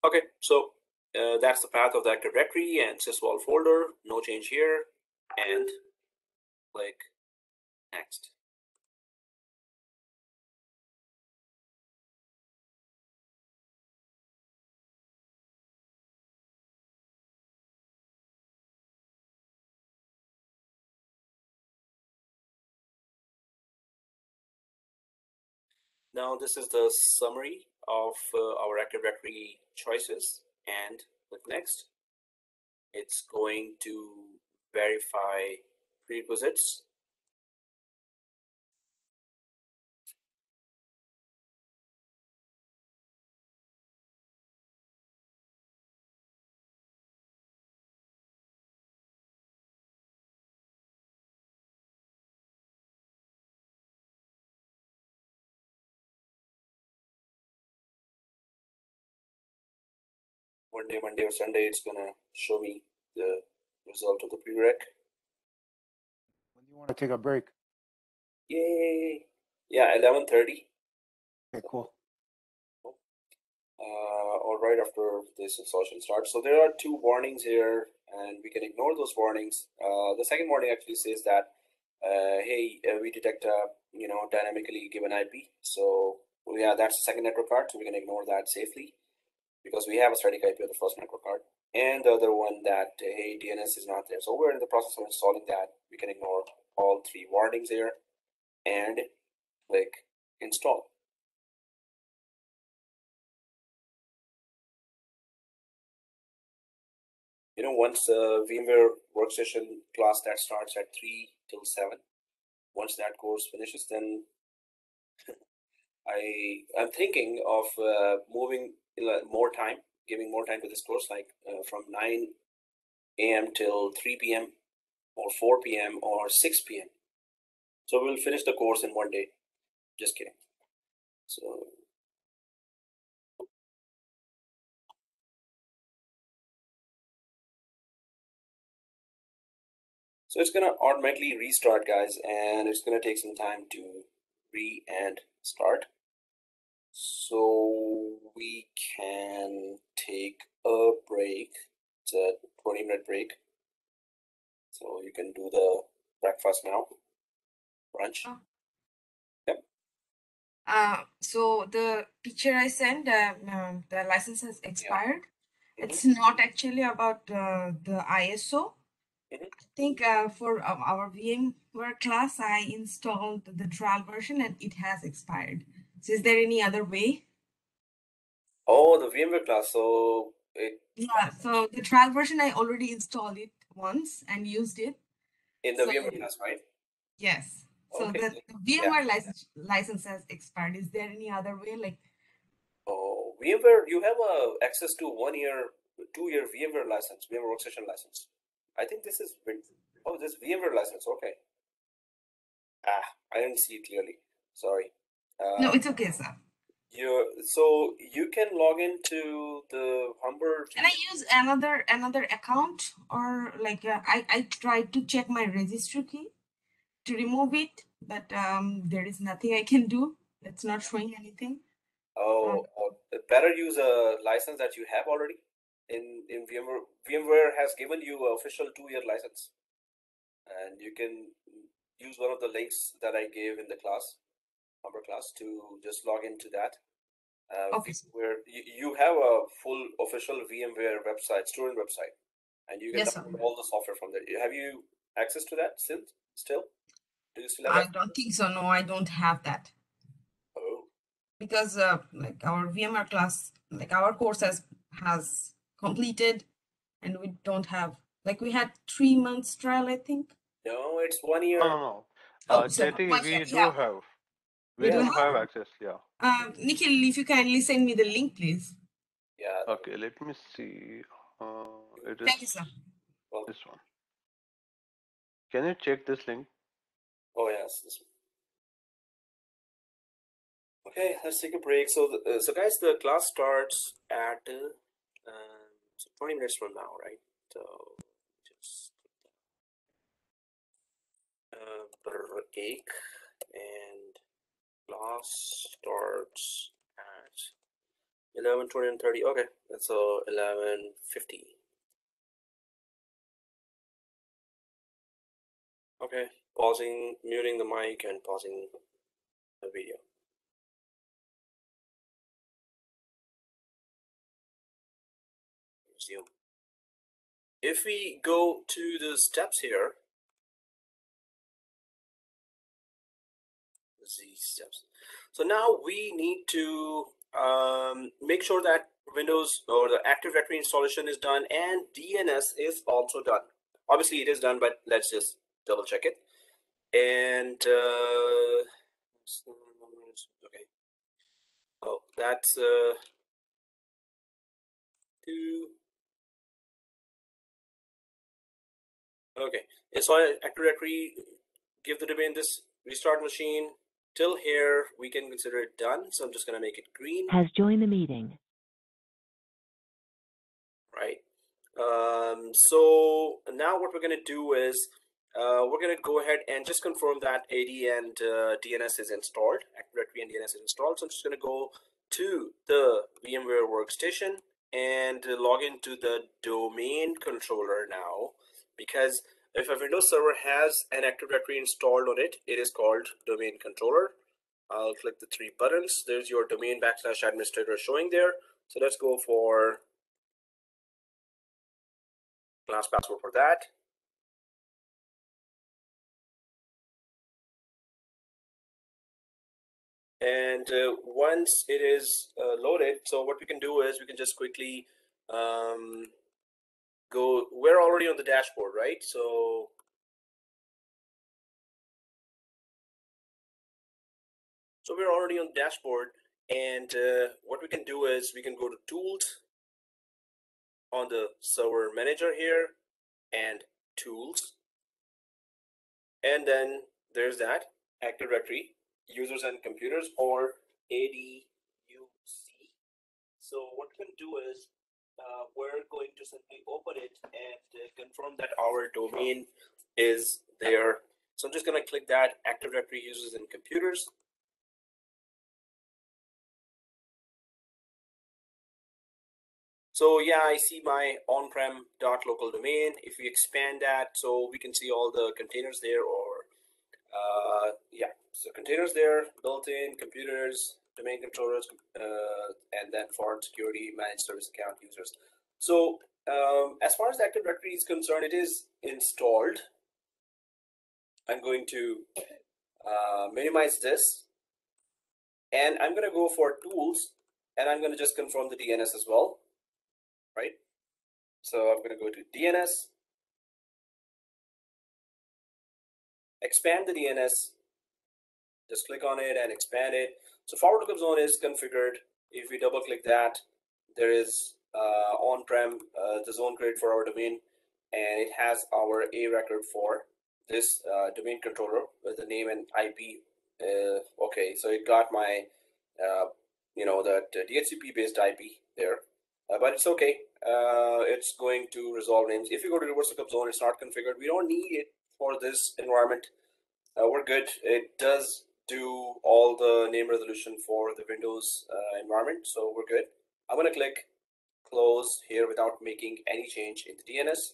Okay, so that's the path of the Active Directory and sysvol folder. No change here, and click next. Now this is the summary of our Active Directory choices, and click next. It's going to verify prerequisites. Monday or Sunday, it's gonna show me the result of the prereq. When do you want to take a break? Yay! Yeah, 11:30. Okay, cool. Or right after this installation starts. So there are two warnings here, and we can ignore those warnings. The second warning actually says that, hey, we detect a dynamically given IP. So yeah, that's the second network card, so we can ignore that safely because we have a static IP of the first network card. And the other one that, hey, DNS is not there. So we're in the process of installing that. We can ignore all three warnings here and click install. once the VMware workstation class that starts at 3 till 7, once that course finishes, then I'm thinking of moving more time, giving more time to this course, like from 9 a.m. till 3 p.m. or 4 p.m. or 6 p.m. So we'll finish the course in one day. Just kidding. So it's gonna automatically restart, guys, and it's gonna take some time to and start. So we can take a break. It's a 20-minute break. So you can do the breakfast now. Brunch. Yep. So the picture I sent, the license has expired. Yeah. It's not actually about the ISO. I think for our VMware class, I installed the trial version and it has expired. So is there any other way? Oh, the VMware class. So yeah, so the trial version, I already installed it once and used it. In the VMware class, right? Yes. So okay. the VMware license has expired. Is there any other way? Like, oh, VMware, you have access to 1 year, 2 year VMware license, VMware workstation license. I think this is this VMware license. Okay. I didn't see it clearly. Sorry. No, it's okay, sir. So you can log into the Humber. Can I use another account, or like I tried to check my registry key to remove it, but there is nothing I can do. It's not showing anything. Better use a license that you have already in VMware. VMware has given you an official 2-year license, and you can use one of the links that I gave in the class, Humber class, to just log into that. Okay. Where you have a full official VMware website, student website, and you can download all the software from there. Have you access to that still? Do you still have I don't think so. No, I don't have that. Oh. Because like our VMware class, like our course has completed, and we don't have, like, we had 3 months trial, I think. No, it's 1 year. No. Chetty, we do have. We do have access, yeah. Nikhil, if you kindly send me the link, please. Yeah. Okay, let me see. It is Thank you, sir. this one. Can you check this link? Oh, yes. This one. Okay, let's take a break. So, so guys, the class starts at 20 minutes from now, right? So, just break, and class starts at 11, 20, and 30. Okay, that's 11:50. Okay, pausing, muting the mic, and pausing the video. Resume. If we go to the steps here, these steps. So now we need to make sure that Windows or the Active Directory installation is done and DNS is also done. Obviously it is done, but let's just double check it. And okay. Oh, that's 2. Okay, install Active Directory, give the domain this, restart machine. Till here, we can consider it done. So I'm just going to make it green. Has joined the meeting. Right. So now what we're going to do is we're going to go ahead and just confirm that AD and DNS is installed. Active Directory and DNS is installed. So I'm just going to go to the VMware workstation and log into the domain controller now, because if a Windows server has an Active Directory installed on it, it is called domain controller. I'll click the 3 buttons. There's your domain /administrator showing there. So let's go for class password for that. And once it is loaded, so what we can do is we can just quickly go go, we're already on the dashboard, right? So we're already on the dashboard, and what we can do is we can go to Tools on the Server Manager here, and Tools, and then there's that Active Directory, Users and Computers, or ADUC. So what we can do is we're going to simply open it and confirm that our domain is there. So I'm just going to click that Active Directory, Users and Computers. So yeah, I see my on-prem .local domain. If we expand that, so we can see all the containers there, or yeah, so containers there, built-in, computers, domain controllers, and then foreign security, managed service account users. So as far as the Active Directory is concerned, it is installed. I'm going to minimize this, and I'm going to go for Tools, and I'm going to just confirm the DNS as well, right? So I'm going to go to DNS, expand the DNS, just click on it and expand it. So forward lookup zone is configured. If we double click that, there is on-prem the zone created for our domain, and it has our A record for this domain controller with the name and IP. Okay, so it got my that DHCP based IP there, but it's okay. It's going to resolve names. If you go to reverse lookup zone, it's not configured. We don't need it for this environment. We're good. It does do all the name resolution for the Windows environment, so we're good. I'm going to click close here without making any change in the DNS.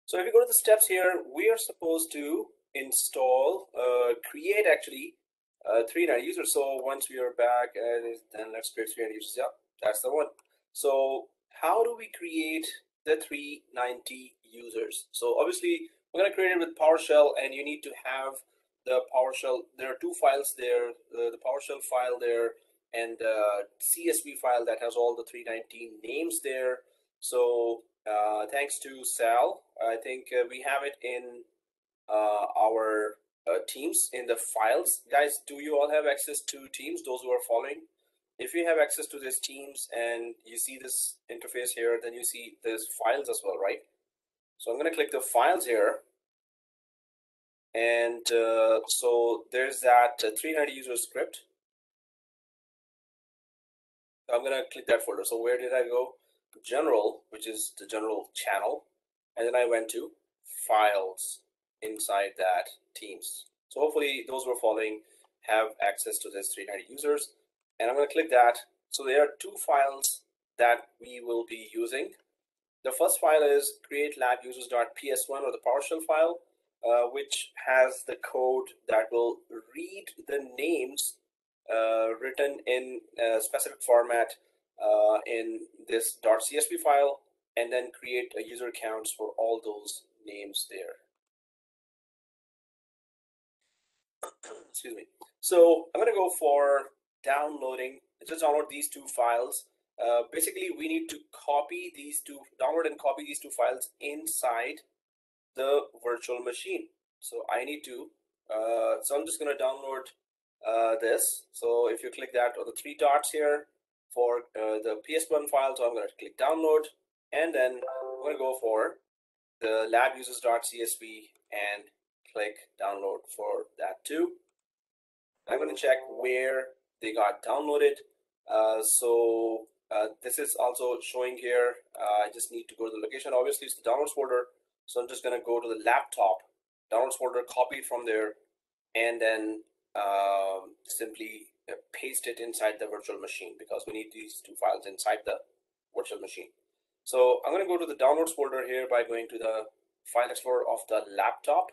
So if you go to the steps here, we are supposed to install, create actually 390 users. So once we are back, then let's create 390 users. Yeah, that's the one. So how do we create the 390 users? So obviously we're going to create it with PowerShell, and you need to have the PowerShell. There are two files there, the PowerShell file there, and the CSV file that has all the 319 names there. So thanks to Sal, I think we have it in our Teams in the files. Guys, do you all have access to Teams, those who are following? If you have access to this Teams and you see this interface here, then you see there's files as well, right? So I'm going to click the files here. And so there's that 390 user script. I'm going to click that folder. So where did I go? General, which is the general channel. And then I went to files inside that Teams. So hopefully those who are following have access to this 390 users. And I'm going to click that. So there are two files that we will be using. The first file is createlabusers.ps1, or the PowerShell file, which has the code that will read the names written in a specific format in this .csv file, and then create a user accounts for all those names there. Excuse me. So I'm going to go for downloading. Just download these two files. Basically, we need to copy these two, download and copy these two files inside the virtual machine. So I need to, so I'm just going to download this. So if you click that, or the three dots here for the PS1 file, so I'm going to click download, and then I'm going to go for the labusers.csv and click download for that too. I'm going to check where they got downloaded. This is also showing here. I just need to go to the location. Obviously, it's the downloads folder. So I'm just going to go to the laptop downloads folder, copy it from there, and then simply paste it inside the virtual machine, because we need these two files inside the virtual machine. So I'm going to go to the downloads folder here by going to the file explorer of the laptop.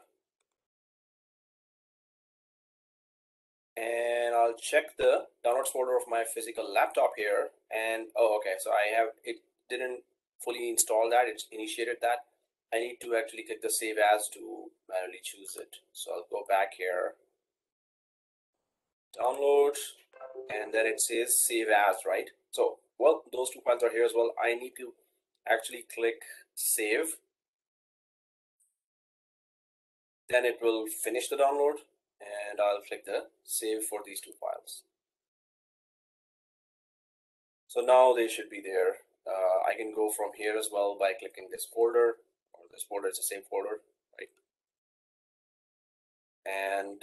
And I'll check the downloads folder of my physical laptop here. And oh, okay, so I have, it didn't fully install that, it's initiated that. I need to actually click the save as to manually choose it. So I'll go back here, download, and then it says save as, right? So, well, those two files are here as well. I need to actually click save, then it will finish the download, and I'll click the save for these two files. So now they should be there. I can go from here as well by clicking this folder, or this folder is the same folder, right? And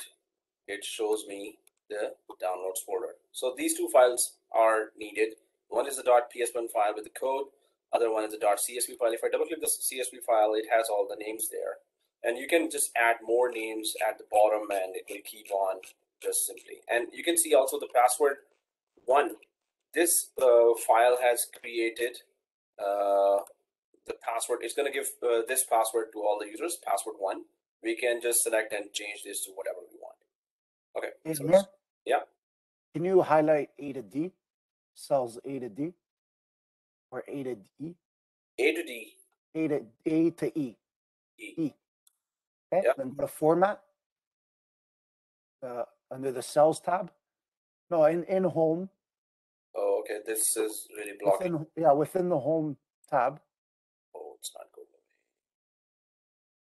it shows me the downloads folder. So these two files are needed. One is the .ps1 file with the code, other one is the .csv file. If I double click the CSV file, it has all the names there. And you can just add more names at the bottom and it will keep on just simply. And you can see also the password one. This file has created the password. It's going to give this password to all the users, password one. We can just select and change this to whatever we want. Okay. Hey, So Amir, yeah. can you highlight A to D, cells A to D, or A to E? A to D. A to E. E. Okay. Yep. Then go to Format. Under the Cells tab. No, in Home. Oh, okay. This is really blocking. Within the Home tab. Oh, it's not good.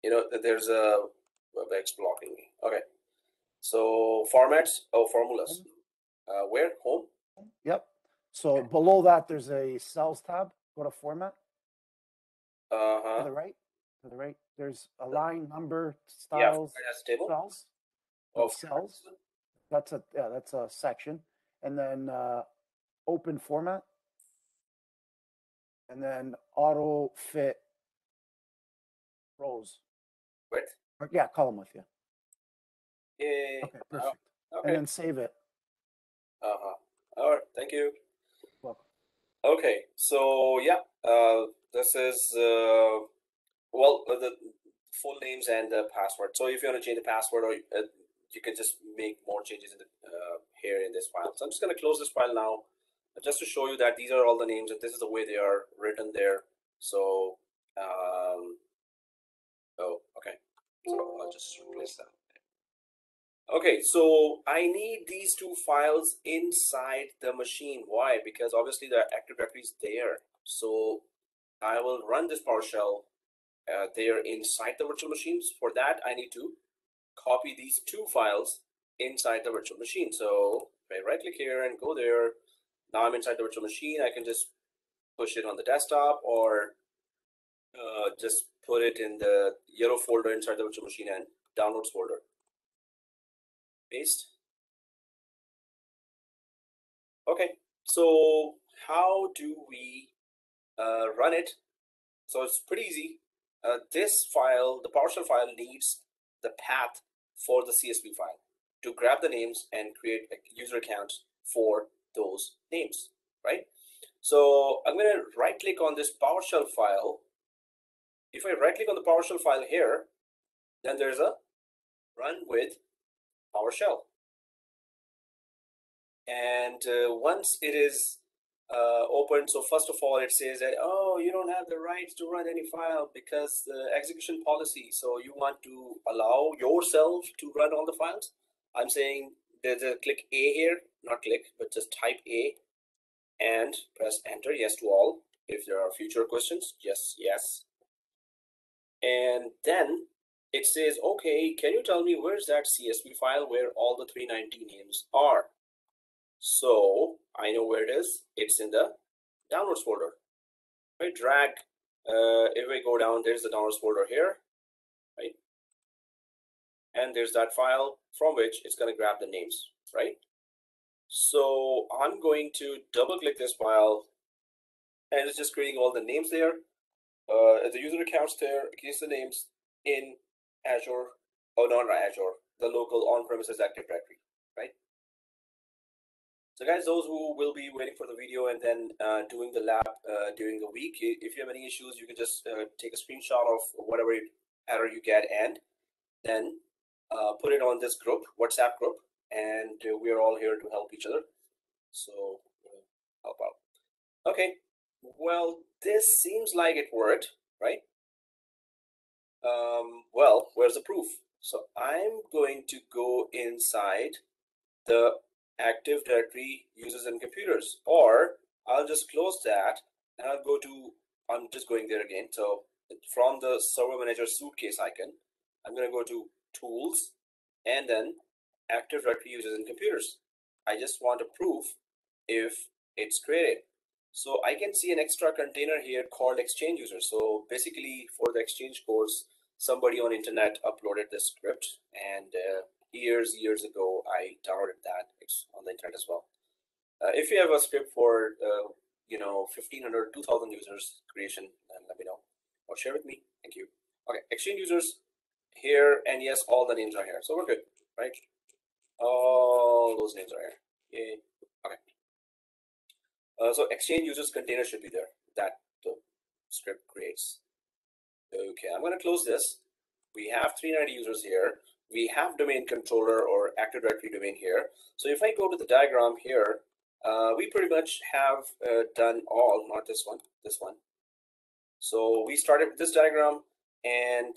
You know, there's a WebEx blocking me. Okay. So formats. Oh, formulas. Where? Home? Yep. So below that, there's a Cells tab. Go to Format. To the right. To the right. There's Align Number Styles. Yeah, table. Cells. Oh, cells. That's a section. And then Open Format. And then Auto Fit Rows. Width. Yeah, column width. Yeah. Yay. Okay, perfect. Okay. And then save it. All right. Thank you. Welcome. Okay. So yeah, this is well, the full names and the password. So if you want to change the password, or you can just make more changes in the here in this file. So I'm just going to close this file now, just to show you that these are all the names and this is the way they are written there. So oh, okay. So I'll just replace that. Okay, so I need these two files inside the machine. Why? Because obviously the Active Directory is there. So I will run this PowerShell there inside the virtual machines. For that, I need to copy these two files inside the virtual machine. So if I right click here and go there, now I'm inside the virtual machine. I can just push it on the desktop, or just put it in the yellow folder inside the virtual machine and downloads folder. Paste. Okay, so how do we run it? So it's pretty easy. This file, the PowerShell file, needs the path for the CSV file to grab the names and create user accounts for those names, right? So I'm going to right click on this PowerShell file. If I right click on the PowerShell file here, then there's a run with PowerShell. And once it is open, so first of all, it says that, oh, you don't have the rights to run any file because the execution policy. So you want to allow yourself to run all the files. I'm saying there's a click A here, not click, but just type A and press enter, yes to all. If there are future questions, yes, yes. And then it says, okay, can you tell me where's that CSV file where all the 390 names are? So I know where it is. It's in the downloads folder. If I drag, if I go down, there's the downloads folder here, right? And there's that file from which it's going to grab the names, right? So I'm going to double click this file, and it's just creating all the names there. The user accounts there against the names in Azure, oh, not Azure, the local on-premises Active Directory, right? So guys, those who will be waiting for the video and then doing the lab during the week, if you have any issues, you can just take a screenshot of whatever error you get and then put it on this group, WhatsApp group, and we are all here to help each other. So help out. Okay, well, this seems like it worked, right? Well, where's the proof? So I'm going to go inside the Active Directory users and computers, or I'll just close that and I'll go to I'm just going there again. So from the server manager suitcase icon, I'm going to go to tools and then Active Directory users and computers. I just want to prove if it's created. So I can see an extra container here called Exchange user. So basically for the Exchange course, somebody on internet uploaded this script, and years ago I downloaded that. It's on the internet as well. If you have a script for 1,500, 2,000 users creation, then let me know or share with me. Thank you. Okay, Exchange users here, and yes, all the names are here, so we're good, right? All those names are here. Yay. Okay. So Exchange users container should be there that the script creates. Okay, I'm going to close this. We have 390 users here. We have domain controller or Active Directory domain here. So if I go to the diagram here, we pretty much have done all, not this one, this one. So we started with this diagram, and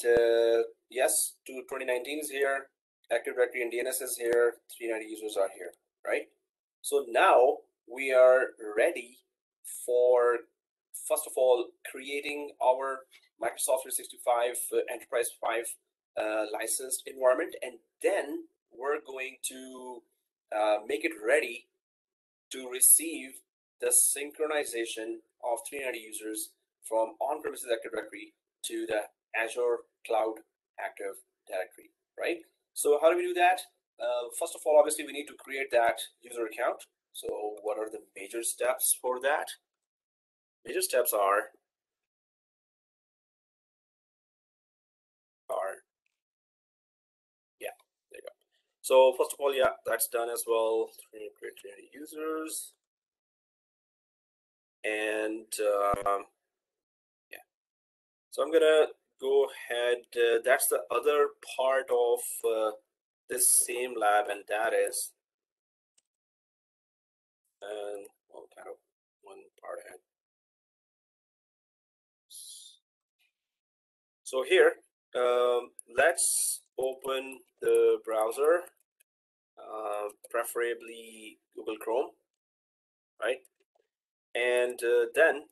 yes, 2019 is here, Active Directory and DNS is here, 390 users are here, right? So now we are ready for, first of all, creating our Microsoft 365 Enterprise 5 licensed environment, and then we're going to make it ready to receive the synchronization of 390 users from on-premises Active Directory to the Azure Cloud Active Directory, right? So how do we do that? First of all, obviously, we need to create that user account. So what are the major steps for that? Major steps are yeah, there you go. So first of all, yeah, that's done as well. Create 390 users, and yeah. So I'm gonna go ahead. That's the other part of this same lab, and that is well, kind of one part ahead. So here, let's open the browser, preferably Google Chrome, right? And then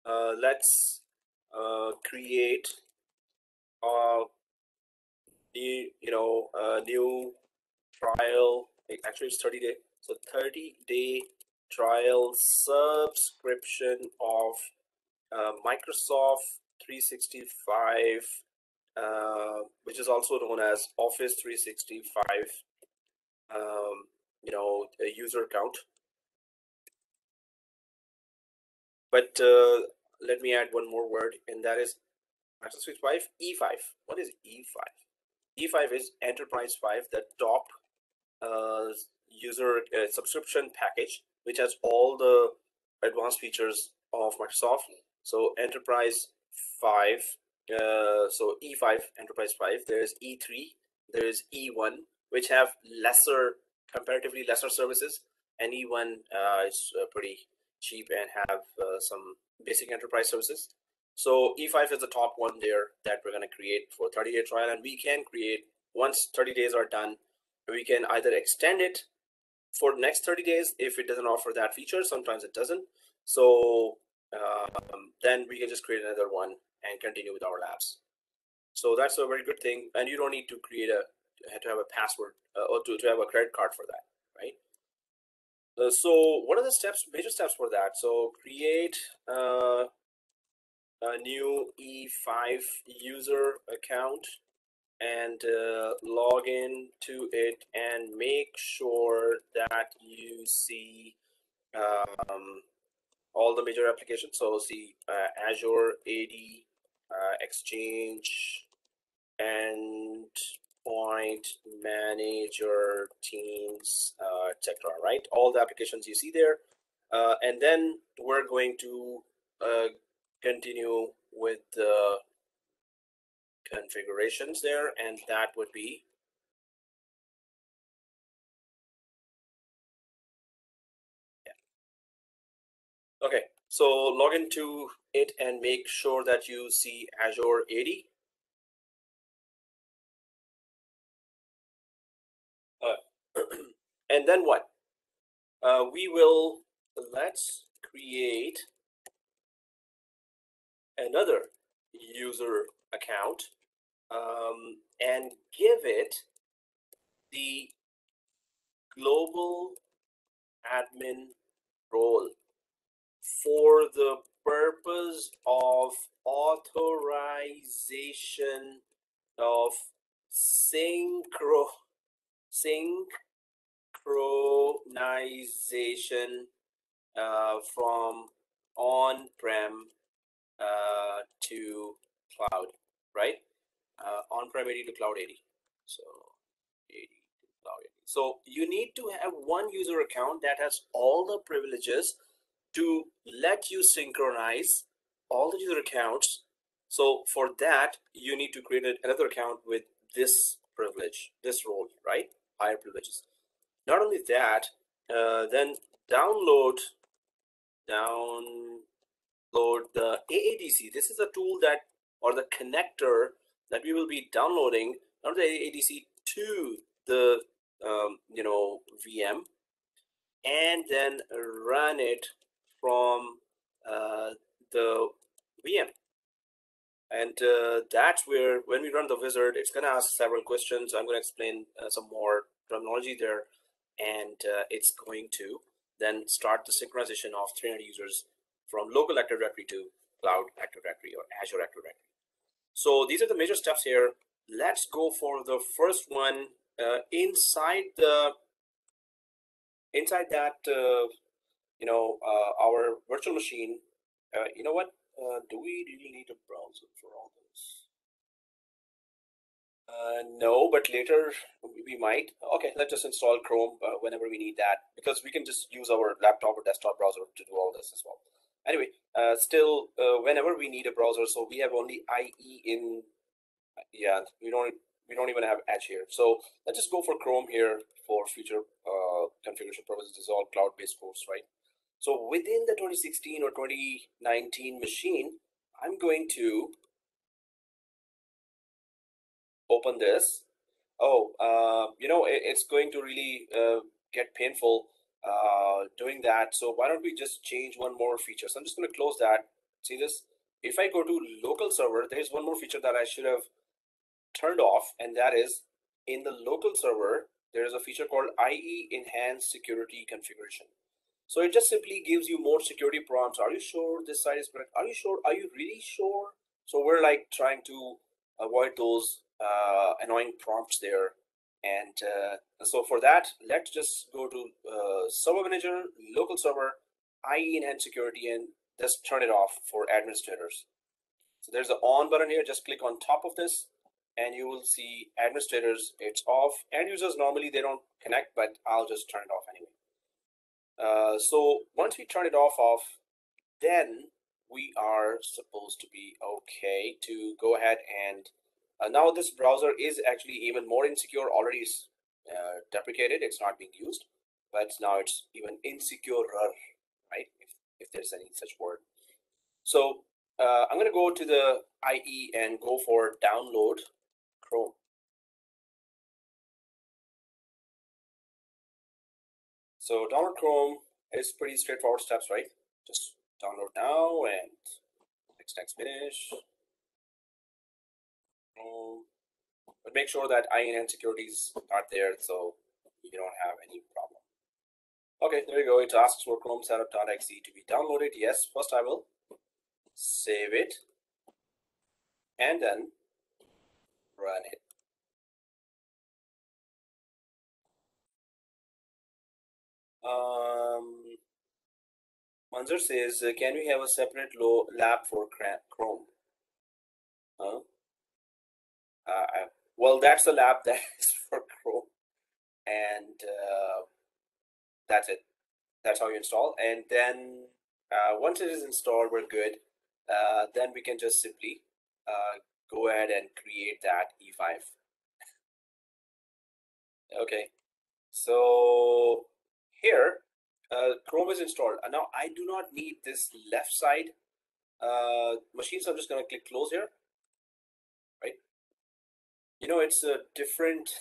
let's create a new trial. Actually, it's 30-day. So 30-day trial subscription of Microsoft 365, which is also known as Office 365, a user account. But let me add one more word, and that is Microsoft 365 E5. What is E5? E5 is Enterprise 5, the top user subscription package, which has all the advanced features of Microsoft. So Enterprise 5, so E5, Enterprise 5, there's E3, there's E1, which have comparatively lesser services, and E1 is pretty cheap and have some basic enterprise services. So E5 is the top one there that we're going to create for 30-day trial, and we can create, once 30 days are done, we can either extend it for the next 30 days if it doesn't offer that feature. Sometimes it doesn't. So then we can just create another one and continue with our labs. So that's a very good thing, and you don't need to have a password or to have a credit card for that, right? So what are the major steps for that? So create a new E5 user account and log in to it and make sure that you see all the major applications. So see AzureAD, Exchange, Endpoint Manager, Teams, etc. Right? All the applications you see there, and then we're going to continue with the configurations there, and that would be okay. So log into it and make sure that you see AzureAD. And then what? Let's create another user account and give it the global admin role for the purpose of authorization of synchronization from on-prem to cloud, right? On-prem AD to cloud AD. So AD to cloud AD. So you need to have one user account that has all the privileges to let you synchronize all the user accounts. So for that, you need to create another account with this privilege, this role, right? Higher privileges. Not only that, then download the AADC. This is a tool that, or the connector that we will be downloading, not the AADC, to the VM, and then run it from the VM. And that's where, when we run the wizard, it's going to ask several questions. I'm going to explain some more terminology there, and it's going to then start the synchronization of 300 users from local Active Directory to Cloud Active Directory or Azure Active Directory. So these are the major steps here. Let's go for the first one. Inside that, our virtual machine. You know what? Do we really need a browser for all this? No, but later we might. Okay, let's just install Chrome whenever we need that, because we can just use our laptop or desktop browser to do all this as well. Anyway, still, whenever we need a browser, so we have only IE in. Yeah, we don't even have Edge here. So let's just go for Chrome here for future configuration purposes. This is all cloud-based course, right? So within the 2016 or 2019 machine, I'm going to open this. It's going to really get painful doing that. So why don't we just change one more feature? So I'm just going to close that. See this? If I go to local server, there's one more feature that I should have turned off, and that is in the local server, there is a feature called IE Enhanced Security Configuration. So it just simply gives you more security prompts. Are you sure this site is correct? Are you sure? Are you really sure? So we're like trying to avoid those annoying prompts there. And so for that, let's just go to Server Manager, local server, IE Enhanced Security, and just turn it off for administrators. So there's an on button here. Just click on top of this, and you will see administrators, it's off. End users, normally they don't connect, but I'll just turn it off anyway. So once we turn it off, then we are supposed to be okay to go ahead and now this browser is actually even more insecure. Already is deprecated, it's not being used, but now it's even insecurer, right? If there's any such word. So I'm going to go to the IE and go for download Chrome. So download Chrome is pretty straightforward steps, right? Just download now and next finish. But make sure that INN securities are there so you don't have any problem. Okay, there you go. It asks for Chrome setup.exe to be downloaded. Yes, first I will save it and then run it. Manzur says, can we have a separate lab for Chrome? Well, that's the lab that is for Chrome, and that's it. That's how you install. And then once it is installed, we're good. Then we can just simply go ahead and create that E5. Okay, so here Chrome is installed. Now I do not need this left side machine, so I'm just going to click close here, right? You know, it's a different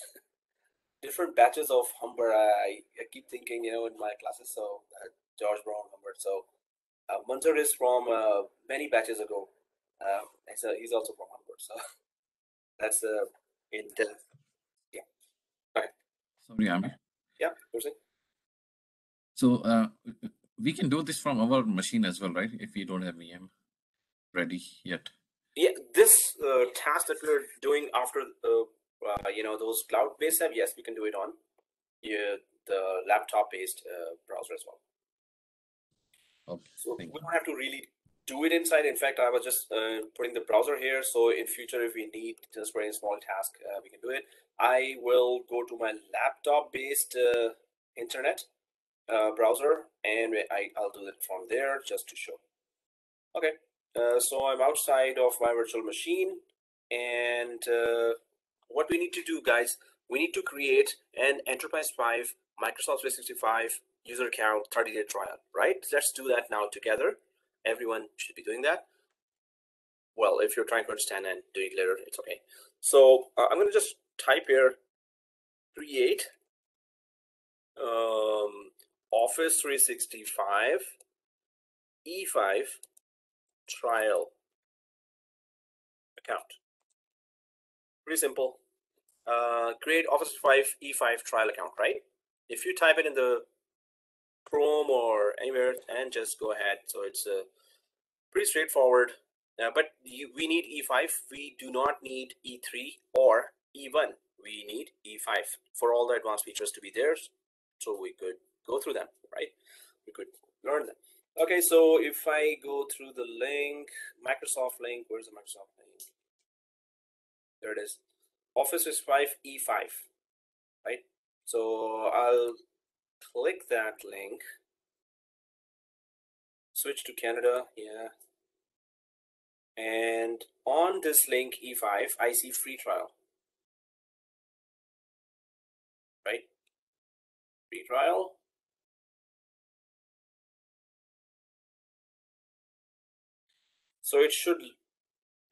batches of Humber. I keep thinking, in my classes. So George Brown Humber. So Munzer is from many batches ago. So he's also from Hamburg. So that's in depth. Yeah. Okay. Sorry, Amir. Yeah. You're saying? So we can do this from our machine as well, right? If we don't have VM ready yet. Yeah, this task that we're doing after those cloud-based app, yes, we can do it on the laptop-based browser as well. Okay. So we don't have to really do it inside. In fact, I was just putting the browser here. So in future, if we need just for a small task, we can do it. I will go to my laptop-based internet browser, and I'll do it from there just to show. Okay, so I'm outside of my virtual machine, and what we need to do, guys, we need to create an Enterprise 5 Microsoft 365 user account 30-day trial, right? Let's do that now together. Everyone should be doing that. Well, if you're trying to understand and do it later, it's okay. So I'm going to just type here, create Office 365 E5 trial account. Pretty simple. Create Office 5 E5 trial account, right? If you type it in the Chrome or anywhere and just go ahead. So it's pretty straightforward, but we need E5. We do not need E3 or E1. We need E5 for all the advanced features to be there. So we could go through them, right? We could learn them. Okay, so if I go through the link, Microsoft link, where's the Microsoft link? There it is. Office is 5 E5, right? So I'll click that link, switch to Canada, yeah. And on this link E5, I see free trial, right? Free trial. So it should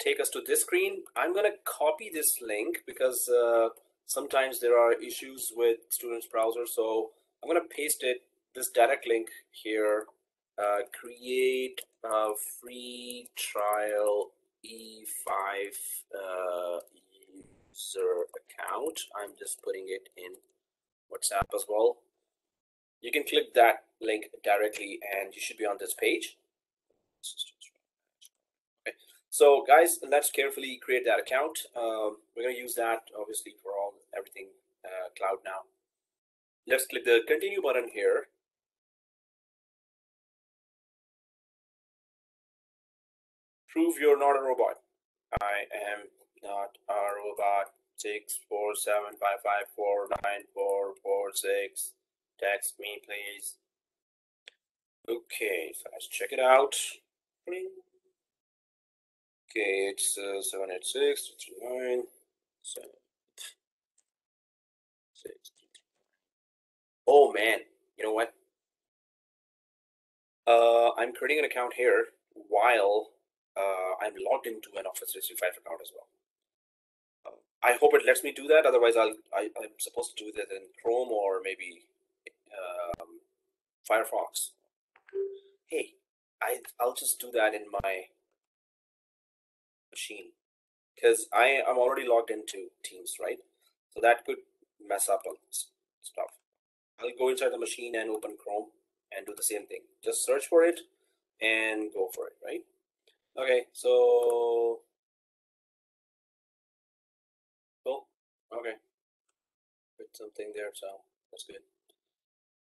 take us to this screen. I'm gonna copy this link because sometimes there are issues with students' browser. So I'm gonna paste it, this direct link here, create a free trial E5 user account. I'm just putting it in WhatsApp as well. You can click that link directly and you should be on this page. Okay. So guys, let's carefully create that account. We're going to use that obviously for everything cloud now. Let's click the continue button here. Prove you're not a robot. I am not a robot. 64755494446. Text me, please. Okay, so let's check it out. Okay, it's 786 Oh man, you know what? I'm creating an account here while I'm logged into an Office 365 account as well. I hope it lets me do that. Otherwise, I'm supposed to do that in Chrome or maybe Firefox. Hey, I'll just do that in my machine because I'm already logged into Teams, right? So that could mess up on stuff. I'll go inside the machine and open Chrome and do the same thing. Just search for it and go for it, right? Okay, so cool. Okay, put something there, so that's good.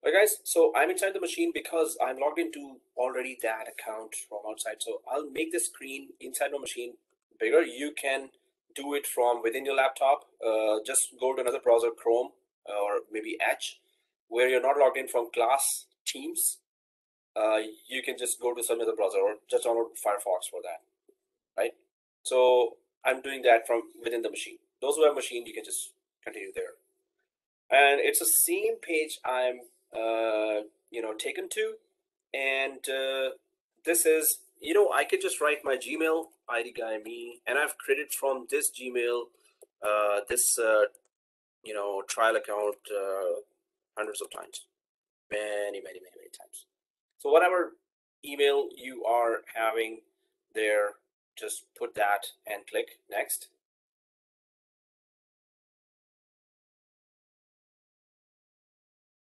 All right, guys, so I'm inside the machine because I'm logged into already that account from outside. So I'll make the screen inside my machine bigger. You can do it from within your laptop. Just go to another browser, Chrome or maybe Edge, where you're not logged in from class Teams. You can just go to some other browser or just download Firefox for that, right? So I'm doing that from within the machine. Those who have machine, you can just continue there. And it's the same page I'm taken to, and this is, I could just write my Gmail ID guy me, and I've created from this Gmail this trial account hundreds of times, many times. So whatever email you are having there, just put that and click next.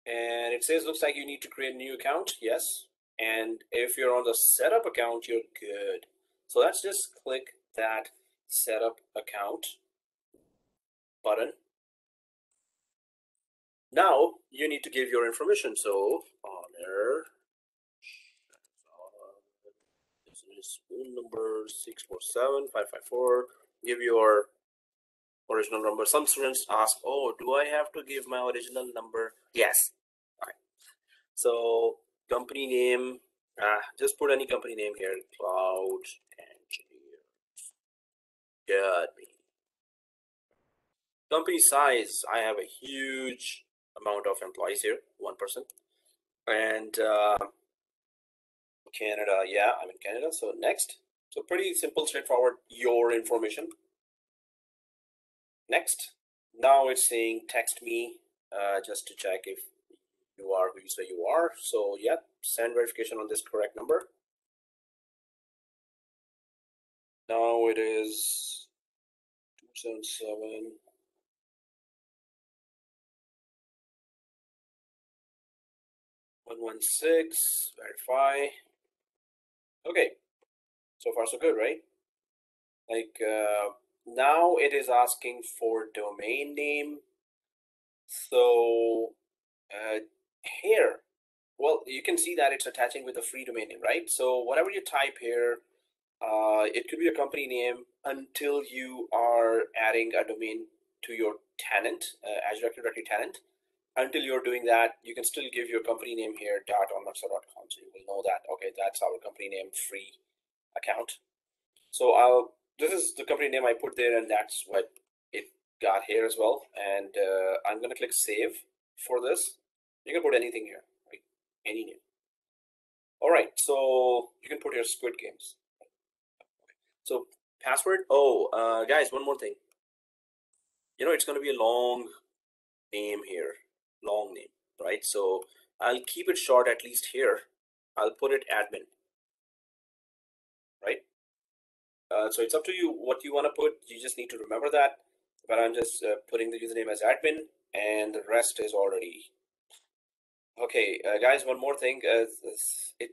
And it says, looks like you need to create a new account. Yes. And if you're on the setup account, you're good. So let's just click that setup account button. Now you need to give your information. So Amir, this is phone number 647-554. Give your original number. Some students ask, oh, do I have to give my original number? Yes. All right. So company name, just put any company name here. Cloud Engineer. Got me. Company size, I have a huge amount of employees here, 1%. And Canada, yeah, I'm in Canada. So next. So pretty simple, straightforward, your information. Next. Now it's saying text me just to check if you are who you say you are. So yeah, send verification on this correct number. Now it is 277 116, verify. Okay, so far so good, right? Like now it is asking for domain name. So here, well, you can see that it's attaching with a free domain name, right? So whatever you type here, it could be a company name until you are adding a domain to your tenant, Azure Active Directory tenant. Until you're doing that, you can still give your company name here, .onmicrosoft.com. So you will know that, okay, that's our company name, free account. So this is the company name I put there, and that's what it got here as well. And I'm going to click save for this. You can put anything here, right? Any name. All right, so you can put your Squid Games. So password. Oh, guys, one more thing. You know, it's going to be a long name here, long name, right? So I'll keep it short, at least here. I'll put it admin, right? So it's up to you what you want to put. You just need to remember that. But I'm just putting the username as admin, and the rest is already. Okay, guys, one more thing. It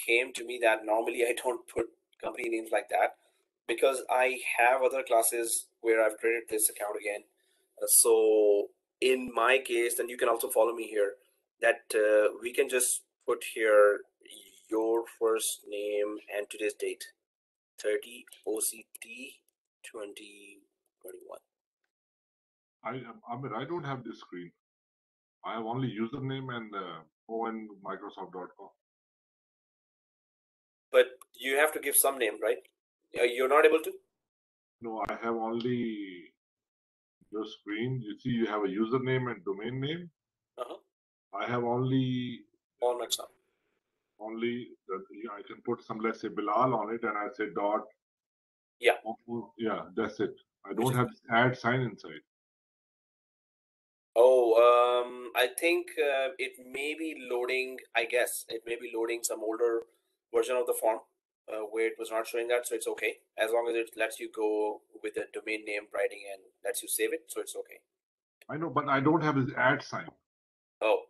came to me that normally I don't put company names like that because I have other classes where I've created this account again. So in my case, then you can also follow me here, that we can just put here your first name and today's date, 30Oct2021. Amir, I don't have this screen. I have only username and onmicrosoft.com. But you have to give some name, right? You're not able to? No, I have only your screen. You see, you have a username and domain name. I have only on Microsoft. Only I can put some, let's say Bilal on it, and I say dot. Yeah. Yeah, that's it. I don't have this add sign inside. Oh, I think it may be loading. I guess it may be loading some older version of the form where it was not showing that, so it's okay as long as it lets you go with the domain name writing and lets you save it, so it's okay. I know, but I don't have this add sign. Oh,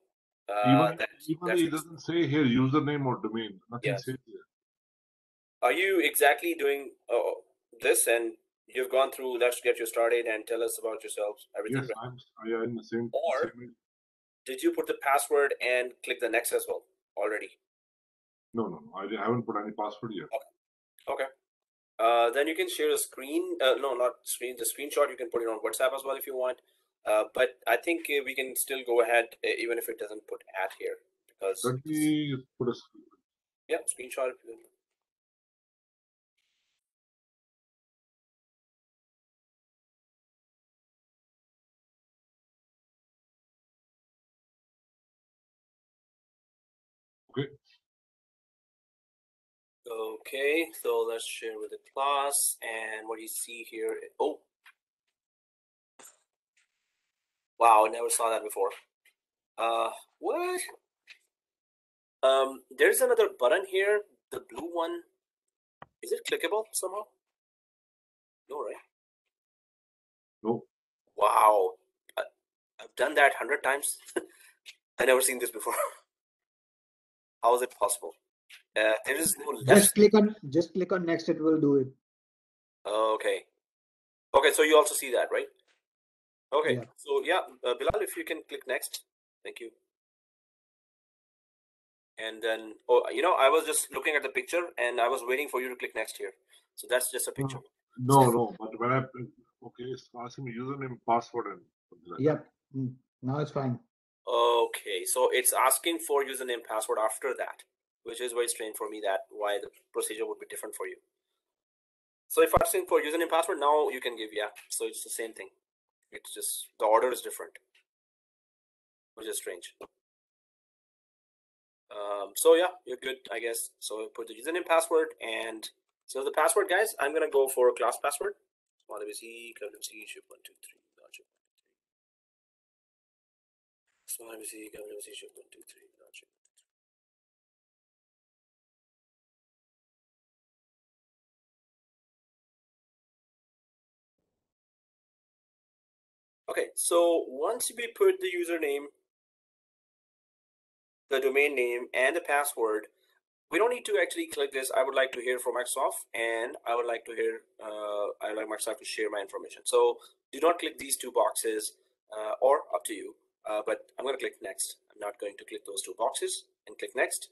even it doesn't say here username or domain. Nothing says here. Are you exactly doing this, and you've gone through Let's Get You Started and tell us about yourselves, everything? Yes, I am in the same. Or did you put the password and click the next as well already? No, I haven't put any password yet. Okay. Then you can share a screen. No, not screen. The screenshot you can put it on WhatsApp as well if you want. But I think we can still go ahead even if it doesn't put at here, because. Let me put a screen. Yeah, screenshot. Okay. Okay, so let's share with the class, and what you see here. Oh, wow, I never saw that before. What? There's another button here, the blue one. Is it clickable somehow? No, right? No. Wow. I've done that 100 times. I never seen this before. How is it possible? There is no left. Just click on next. It will do it. Okay. Okay. So you also see that, right? Okay. Yeah. So yeah, Bilal, if you can click next. Thank you. And then, oh, you know, I was just looking at the picture and I was waiting for you to click next here. So that's just a picture. No. But when okay, it's asking me username, password, and something like Yep. Now it's fine. Okay, so it's asking for username, password after that, which is very strange for me. That why the procedure would be different for you. So if asking for username, password, now you can give, yeah. So it's the same thing. It's just the order is different, which is strange. So yeah, you're good, I guess. So put the username, password, and so the password, guys, I'm gonna go for a class password. Small ABC, currency, ship 123, gotcha. Small ABC, currency, ship 123, gotcha. Okay, so once we put the username, the domain name, and the password, we don't need to actually click this. I would like to hear from Microsoft, and I would like to hear, I would like Microsoft to share my information. So do not click these two boxes, or up to you, but I'm going to click next. I'm not going to click those two boxes and click next.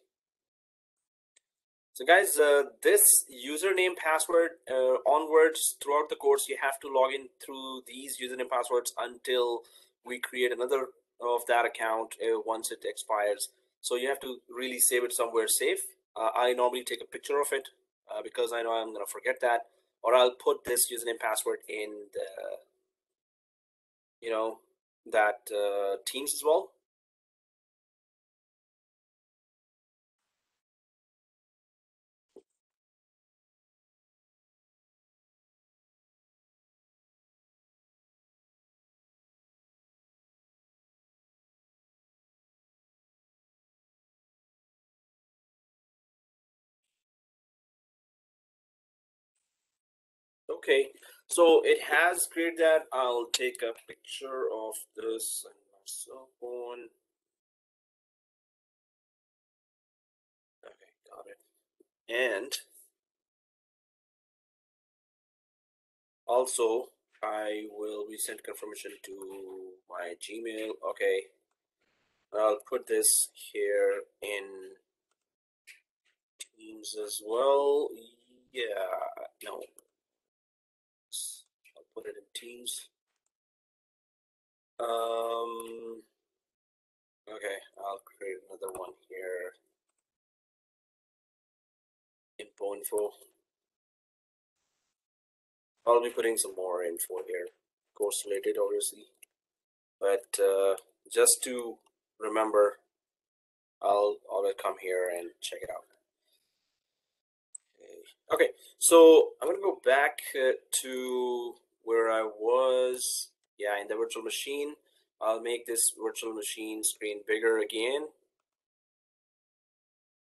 So guys, this username, password, onwards throughout the course, you have to log in through these username passwords until we create another of that account once it expires. So you have to really save it somewhere safe. I normally take a picture of it because I know I'm going to forget that, or I'll put this username password in the, you know, that Teams as well. Okay, so it has created that. I'll take a picture of this on my cell phone. Okay, got it. And also, I will resend confirmation to my Gmail. Okay, I'll put this here in Teams as well. Yeah, no, I'll put it in Teams. Okay, I'll create another one here. Info. I'll be putting some more info here, course related, obviously. But just to remember, I'll come here and check it out. Okay, so I'm gonna go back to where I was. Yeah, in the virtual machine. I'll make this virtual machine screen bigger again.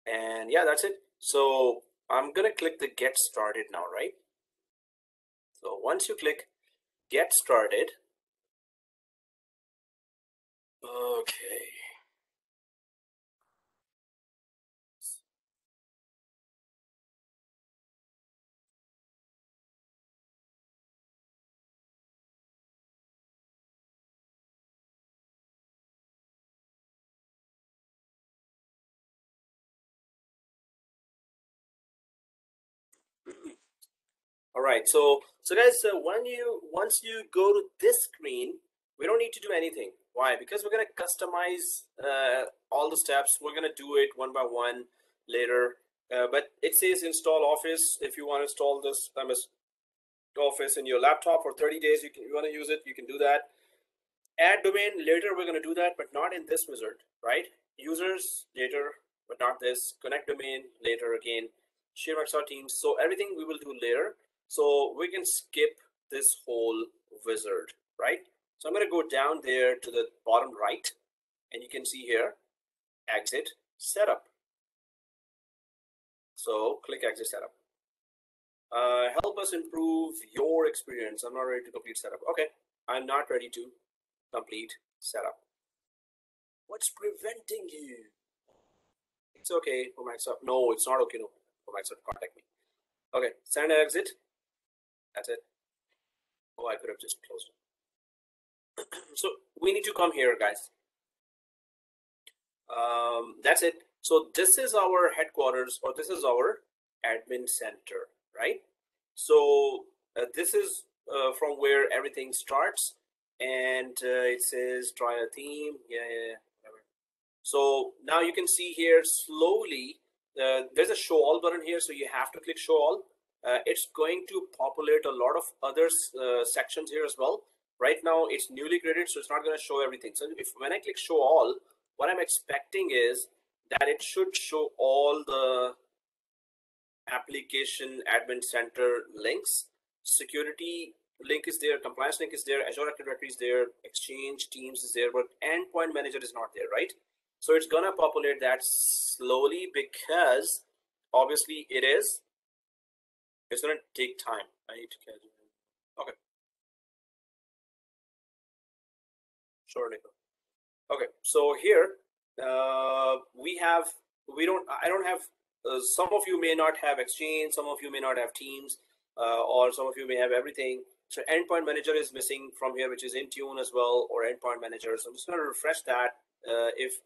And yeah, that's it. So I'm gonna click the get started now, right? So once you click get started, okay. All right, so guys, once you go to this screen, we don't need to do anything. Why? Because we're gonna customize all the steps. We're gonna do it one by one later. But it says install Office. If you want to install this MS Office in your laptop for 30 days, you want to use it, you can do that. Add domain later, we're gonna do that, but not in this wizard, right? Users later, but not this. Connect domain later again. Share Microsoft Teams. So everything we will do later. So we can skip this whole wizard, right? So I'm going to go down there to the bottom right, and you can see here, exit setup. So click exit setup. Help us improve your experience. I'm not ready to complete setup. Okay, I'm not ready to complete setup. What's preventing you? It's okay for Microsoft. No, it's not okay. No, for Microsoft, contact me. Okay, send and exit. That's it. Oh, I could have just closed it. So we need to come here, guys. That's it. So this is our headquarters, or this is our admin center, right? So this is from where everything starts, and it says try a theme. Yeah. Whatever. So now you can see here slowly, there's a show all button here, so you have to click show all. It's going to populate a lot of other sections here as well. Right now it's newly created, so it's not going to show everything. So if when I click show all, what I'm expecting is that it should show all the application admin center links. Security link is there, compliance link is there, Azure Active Directory is there, Exchange, Teams is there, but endpoint manager is not there, right? So it's gonna populate that slowly because obviously it's gonna take time. I need to catch it. Okay. Sure, Nico. Okay, so here I don't have, some of you may not have Exchange, some of you may not have Teams, or some of you may have everything. So endpoint manager is missing from here, which is Intune as well, or endpoint manager. So I'm just going to refresh that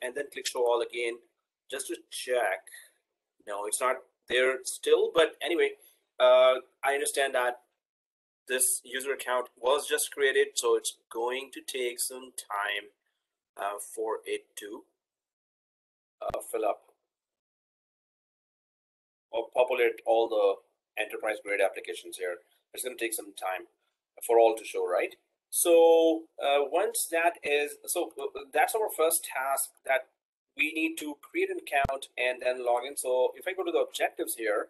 and then click show all again, just to check. No, it's not there still, but anyway, I understand that this user account was just created, so it's going to take some time for it to fill up or populate all the enterprise grade applications here. It's going to take some time for all to show, right? So once that is, that's our first task, that we need to create an account and then log in. So if I go to the objectives here,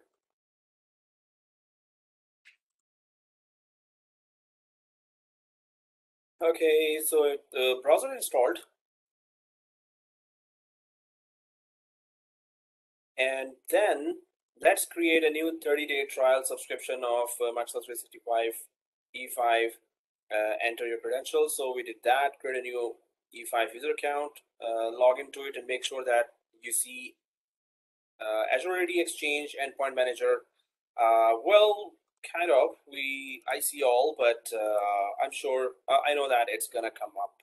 okay, so the browser installed, and then let's create a new 30-day trial subscription of Microsoft 365 E5. Enter your credentials. So we did that, create a new E5 user account, log into it, and make sure that you see AzureAD Exchange Endpoint Manager. Well, kind of, I see all, but I'm sure, I know that it's gonna come up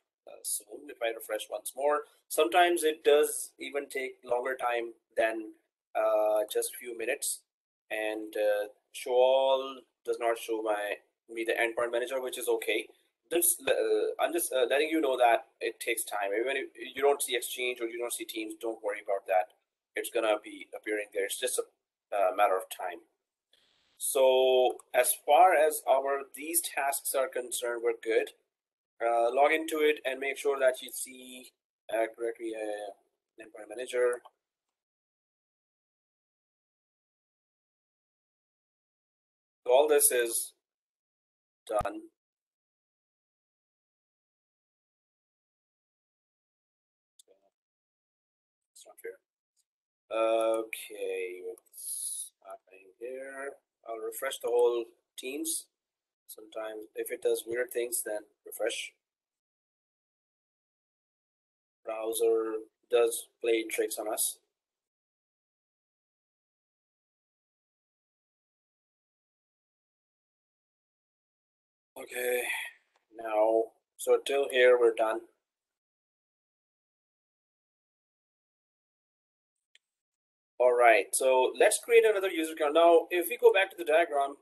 soon if I refresh once more. Sometimes it does even take longer time than just a few minutes, and show all does not show me the endpoint manager, which is okay. I'm just letting you know that it takes time. Even if you don't see Exchange or you don't see Teams, don't worry about that. It's gonna be appearing there. It's just a matter of time. So as far as these tasks are concerned, we're good. Log into it and make sure that you see correctly endpoint manager. So all this is done. It's not fair. Okay, what's happening there? I'll refresh the whole Teams. Sometimes if it does weird things, then refresh. Browser does play tricks on us. Okay, now, so till here we're done. All right, so let's create another user account. Now, if we go back to the diagram,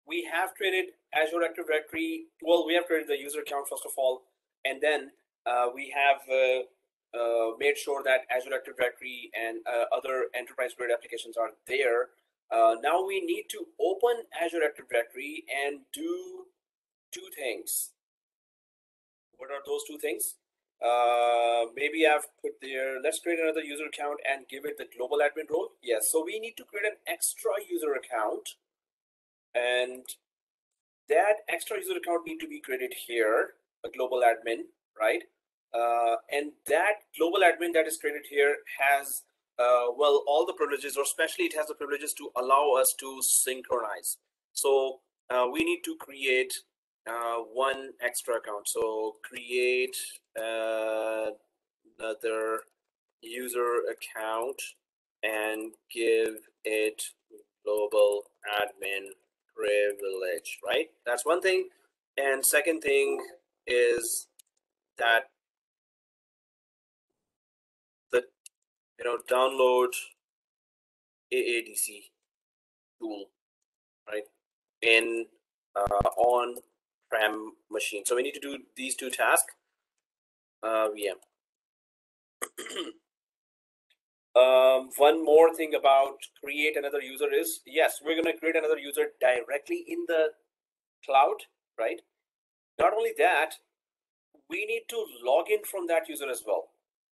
we have created Azure Active Directory. Well, we have created the user account first of all, and then we have made sure that Azure Active Directory and other enterprise grade applications are there. Now we need to open Azure Active Directory and do two things. What are those two things? Maybe I've put there, let's create another user account and give it the global admin role. Yes, so we need to create an extra user account, and that extra user account need to be created here, a global admin, right? And that global admin that is created here has well, all the privileges, or especially it has the privileges to allow us to synchronize. So we need to create one extra account. So create another user account and give it global admin privilege, right? That's one thing. And second thing is that the download AADC tool, right, in on-prem machine. So we need to do these two tasks. VM. One more thing about create another user is, yes, we're going to create another user directly in the cloud, right? Not only that, we need to log in from that user as well.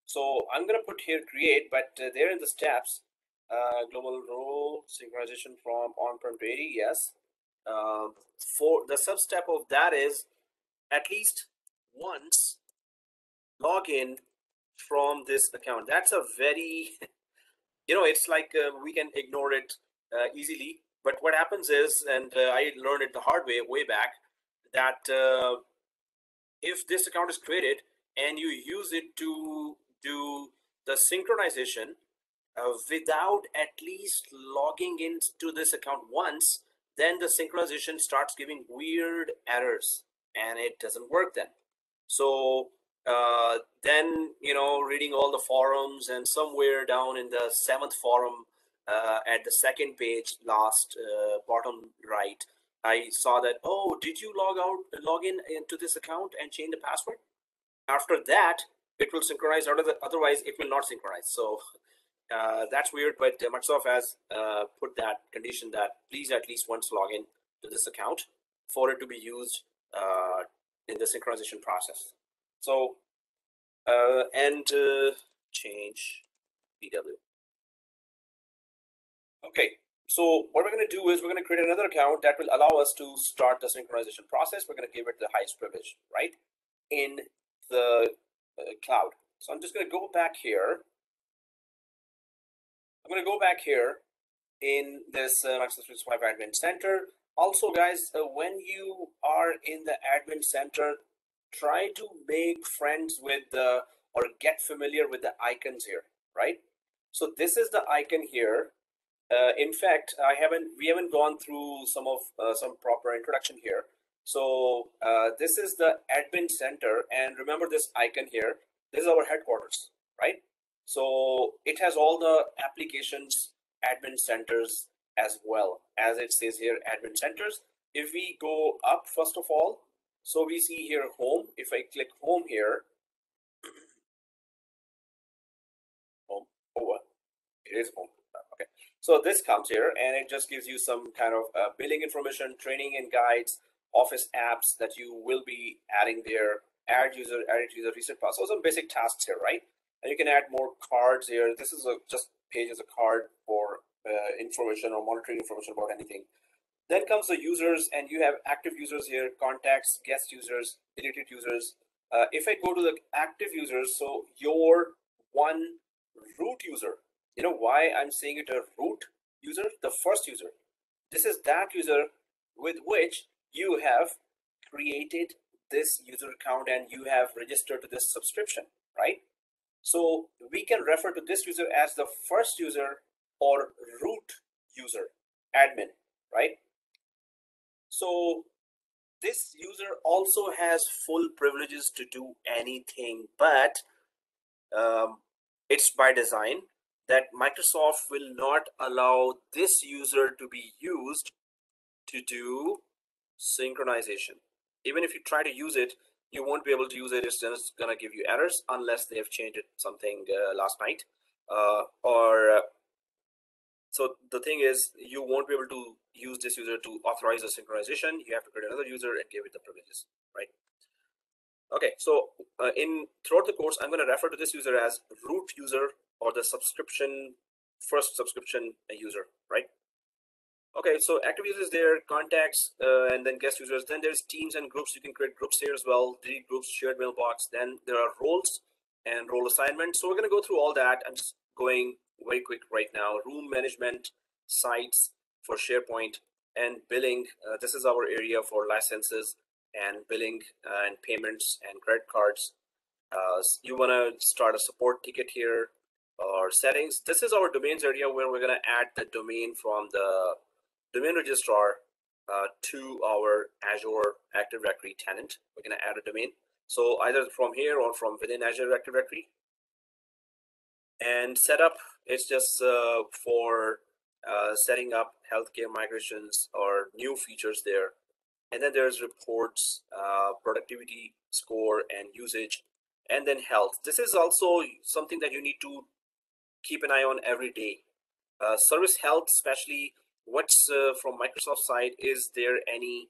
So I'm going to put here create, but there in the steps, global role synchronization from on-prem to AD, yes. For the sub-step of that is at least once log in from this account. That's a very, it's like we can ignore it easily. But what happens is, and I learned it the hard way back, that if this account is created and you use it to do the synchronization without at least logging into this account once, then the synchronization starts giving weird errors and it doesn't work then. So then, reading all the forums, and somewhere down in the 7th forum at the second page, last bottom right, I saw that, oh, did you log in into this account and change the password? After that, it will synchronize, otherwise it will not synchronize. So that's weird, but Microsoft has put that condition that please at least once log in to this account for it to be used in the synchronization process. So, change BW. Okay, so what we're going to do is we're going to create another account that will allow us to start the synchronization process. We're going to give it the highest privilege, right, in the cloud. So I'm just going to go back here. I'm going to go back here in this Microsoft 365 Admin Center. Also, guys, when you are in the Admin Center, try to make friends with or get familiar with the icons here, right? So this is the icon here. In fact, we haven't gone through some proper introduction here. So this is the Admin Center, and remember this icon here. This is our headquarters, right? So it has all the applications admin centers as well, as it says here, admin centers. If we go up, first of all, so we see here home. If I click home here, home, it is home. Okay, so this comes here and it just gives you some kind of billing information, training and guides, office apps that you will be adding there, add user, reset password, so some basic tasks here, right? And you can add more cards here. This is just page as a card for information or monitoring information about anything. Then comes the users, and you have active users here, contacts, guest users, deleted users. If I go to the active users, so your one root user, you know why I'm saying it a root user? The first user. This is that user with which you have created this user account and you have registered to this subscription, right? So we can refer to this user as the first user or root user, admin, right? So this user also has full privileges to do anything, but it's by design that Microsoft will not allow this user to be used to do synchronization. Even if you try to use it, you won't be able to use it. It's just gonna give you errors unless they have changed it something last night so the thing is, you won't be able to use this user to authorize a synchronization. You have to create another user and give it the privileges, right? Okay, so throughout the course, I'm going to refer to this user as root user or the first subscription user, right? Okay, so active users there, contacts, and then guest users. Then there's teams and groups. You can create groups here as well, delete groups, shared mailbox. Then there are roles and role assignments. So we're going to go through all that. I'm just going very quick right now. Room management, sites for SharePoint, and billing. This is our area for licenses and billing and payments and credit cards. You want to start a support ticket here or settings. This is our domains area where we're going to add the domain from the Domain Registrar to our Azure Active Directory tenant. We're going to add a domain. So either from here or from within Azure Active Directory. And setup, it's just for setting up healthcare migrations or new features there. And then there's reports, productivity score and usage, and then health. This is also something that you need to keep an eye on every day. Service health, especially what's from Microsoft side, is there any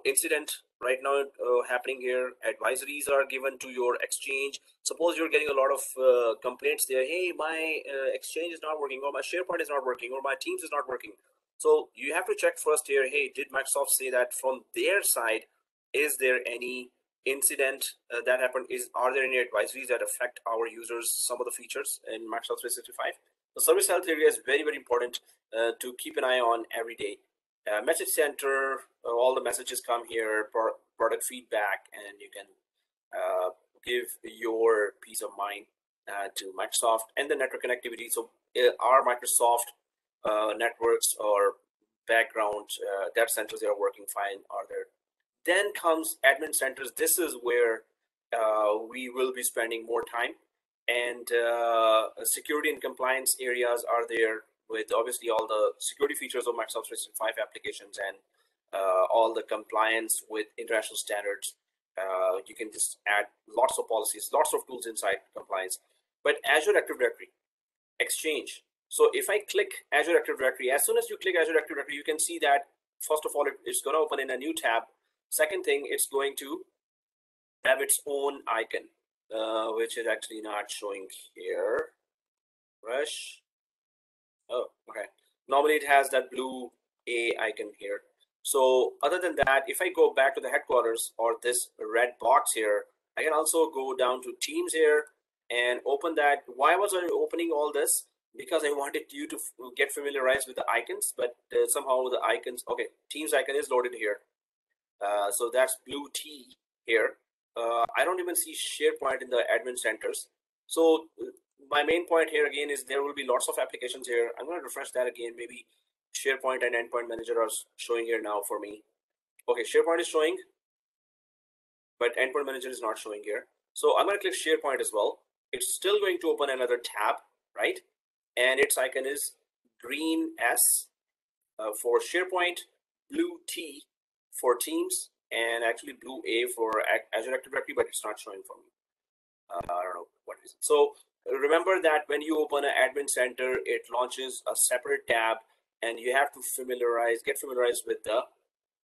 incident right now happening here? Advisories are given to your exchange. Suppose you're getting a lot of complaints there. Hey, my exchange is not working, or my SharePoint is not working, or my Teams is not working. So you have to check first here. Hey, did Microsoft say that from their side? Is there any incident that happened? Are there any advisories that affect our users, some of the features in Microsoft 365? The service health area is very, very important to keep an eye on every day. Message center, all the messages come here, product feedback, and you can give your peace of mind to Microsoft. And the network connectivity. So our Microsoft networks or background data centers that are working fine are there. Then comes admin centers. This is where we will be spending more time. And security and compliance areas are there with obviously all the security features of Microsoft 365 applications and all the compliance with international standards. You can just add lots of policies, lots of tools inside compliance. But Azure Active Directory, Exchange. So if I click Azure Active Directory, as soon as you click Azure Active Directory, you can see that first of all, it's going to open in a new tab. Second thing, it's going to have its own icon, which is actually not showing here. Rush. Oh, okay. Normally it has that blue A icon here. So other than that, if I go back to the headquarters or this red box here, I can also go down to Teams here and open that. Why was I opening all this? Because I wanted you to get familiarized with the icons, but somehow the icons, okay, Teams icon is loaded here. So that's blue T here. I don't even see SharePoint in the admin centers. So my main point here again is there will be lots of applications here. I'm going to refresh that again. Maybe SharePoint and Endpoint Manager are showing here now for me. Okay, SharePoint is showing, but Endpoint Manager is not showing here. So I'm going to click SharePoint as well. It's still going to open another tab, right? And its icon is green S for SharePoint, blue T for Teams, and actually blue A for Azure Active Directory, but it's not showing for me. I don't know what reason. So remember that when you open an admin center, it launches a separate tab, and you have to get familiarized with the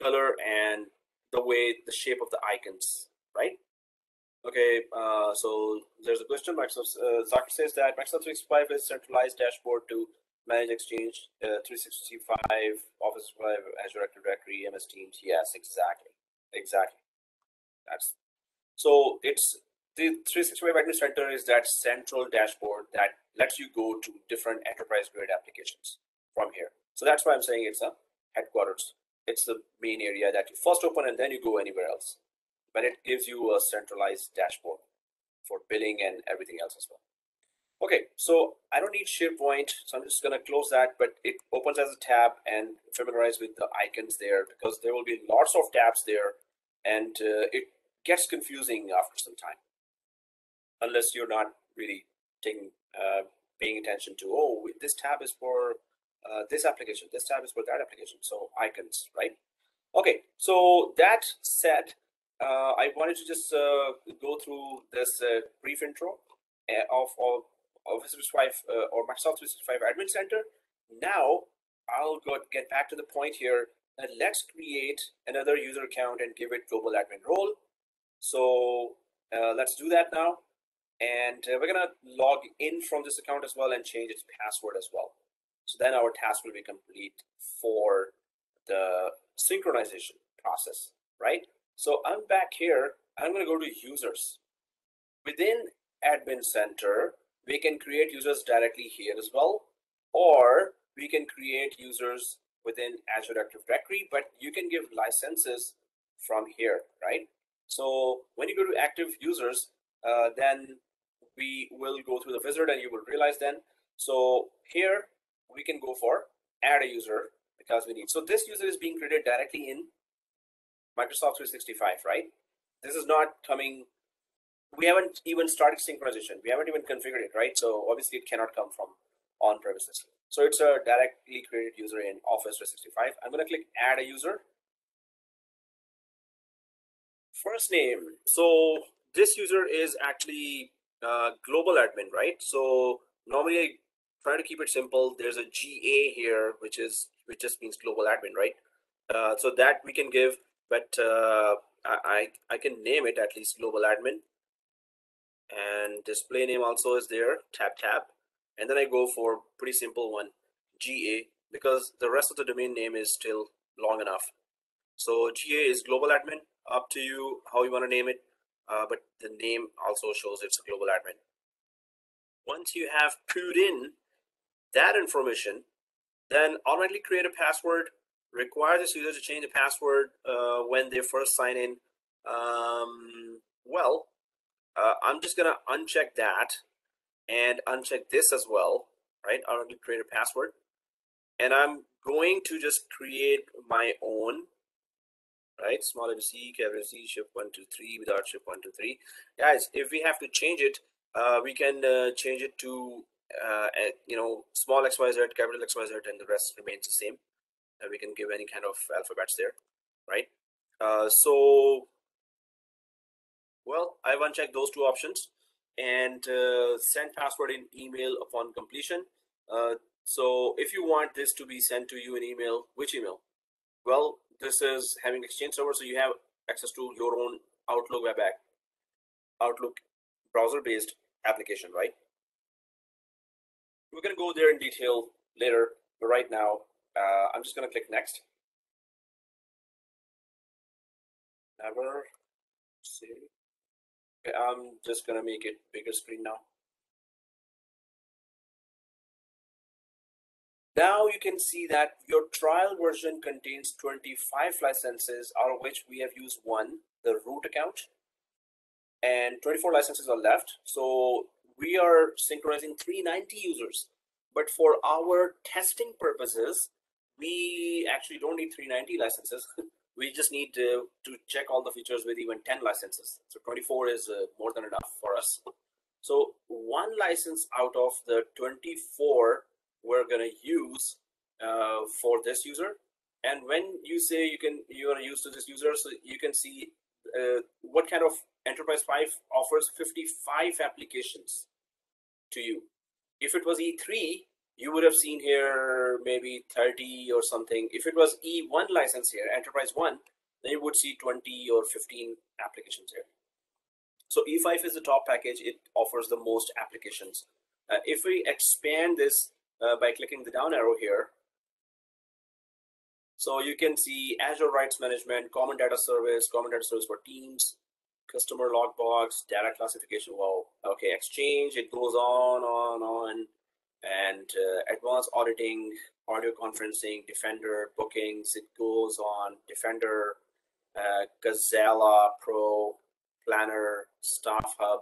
color and the way, the shape of the icons, right? Okay, so there's a question. Microsoft Zakir says that Microsoft 365 is centralized dashboard to manage Exchange 365, Office 5, Azure Active Directory, MS Teams. Yes, exactly. That's so. It's the 365 Administrator is that central dashboard that lets you go to different enterprise grade applications from here. So that's why I'm saying it's a headquarters. It's the main area that you first open and then you go anywhere else. But it gives you a centralized dashboard for billing and everything else as well. Okay, so I don't need SharePoint, so I'm just going to close that, but it opens as a tab and familiarize with the icons there because there will be lots of tabs there and it gets confusing after some time unless you're not really paying attention to, oh, this tab is for this application, this tab is for that application. So icons, right? Okay, so that said, I wanted to just go through this brief intro of Office 365 or Microsoft 365 Admin Center. Now I'll get back to the point here. Let's create another user account and give it global admin role. So let's do that now. And we're gonna log in from this account as well and change its password as well. So then our task will be complete for the synchronization process, right? So I'm back here. I'm gonna go to users. Within Admin Center, we can create users directly here as well, or we can create users within Azure Active Directory, but you can give licenses from here, right? So when you go to active users, then we will go through the wizard and you will realize then. So here we can go for add a user because we need. So this user is being created directly in Microsoft 365, right? This is not coming. We haven't even started synchronization. We haven't even configured it, right? So obviously it cannot come from on premises. So it's a directly created user in Office 365. I'm going to click add a user. First name. So this user is actually global admin, right? So normally I try to keep it simple. There's a GA here, which just means global admin, right? So that we can give, but I can name it at least global admin. And display name also is there, tab, and then I go for pretty simple one, GA, because the rest of the domain name is still long enough. So GA is global admin. Up to you how you want to name it, but the name also shows it's a global admin. Once you have put in that information, then automatically create a password. Require this user to change the password when they first sign in. I'm just gonna uncheck that and uncheck this as well, right? I'm going to create a password, and I'm going to just create my own, right? Small ABC, capital C, shift 1, 2, 3 without shift 1, 2, 3. Guys, if we have to change it, we can change it to small XYZ, capital XYZ, and the rest remains the same. We can give any kind of alphabets there, right? Well, I've unchecked those two options, and send password in email upon completion. So if you want this to be sent to you in email, which email? Well, this is having Exchange server, so you have access to your own Outlook browser-based application, right? We're going to go there in detail later, but right now, I'm just going to click next. Never save. Okay, I'm just going to make it bigger screen now. Now you can see that your trial version contains 25 licenses, out of which we have used one, the root account, and 24 licenses are left. So we are synchronizing 390 users. But for our testing purposes, we actually don't need 390 licenses. We just need to check all the features with even 10 licenses. So 24 is more than enough for us. So one license out of the 24 we're going to use for this user. And when you say you're going to use to this user, so you can see what kind of Enterprise 5 offers 55 applications to you. If it was E3, you would have seen here maybe 30 or something. If it was E1 license here, Enterprise 1, then you would see 20 or 15 applications here. So E5 is the top package. It offers the most applications. If we expand this by clicking the down arrow here, so you can see Azure Rights Management, Common Data Service for Teams, Customer Logbox, Data Classification. Well, okay, Exchange, it goes on, and Advanced Auditing, Audio Conferencing, Defender, Bookings, it goes on, Defender, Gazella Pro, Planner, Staff Hub,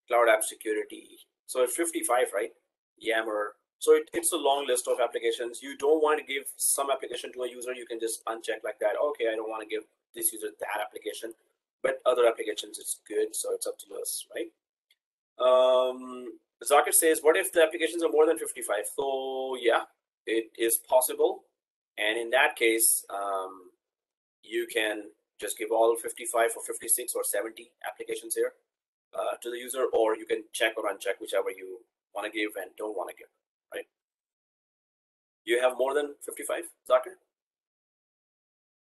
Cloud App Security. So it's 55, right? Yammer. So it's a long list of applications. You don't want to give some application to a user. You can just uncheck like that. Okay, I don't want to give this user that application, but other applications it's good. So it's up to us, right? Zakir says, what if the applications are more than 55? So yeah, it is possible. And in that case, you can just give all 55 or 56 or 70 applications here to the user, or you can check or uncheck whichever you want to give and don't want to give, right? You have more than 55, Zakir?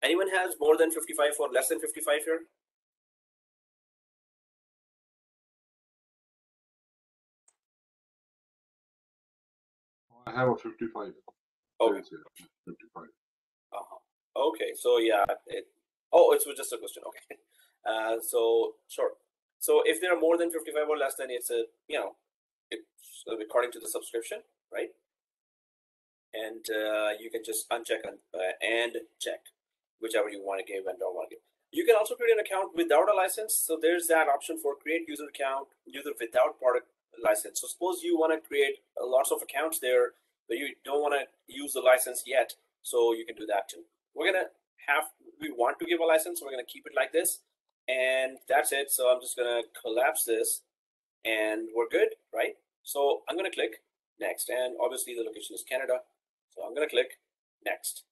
Anyone has more than 55 or less than 55 here? I have a 55. Okay. 55. Okay, so yeah, it was just a question. Okay, so sure. So if there are more than 55 or less, then it's a, it's according to the subscription, right? And you can just uncheck and check whichever you want to give and don't want to give. You can also create an account without a license. So there's that option for create user account, user without product license. So suppose you want to create lots of accounts there, but you don't want to use the license yet. So you can do that too. We want to give a license. So we're going to keep it like this. And that's it. So I'm just going to collapse this and we're good, right? So I'm going to click next. And obviously the location is Canada. So I'm going to click next.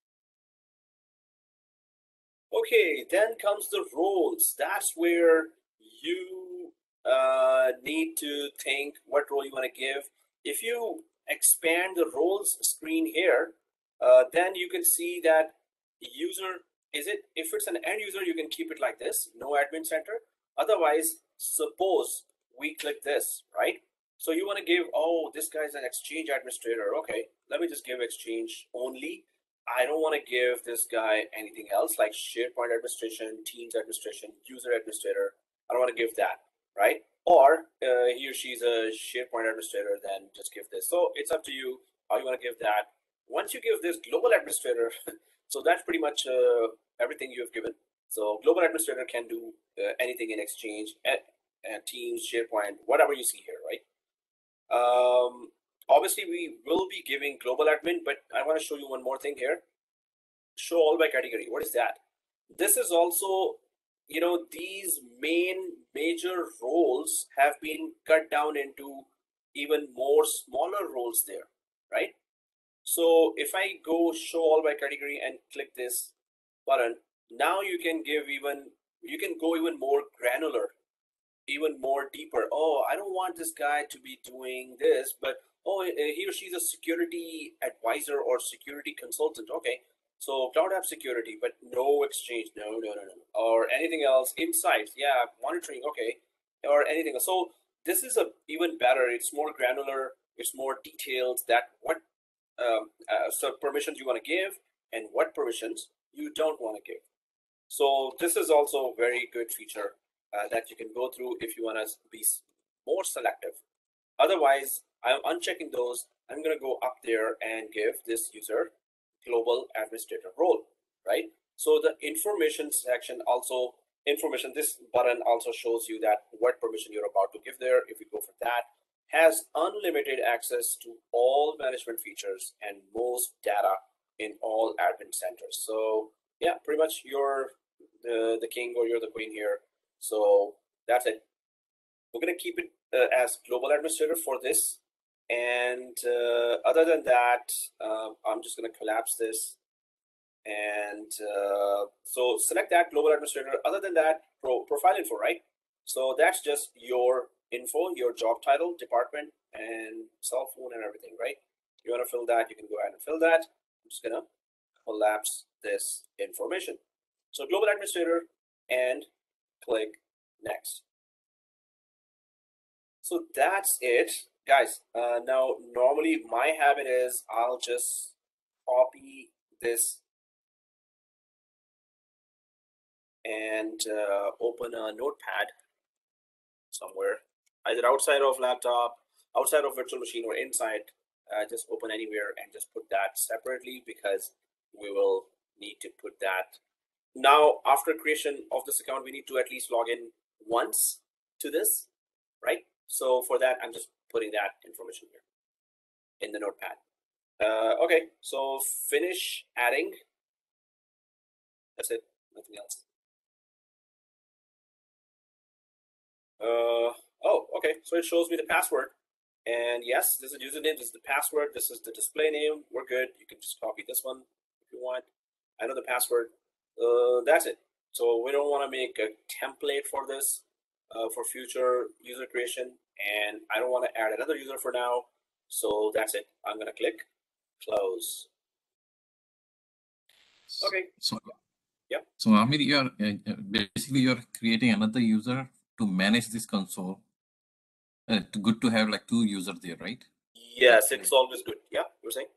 Okay, then comes the roles. That's where you need to think what role you want to give. If you expand the roles screen here, then you can see that user, if it's an end user, you can keep it like this, no admin center. Otherwise, suppose we click this, right? So you want to give, oh, this guy's an Exchange administrator. Okay, let me just give Exchange only. I don't want to give this guy anything else like SharePoint administration, Teams administration, user administrator. I don't want to give that, right? Or he or she's a SharePoint administrator, then just give this. So it's up to you how you want to give that. Once you give this global administrator, so that's pretty much everything you have given. So global administrator can do anything in Exchange, Teams, SharePoint, whatever you see here, right? Obviously, we will be giving global admin, but I want to show you one more thing here. Show all by category. What is that? This is also, these major roles have been cut down into even more smaller roles there, right? So if I go show all by category and click this button, now you can go even more granular, even more deeper. Oh, I don't want this guy to be doing this, but oh, he or she's a security advisor or security consultant. Okay, so cloud app security, but no Exchange, no, or anything else. Insights, yeah, monitoring, okay, or anything else. So this is even better. It's more granular. It's more detailed. That what so permissions you want to give and what permissions you don't want to give. So this is also a very good feature that you can go through if you want to be more selective. Otherwise, I'm unchecking those. I'm going to go up there and give this user global administrator role, right? So the information section also, this button also shows you that what permission you're about to give there. If you go for that, has unlimited access to all management features and most data in all admin centers. So yeah, pretty much you're the king or you're the queen here. So that's it. We're going to keep it as global administrator for this. And other than that, I'm just going to collapse this. And so select that global administrator. Other than that, profile info, right? So that's just your info, your job title, department, and cell phone and everything, right? You want to fill that, you can go ahead and fill that. I'm just going to collapse this information. So global administrator and click next. So that's it, guys. Now, normally my habit is I'll just copy this and open a notepad somewhere, either outside of laptop, outside of virtual machine, or inside. Just open anywhere and just put that separately because we will need to put that. Now, after creation of this account, we need to at least log in once to this, right? So for that, I'm just putting that information here in the notepad. Okay, so finish adding. That's it, nothing else. Oh, okay, so it shows me the password. And yes, this is the username, this is the password, this is the display name. We're good. You can just copy this one if you want. I know the password. That's it. So we don't want to make a template for this for future user creation. And I don't want to add another user for now. So that's it. I'm going to click close. Okay. So, yeah. So Amir, you're creating another user to manage this console. Good to have like two users there, right? Yes, it's always good. Yeah, you're saying?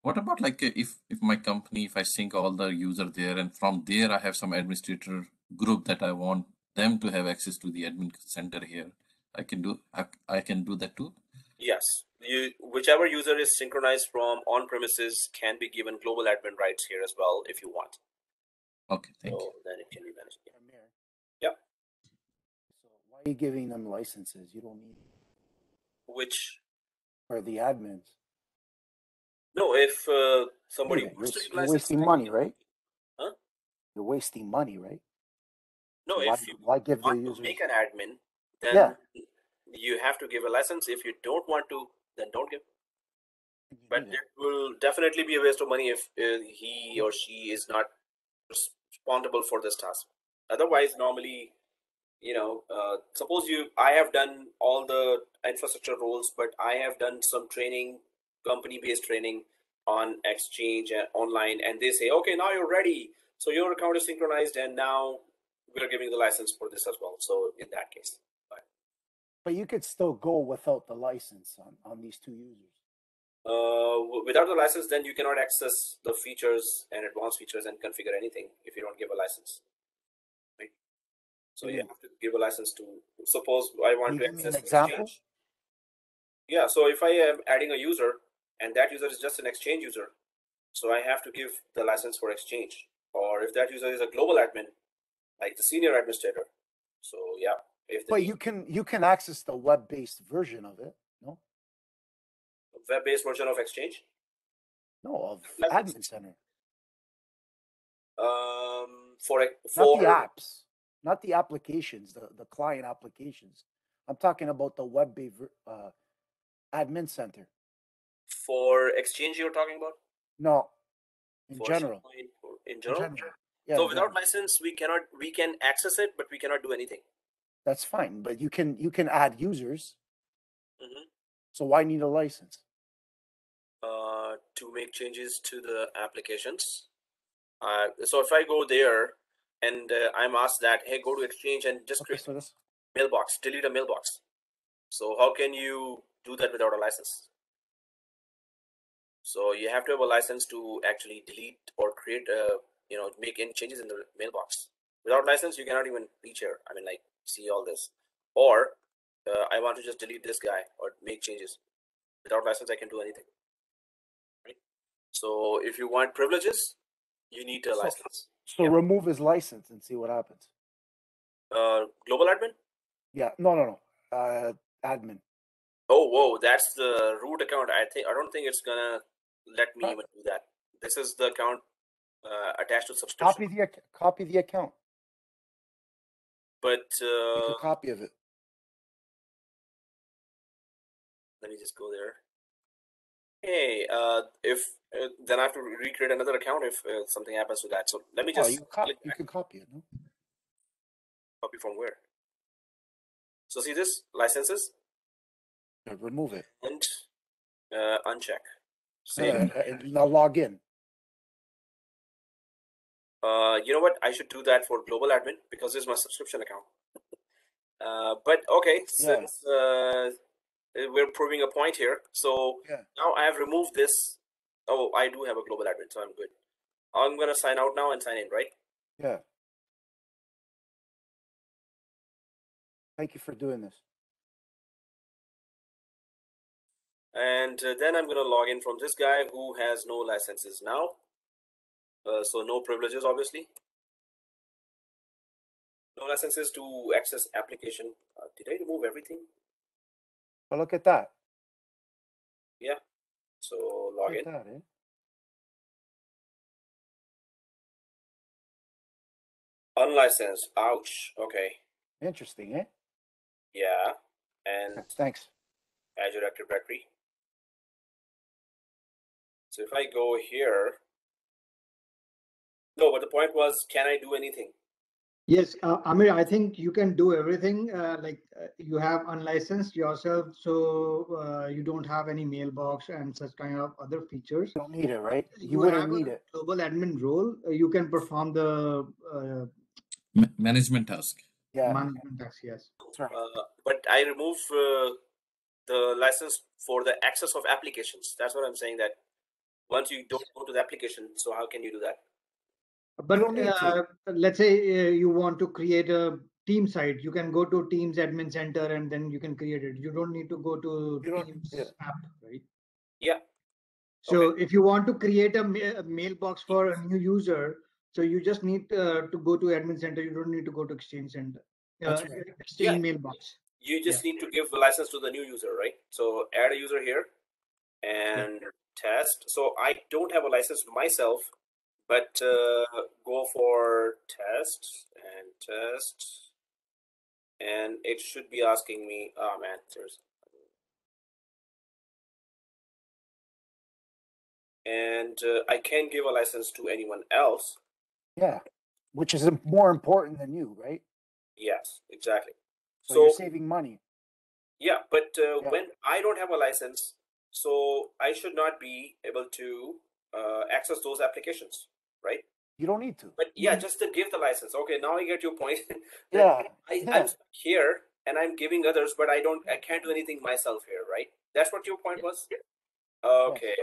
What about like if my company, if I sync all the user there and from there I have some administrator group that I want them to have access to the admin center here. I can do that too. Yes, whichever user is synchronized from on-premises can be given global admin rights here as well if you want. Okay, thank you. Then it can be managed. Amir. Yeah. So why are you giving them licenses? You don't need. Which? Or the admins. No, if somebody wants to you're wasting money, right? Huh? You're wasting money, right? No, so if you why give want the users... to make an admin, then you have to give a license. If you don't want to, then don't give. But it will definitely be a waste of money if he or she is not responsible for this task. Otherwise, normally, suppose I have done all the infrastructure roles, but I have done some training, company-based training on Exchange and online, and they say, okay, now you're ready. So your account is synchronized, and now we're giving the license for this as well. So in that case. But you could still go without the license on these two users. Without the license, then you cannot access the features and advanced features and configure anything if you don't give a license. Right? So you have to give a license to, suppose I want to access an example. Exchange. Yeah, so if I am adding a user and that user is just an Exchange user, so I have to give the license for Exchange. Or if that user is a global admin, like the senior administrator. So yeah. But you can access the web-based version of it, no? Web-based version of Exchange? No, of Admin Center. Not the apps, not the applications, the client applications. I'm talking about the web-based Admin Center. For Exchange, you're talking about? No, in general. In general? Yeah, so without license, we can access it, but we cannot do anything. That's fine, but you can add users. So why need a license? To make changes to the applications. So if I go there and I'm asked that, hey, go to Exchange and just create a mailbox, delete a mailbox. So how can you do that without a license? So you have to have a license to actually delete or create make any changes in the mailbox. Without license, you cannot even reach here. I mean, like, see all this. Or I want to just delete this guy or make changes. Without license, I can do anything. Right? So if you want privileges, you need a license. So remove his license and see what happens. Global admin? Yeah, no. Admin. Oh, whoa, that's the root account. I don't think it's gonna let me even do that. This is the account attached to subscription. Copy the account. But make a copy of it. Let me just go there. Hey, then I have to recreate another account if something happens to that. So let me just you can copy it. No? Copy from where? So see this licenses. Remove it and uncheck. Save. Now log in. You know what? I should do that for global admin because this is my subscription account. But okay, since we're proving a point here, so now I have removed this. Oh, I do have a global admin, so I'm good. I'm gonna sign out now and sign in, right? Yeah. Thank you for doing this. And then I'm gonna log in from this guy who has no licenses now. So no privileges, obviously. No licenses to access application. Did I remove everything? Well, look at that. Yeah. So log in. That, eh? Unlicensed. Ouch. Okay. Interesting, eh? Yeah. And thanks. Azure Active Directory. So if I go here, no, but the point was, can I do anything? Yes, Amir, I think you can do everything. You have unlicensed yourself, so you don't have any mailbox and such kind of other features. You don't need it, right? You wouldn't need it. Global admin role, you can perform the management task. Yeah, management task. Yes. But I remove the license for the access of applications. That's what I'm saying. That once you don't go to the application, so how can you do that? But let's say you want to create a team site. You can go to Teams admin center and then you can create it. You don't need to go to Teams app, right? Yeah. So if you want to create a mailbox for a new user, so you just need to go to admin center. You don't need to go to Exchange Center. Exchange mailbox. You just need to give the license to the new user, right? So add a user here and test. So I don't have a license myself, but go for test, and it should be asking me, oh man, and I can give a license to anyone else. Yeah, which is more important than you, right? Yes, exactly. So you're saving money. Yeah, but when I don't have a license, so I should not be able to access those applications, right? You don't need to. But yeah, just to give the license. Okay, now I get your point. I'm here and I'm giving others, but I can't do anything myself here, right? That's what your point was? Okay.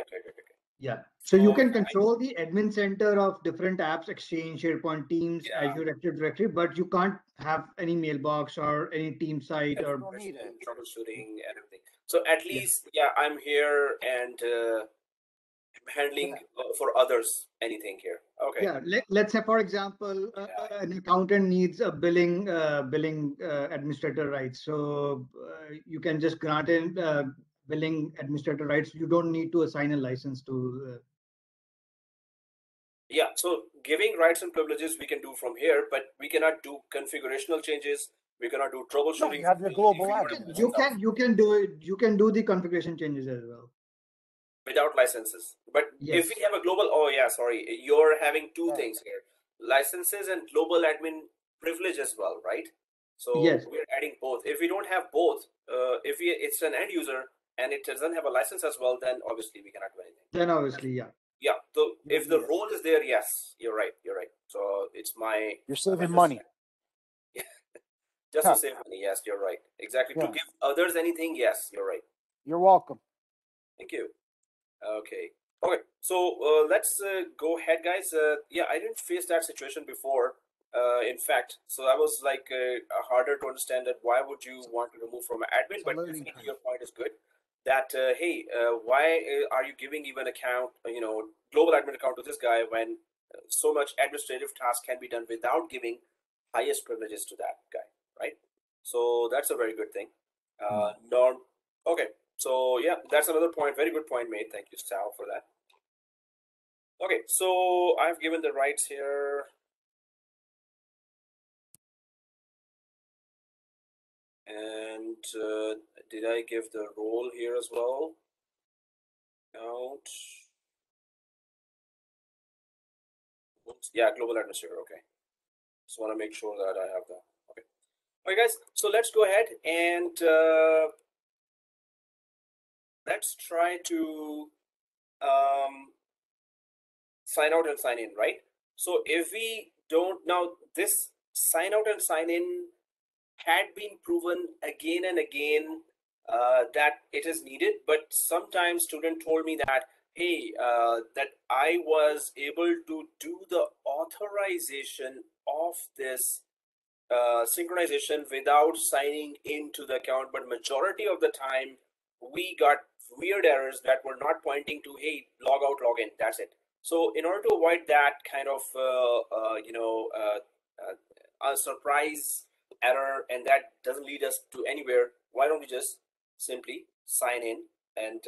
Yeah. So you can control the admin center of different apps, Exchange, SharePoint, Teams, Azure Active Directory, but you can't have any mailbox or any team site or troubleshooting and everything. So at least, I'm here and handling for others anything here. Okay. Yeah. Let's say, for example, an accountant needs a billing administrator rights. So you can just grant in billing administrator rights. You don't need to assign a license to. Yeah, so giving rights and privileges we can do from here, but we cannot do configurational changes. We cannot do troubleshooting. You have the global you can do it. You can do the configuration changes as well without licenses. But if we have a global, you're having two things here: licenses and global admin privilege as well, right? So we're adding both. If we don't have both, if it's an end user and it doesn't have a license as well, then obviously we cannot do anything. Then obviously, yeah. So if the role is there, yes, you're right. So it's my. You're saving money. Just to save money, yes, you're right. Exactly. To give others anything, yes, you're right. You're welcome. Thank you. Okay. So let's go ahead, guys. I didn't face that situation before. In fact, so that was like harder to understand that why would you want to remove from an admin, but definitely your point is good. That hey, why are you giving even account, global admin account to this guy when so much administrative task can be done without giving highest privileges to that guy, right? So that's a very good thing. Okay, so yeah, that's another point. Very good point made. Thank you, Sal, for that. Okay, so I've given the rights here. And did I give the role here as well? Out. Yeah, global administrator. Okay. Just want to make sure that I have that. Okay. All right, guys. So let's go ahead and let's try to sign out and sign in, right? So if we don't, now this sign out and sign in had been proven again and again that it is needed, but sometimes student told me that, hey, that I was able to do the authorization of this synchronization without signing into the account, but majority of the time we got weird errors that were not pointing to, hey, log out, log in, that's it. So in order to avoid that kind of a surprise error, and that doesn't lead us to anywhere, why don't we just simply sign in and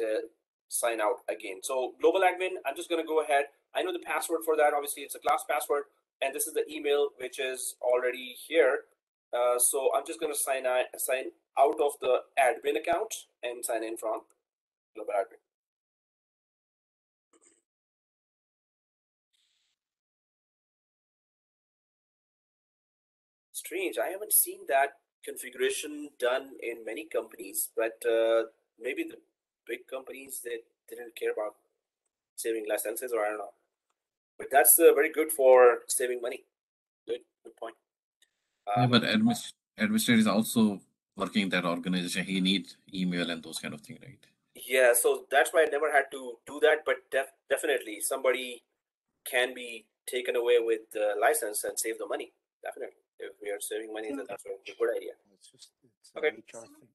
sign out again? So global admin, I'm just going to go ahead. I know the password for that. Obviously, it's a class password, and this is the email which is already here. So I'm just going to sign out of the admin account and sign in from global admin. Strange. I haven't seen that configuration done in many companies, but maybe the big companies that didn't care about saving licenses, or I don't know. But that's very good for saving money. Good point. Yeah, but administrator is also working in that organization. He needs email and those kind of things, right? Yeah, so that's why I never had to do that. But definitely somebody can be taken away with the license and save the money. Definitely. If we are saving money, then that's a good idea. It's Okay. an HR thing.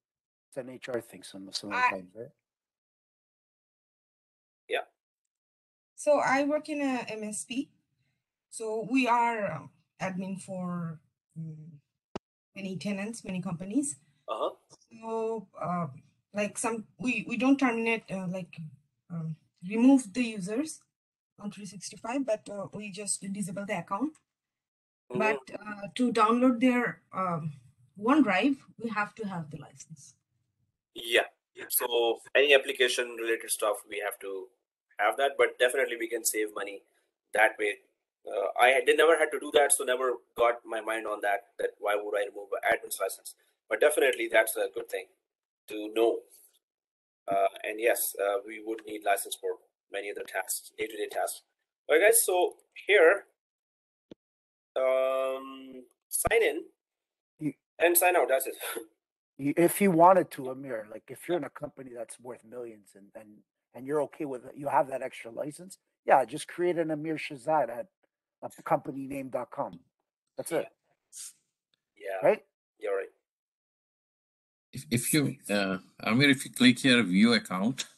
It's an HR thing some of the times, right? Yeah. So I work in a MSP. So we are admin for many tenants, many companies. So like we don't terminate remove the users on 365, but we just disable the account. But to download their OneDrive, we have to have the license. Yeah. So any application related stuff, we have to have that, but definitely we can save money that way. I never had to do that, so never got my mind on that why would I remove an admin's license? But definitely that's a good thing to know. And yes, we would need license for many other tasks, day-to-day tasks. All right, guys. So here, sign in and sign out. That's it. If you wanted to, Amir, like if you're in a company that's worth millions and you're okay with it, you have that extra license. Yeah, just create an Amir Shahzad at companyname.com. That's it. Yeah. Right? You're right. If you, Amir, if you click here, view account.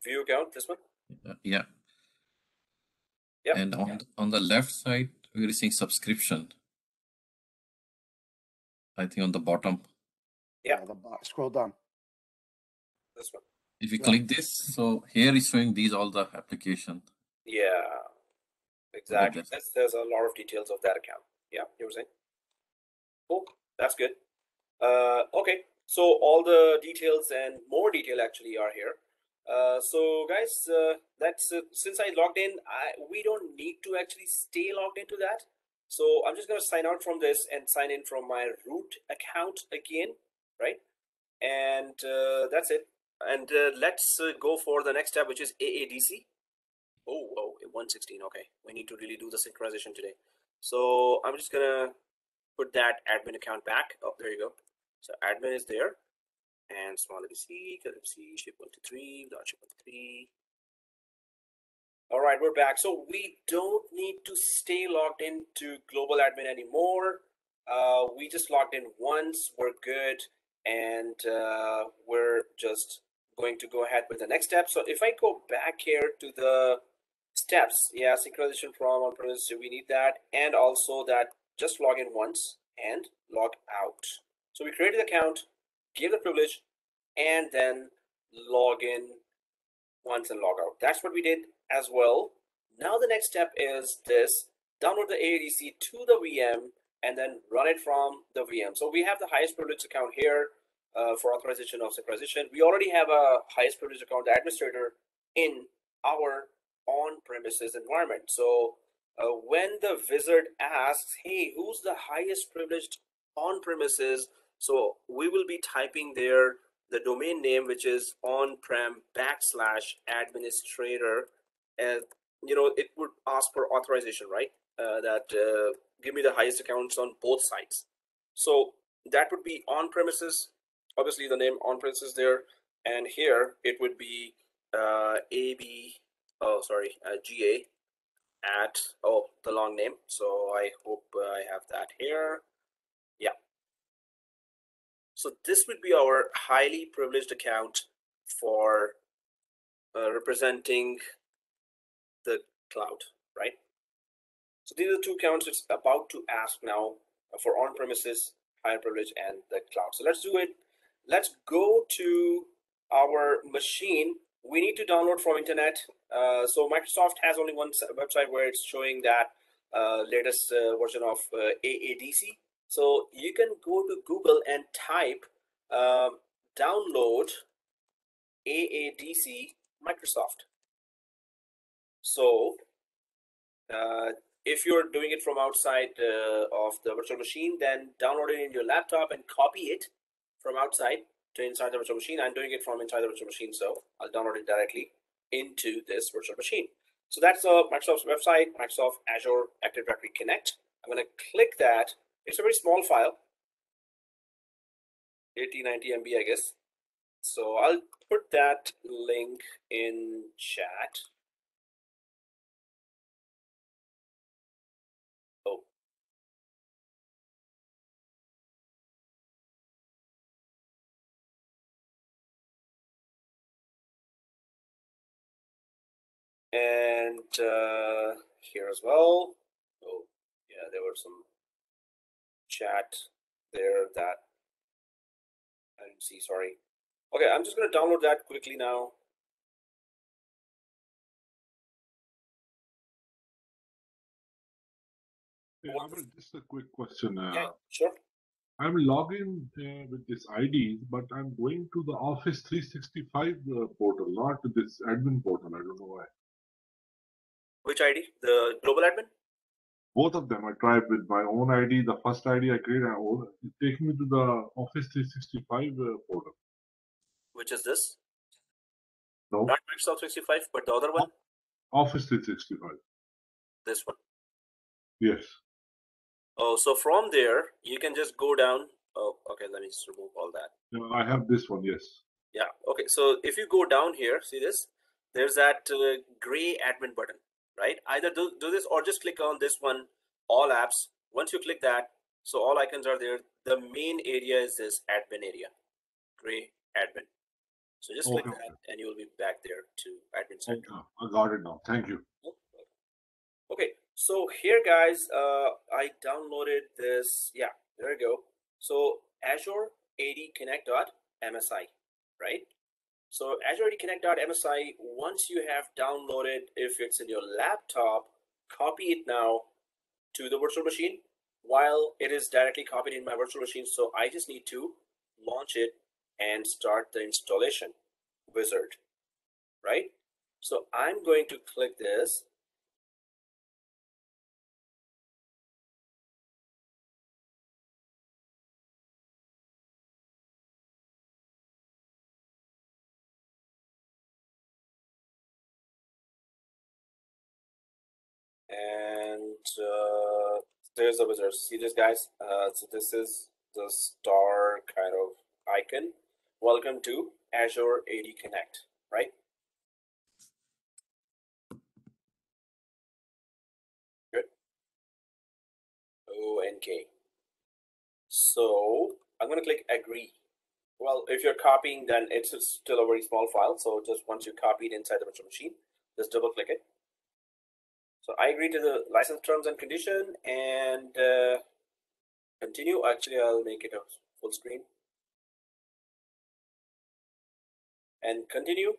View account, this one? Yeah. Yep. And on the left side, we're seeing subscription. I think on the bottom. Yeah. Scroll down. This one. If you click this, so here is showing these all the application. Yeah. Exactly. There's a lot of details of that account. Yeah, you were saying? Cool. That's good. Okay. So all the details and more detail actually are here. So guys, that's since I logged in, we don't need to actually stay logged into that. So I'm just going to sign out from this and sign in from my root account again, right? And that's it. And let's go for the next step, which is AADC. Oh, 116. Okay, we need to really do the synchronization today. So I'm just gonna put that admin account back. Oh, there you go. So admin is there, and small abc, ship 123, ship 123. All right, we're back. So we don't need to stay logged into global admin anymore. We just logged in once. We're good, and we're just going to go ahead with the next step. So if I go back here to the steps, yeah, synchronization from on-premise, so we need that, and also that just log in once and log out. So we created the account, gave the privilege, and then log in once and log out. That's what we did as well. Now the next step is this: download the AADC to the VM and then run it from the VM. So we have the highest privilege account here for authorization of synchronization. We already have a highest privilege account administrator in our on-premises environment. So when the wizard asks, hey, who's the highest privileged on-premises? So we will be typing there the domain name, which is on-prem /administrator. And, you know, it would ask for authorization, right? Give me the highest accounts on both sides. So that would be on-premises. Obviously, the name on-premises there. And here it would be GA at, the long name. So I hope I have that here. Yeah. So this would be our highly privileged account for representing the cloud, right? So these are the two accounts it's about to ask now for on-premises, higher privilege, and the cloud. So let's do it. Let's go to our machine. We need to download from internet. So Microsoft has only one website where it's showing that latest version of AADC. So you can go to Google and type download AADC Microsoft. So if you're doing it from outside of the virtual machine, then download it in your laptop and copy it from outside to inside the virtual machine. I'm doing it from inside the virtual machine, so I'll download it directly into this virtual machine. So that's Microsoft's website, Microsoft Azure Active Directory Connect. I'm going to click that. It's a very small file, 80-90 MB, I guess. So I'll put that link in chat. Oh, And here as well. Oh, yeah, there were some chat there that I didn't see, sorry. Okay, I'm just going to download that quickly now. Hey, Amir, just a quick question. Yeah, sure. I'm logging with this ID, but I'm going to the Office 365 portal, not to this admin portal. I don't know why. Which ID? The global admin? Both of them. I tried with my own ID. The first ID I created, it's taking me to the Office 365 portal. Which is this? No. Not Microsoft 365, but the other one? Office 365. This one. Yes. Oh, so from there, you can just go down. Oh, okay, let me just remove all that. No, I have this one, yes. Yeah, okay, so if you go down here, see this? There's that gray admin button, right? Either do this or just click on this one, all apps. Once you click that, so all icons are there. The main area is this admin area, gray admin. So just click that and you'll be back there to admin center. Okay, I got it now. Thank you. Okay, so here guys, I downloaded this. Yeah, there we go. So AzureAD Connect.msi, right? So AzureAD Connect.msi, once you have downloaded, if it's in your laptop, copy it now to the virtual machine while it is directly copied in my virtual machine. So I just need to launch it and start the installation wizard, right? So I'm going to click this. And there's the wizard. See this, guys? So this is the star kind of icon. Welcome to AzureAD Connect, right? Good. O-N-K. So I'm going to click agree. Well, if you're copying, then it's still a very small file. So just once you copy it inside the virtual machine, just double click it. So I agree to the license terms and condition and continue. Actually, I'll make it a full screen and continue.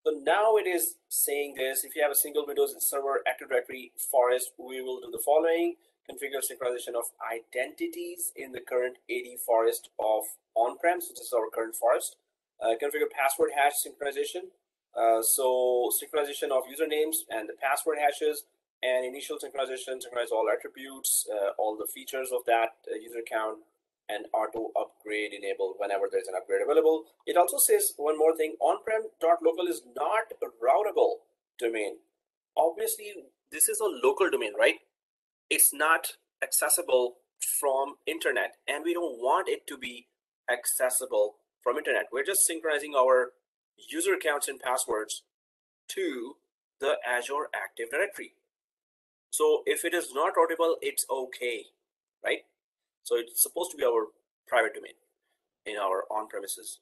So now it is saying this: if you have a single Windows Server Active Directory forest, we will do the following: configure synchronization of identities in the current AD forest of on-prem, so this is our current forest. Configure password hash synchronization. So synchronization of usernames and the password hashes, and initial synchronization, synchronize all attributes, all the features of that user account, and auto upgrade enabled whenever there's an upgrade available. It also says one more thing: on-prem.local is not a routable domain. Obviously, this is a local domain, right? It's not accessible from internet, and we don't want it to be accessible from internet. We're just synchronizing our user accounts and passwords to the Azure Active Directory. So if it is not routable, it's okay, right? So it's supposed to be our private domain in our on-premises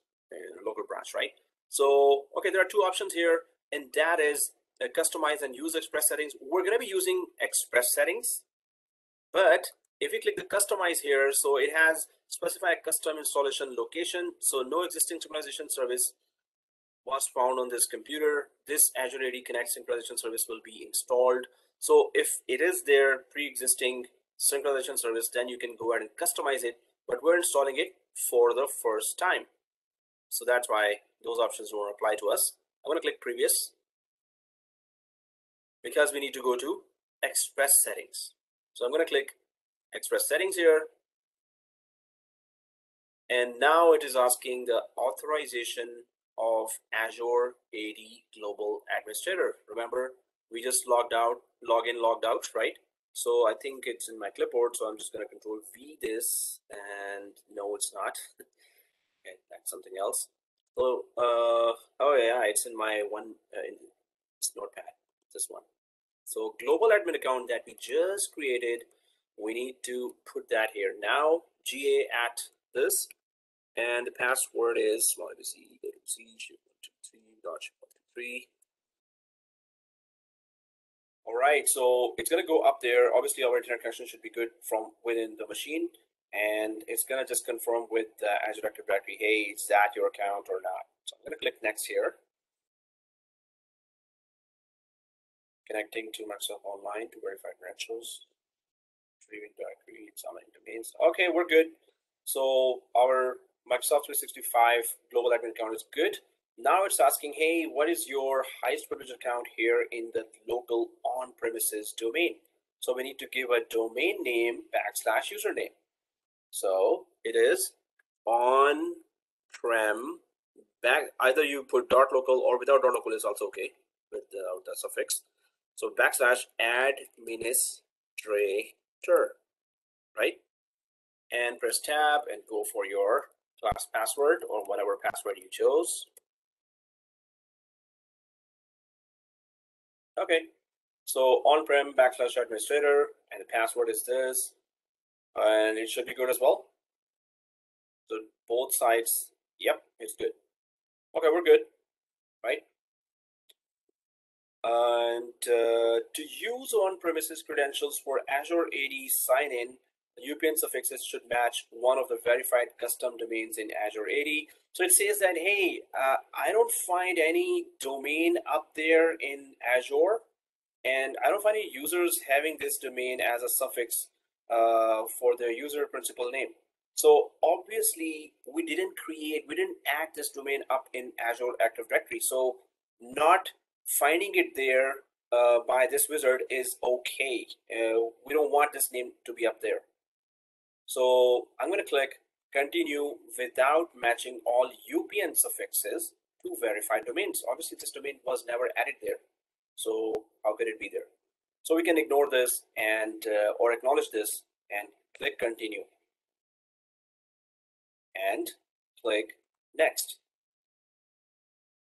local branch, right? So, okay, there are two options here, and that is customize and use express settings. We're going to be using express settings, but if you click the customize here, so it has specify a custom installation location. So no existing synchronization service was found on this computer. This AzureAD Connect synchronization service will be installed. So if it is there pre-existing synchronization service, then you can go ahead and customize it, but we're installing it for the first time. So that's why those options won't apply to us. I'm going to click previous because we need to go to express settings. So I'm going to click express settings here. And now it is asking the authorization of AzureAD Global Administrator. Remember, we just logged out, login, logged out, right? So I think it's in my clipboard. So I'm just going to control V this, and no, it's not. Okay, that's something else. So, oh yeah, it's in my one, it's notepad, this one. So global admin account that we just created, we need to put that here now, GA at this. And the password is, well, let me see, All right, so it's going to go up there. Obviously, our internet connection should be good from within the machine, and it's going to just confirm with Azure Active Directory, hey, is that your account or not? So I'm going to click next here. Connecting to Microsoft Online to verify credentials. Retrieving directory, examining domains. Okay, we're good. So our Microsoft 365 global admin account is good. Now it's asking, hey, what is your highest privilege account here in the local on-premises domain? So we need to give a domain name / username. So it is on-prem back. Either you put .local or without .local is also okay with the suffix. So / administrator, right? And press tab and go for your class password or whatever password you chose. Okay, so on-prem / administrator, and the password is this, and it should be good as well. So both sides, yep, it's good. Okay, we're good, right? And to use on-premises credentials for AzureAD sign-in, the UPN suffixes should match one of the verified custom domains in AzureAD. So it says that, hey, I don't find any domain up there in Azure, and I don't find any users having this domain as a suffix for their user principal name. So obviously we didn't add this domain up in Azure Active Directory. So not finding it there by this wizard is okay. We don't want this name to be up there. So I'm going to click continue without matching all UPN suffixes to verified domains. Obviously this domain was never added there. So how could it be there? So we can ignore this and or acknowledge this and click continue and click next.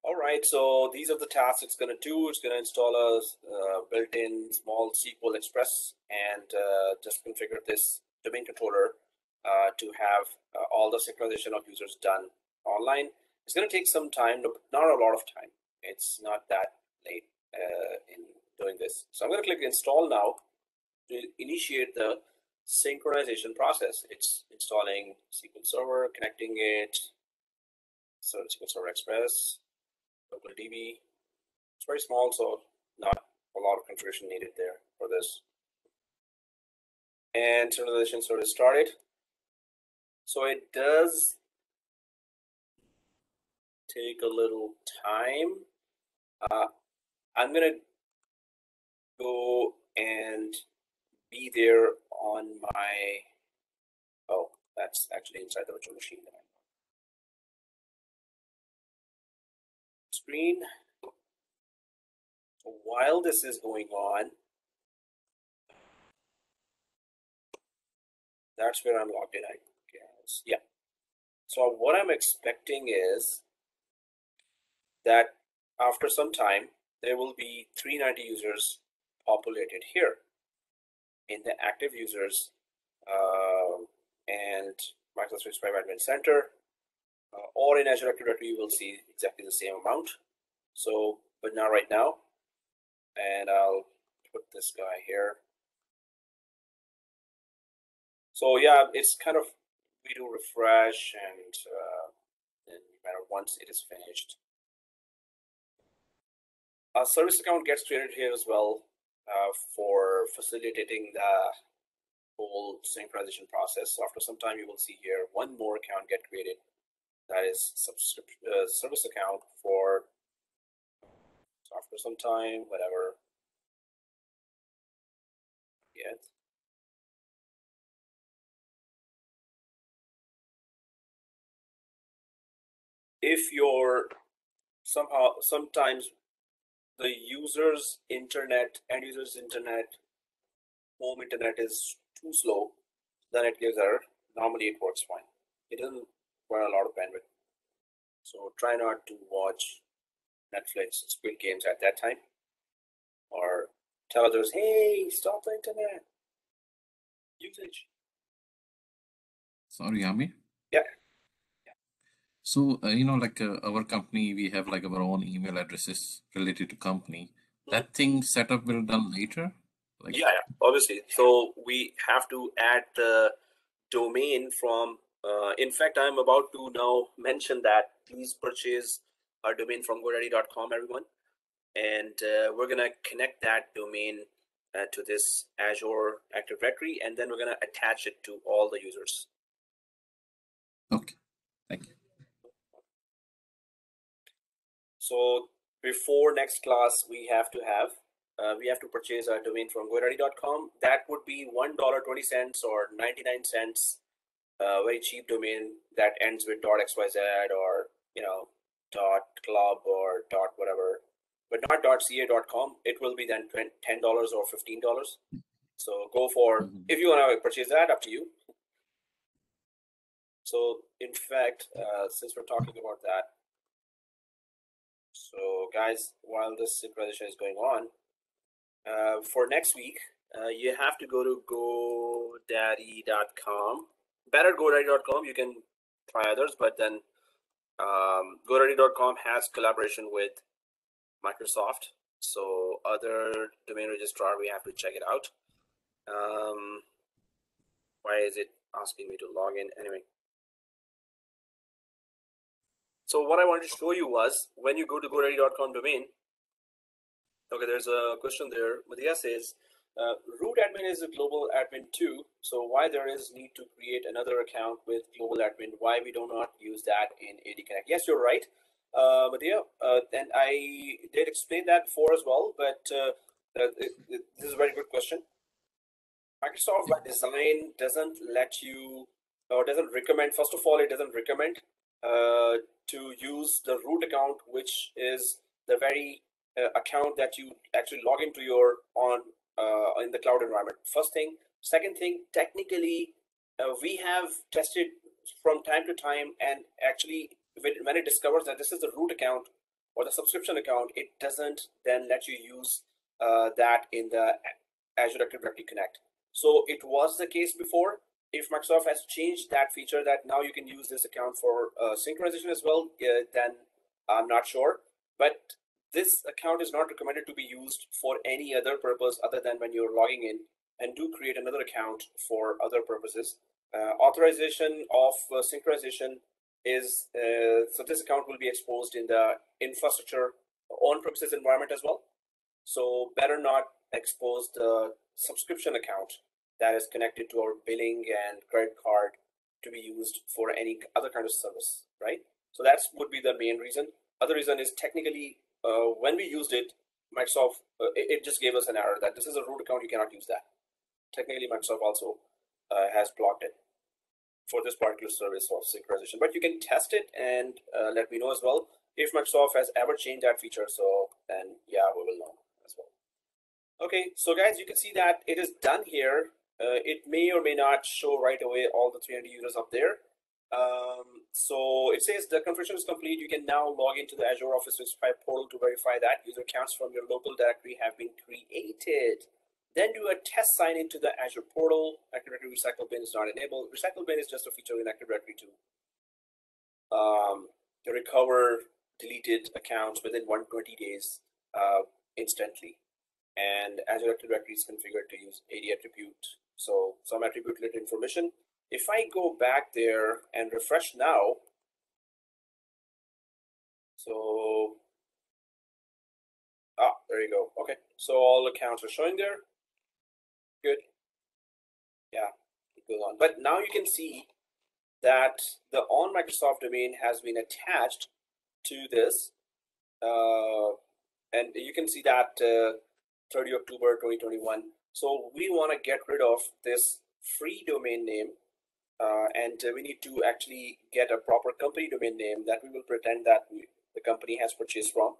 All right, so these are the tasks it's going to do. It's going to install a built-in small SQL Express and just configure this domain controller to have all the synchronization of users done online. It's going to take some time, but not a lot of time. It's not that late in doing this. So I'm going to click install now to initiate the synchronization process. It's installing SQL Server, connecting it, so SQL Server Express, local DB. It's very small, so not a lot of configuration needed there for this. And synchronization sort of started. So it does take a little time. I'm gonna go and be there on my, oh, that's actually inside the virtual machine. Screen. So while this is going on, that's where I'm logged in, I guess. Yeah. So what I'm expecting is that after some time, there will be 390 users populated here in the active users and Microsoft 365 Admin Center, or in Azure Active Directory, you will see exactly the same amount. So, but not right now. And I'll put this guy here. So yeah, it's kind of, we do refresh and then once it is finished. A service account gets created here as well for facilitating the whole synchronization process. So after some time, you will see here one more account get created. That is service account for, so after some time, whatever. Yet. If you're sometimes the user's internet, end user's internet, home internet is too slow, then it gives error. Normally it works fine. It doesn't require a lot of bandwidth. So try not to watch Netflix, Squid Games at that time, or tell others, hey, stop the internet usage. Sorry, Amir. Yeah. So, like our company, we have like our own email addresses related to company. that thing setup will done later? Like, yeah, obviously. So we have to add the domain from, in fact, I'm about to now mention that please purchase our domain from GoDaddy.com, everyone. And we're going to connect that domain to this Azure Active Directory, and then we're going to attach it to all the users. okay, thank you. So before next class, we have to purchase our domain from GoDaddy.com. That would be $1.20 or 99 cents. Very cheap domain that ends with .xyz or .club or .whatever, but not .ca.com. It will be then $10 or $15. So go for, if you want to purchase that, up to you. So in fact, since we're talking about that, so guys, while this synchronization is going on, for next week, you have to go to GoDaddy.com. Better GoDaddy.com. You can try others, but then GoDaddy.com has collaboration with Microsoft. So other domain registrar, we have to check it out. Why is it asking me to log in anyway? So what I wanted to show you was when you go to GoDaddy.com domain. Okay, there's a question there. Madhya says, root admin is a global admin too. So why there is need to create another account with global admin? Why we do not use that in AD Connect? Yes, you're right, Madhya. And I did explain that before as well, but this is a very good question. Microsoft by design doesn't let you, or doesn't recommend, first of all, it doesn't recommend to use the root account, which is the very account that you actually log into your in the cloud environment. First thing. Second thing, technically, we have tested from time to time, and actually when it discovers that this is the root account or the subscription account, it doesn't then let you use that in the Azure Active Directory Connect. So it was the case before. If Microsoft has changed that feature that now you can use this account for synchronization as well, then I'm not sure. But this account is not recommended to be used for any other purpose other than when you're logging in, and do create another account for other purposes. Authorization of synchronization is, so this account will be exposed in the infrastructure on-premises environment as well. So better not expose the subscription account that is connected to our billing and credit card to be used for any other kind of service, right? So that would be the main reason. Other reason is technically, when we used it, Microsoft, it just gave us an error that this is a root account, you cannot use that. Technically, Microsoft also has blocked it for this particular service of synchronization. But you can test it and let me know as well if Microsoft has ever changed that feature. So then, yeah, we will know as well. Okay, so guys, you can see that it is done here. It may or may not show right away all the 300 users up there. So it says the configuration is complete. You can now log into the Azure Office 365 portal to verify that user accounts from your local directory have been created. Then do a test sign into the Azure portal. Active Directory Recycle Bin is not enabled. Recycle Bin is just a feature in Active Directory too. To recover deleted accounts within 120 days instantly. And Azure Active Directory is configured to use AD attribute. So some attribute-related information. If I go back there and refresh now, so, there you go. Okay, so all accounts are showing there. Good. Yeah, it goes on. But now you can see that the on Microsoft domain has been attached to this. And you can see that 30 October 2021. So we want to get rid of this free domain name. And we need to actually get a proper company domain name that we will pretend that the company has purchased from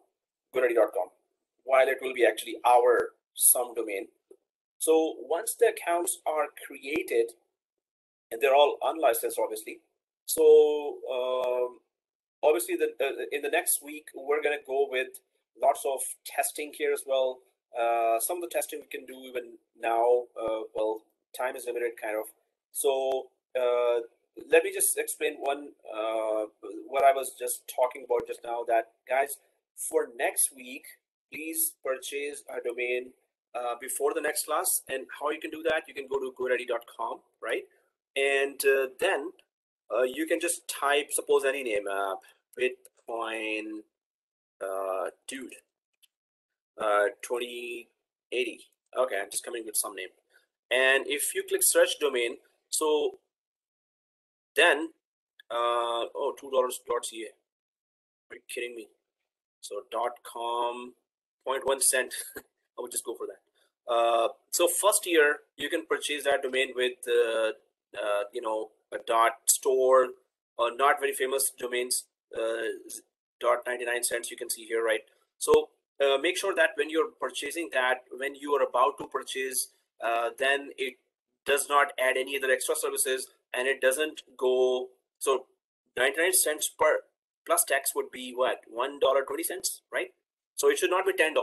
GoDaddy.com, while it will be actually our some domain. So once the accounts are created, and they're all unlicensed, obviously. So obviously, in the next week, we're going to go with lots of testing here as well. Some of the testing we can do even now. Well, time is limited, kind of. So let me just explain one what I was just talking about just now. That guys, for next week, please purchase a domain before the next class. And how you can do that, you can go to GoDaddy.com, right? And then you can just type, suppose any name, Bitcoin dude 2080. Okay, I'm just coming with some name. And if you click search domain, so then oh, $2.ca. Are you kidding me? So .com, 0.1 cent. I would just go for that. So first year you can purchase that domain with you know, a .store or not very famous domains, 99 cents you can see here, right? So make sure that when you're purchasing that, when you are about to purchase, then it does not add any other extra services, and it doesn't go, so 99 cents per plus tax would be what, $1.20, right? So it should not be $10.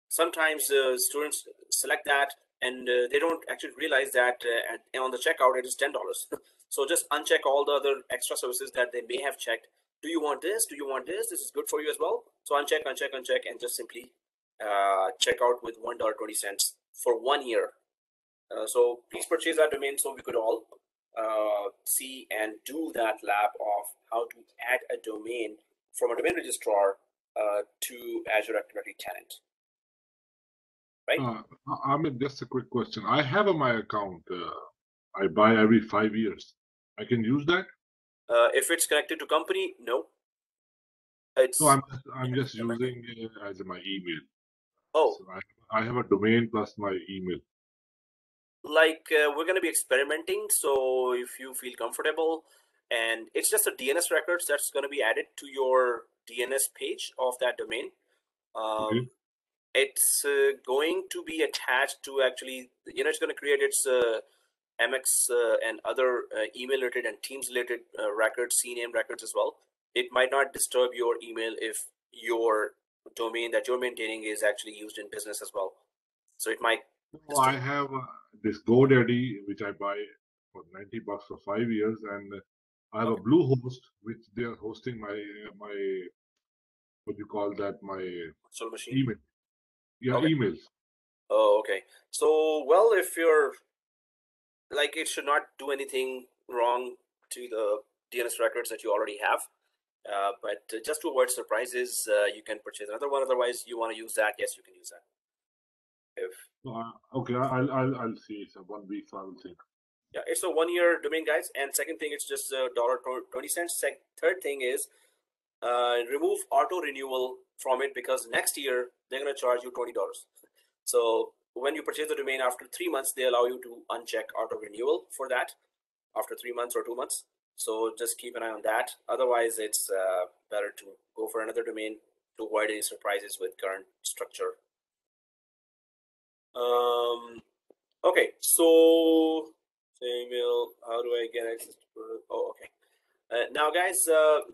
Sometimes students select that and they don't actually realize that on the checkout it is $10. So just uncheck all the other extra services that they may have checked. Do you want this? Do you want this? This is good for you as well. So uncheck, and just simply check out with $1.20 for 1 year. So please purchase that domain so we could all see and do that lab of how to add a domain from a domain registrar to Azure Active Directory tenant. Right? I mean, just a quick question. I have my account. I buy every 5 years. I can use that? If it's connected to company, no. It's, no, I'm just using it as my email. Oh. So I have a domain plus my email. Like we're going to be experimenting, so if you feel comfortable, and it's just a DNS records that's going to be added to your DNS page of that domain. Okay. It's going to be attached to, actually, you know, it's going to create its MX and other email related and Teams related records, CNAME records as well. It might not disturb your email if your domain that you're maintaining is actually used in business as well. So it might. So I have this GoDaddy, which I buy for $90 for 5 years, and I have a Bluehost, which they are hosting my what do you call that, my virtual machine email. Yeah, okay. Emails. Oh, okay. So, well, if you're like, it should not do anything wrong to the DNS records that you already have. But just to avoid surprises, you can purchase another one. Otherwise, you want to use that, yes, you can use that. If okay, I'll see. It's a 1 week, so I will think. Yeah, it's a 1 year domain, guys. And second thing, it's just $1.20. Third thing is remove auto renewal from it, because next year they're going to charge you $20. So when you purchase the domain after 3 months, they allow you to uncheck auto renewal for that after 3 months or 2 months. So just keep an eye on that. Otherwise, it's better to go for another domain to avoid any surprises with current structure. Okay, so email, how do I get access to? Oh, okay. Now, guys,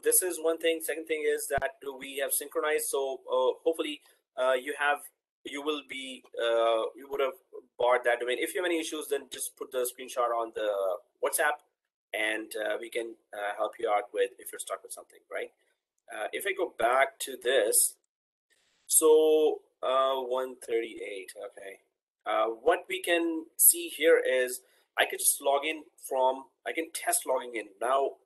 this is one thing. Second thing is that we have synchronized. So hopefully you would have bought that domain. If you have any issues, then just put the screenshot on the WhatsApp, and we can help you out with if you're stuck with something, right? If I go back to this, so 138, okay. What we can see here is I can just log in from, I can test logging in. Now,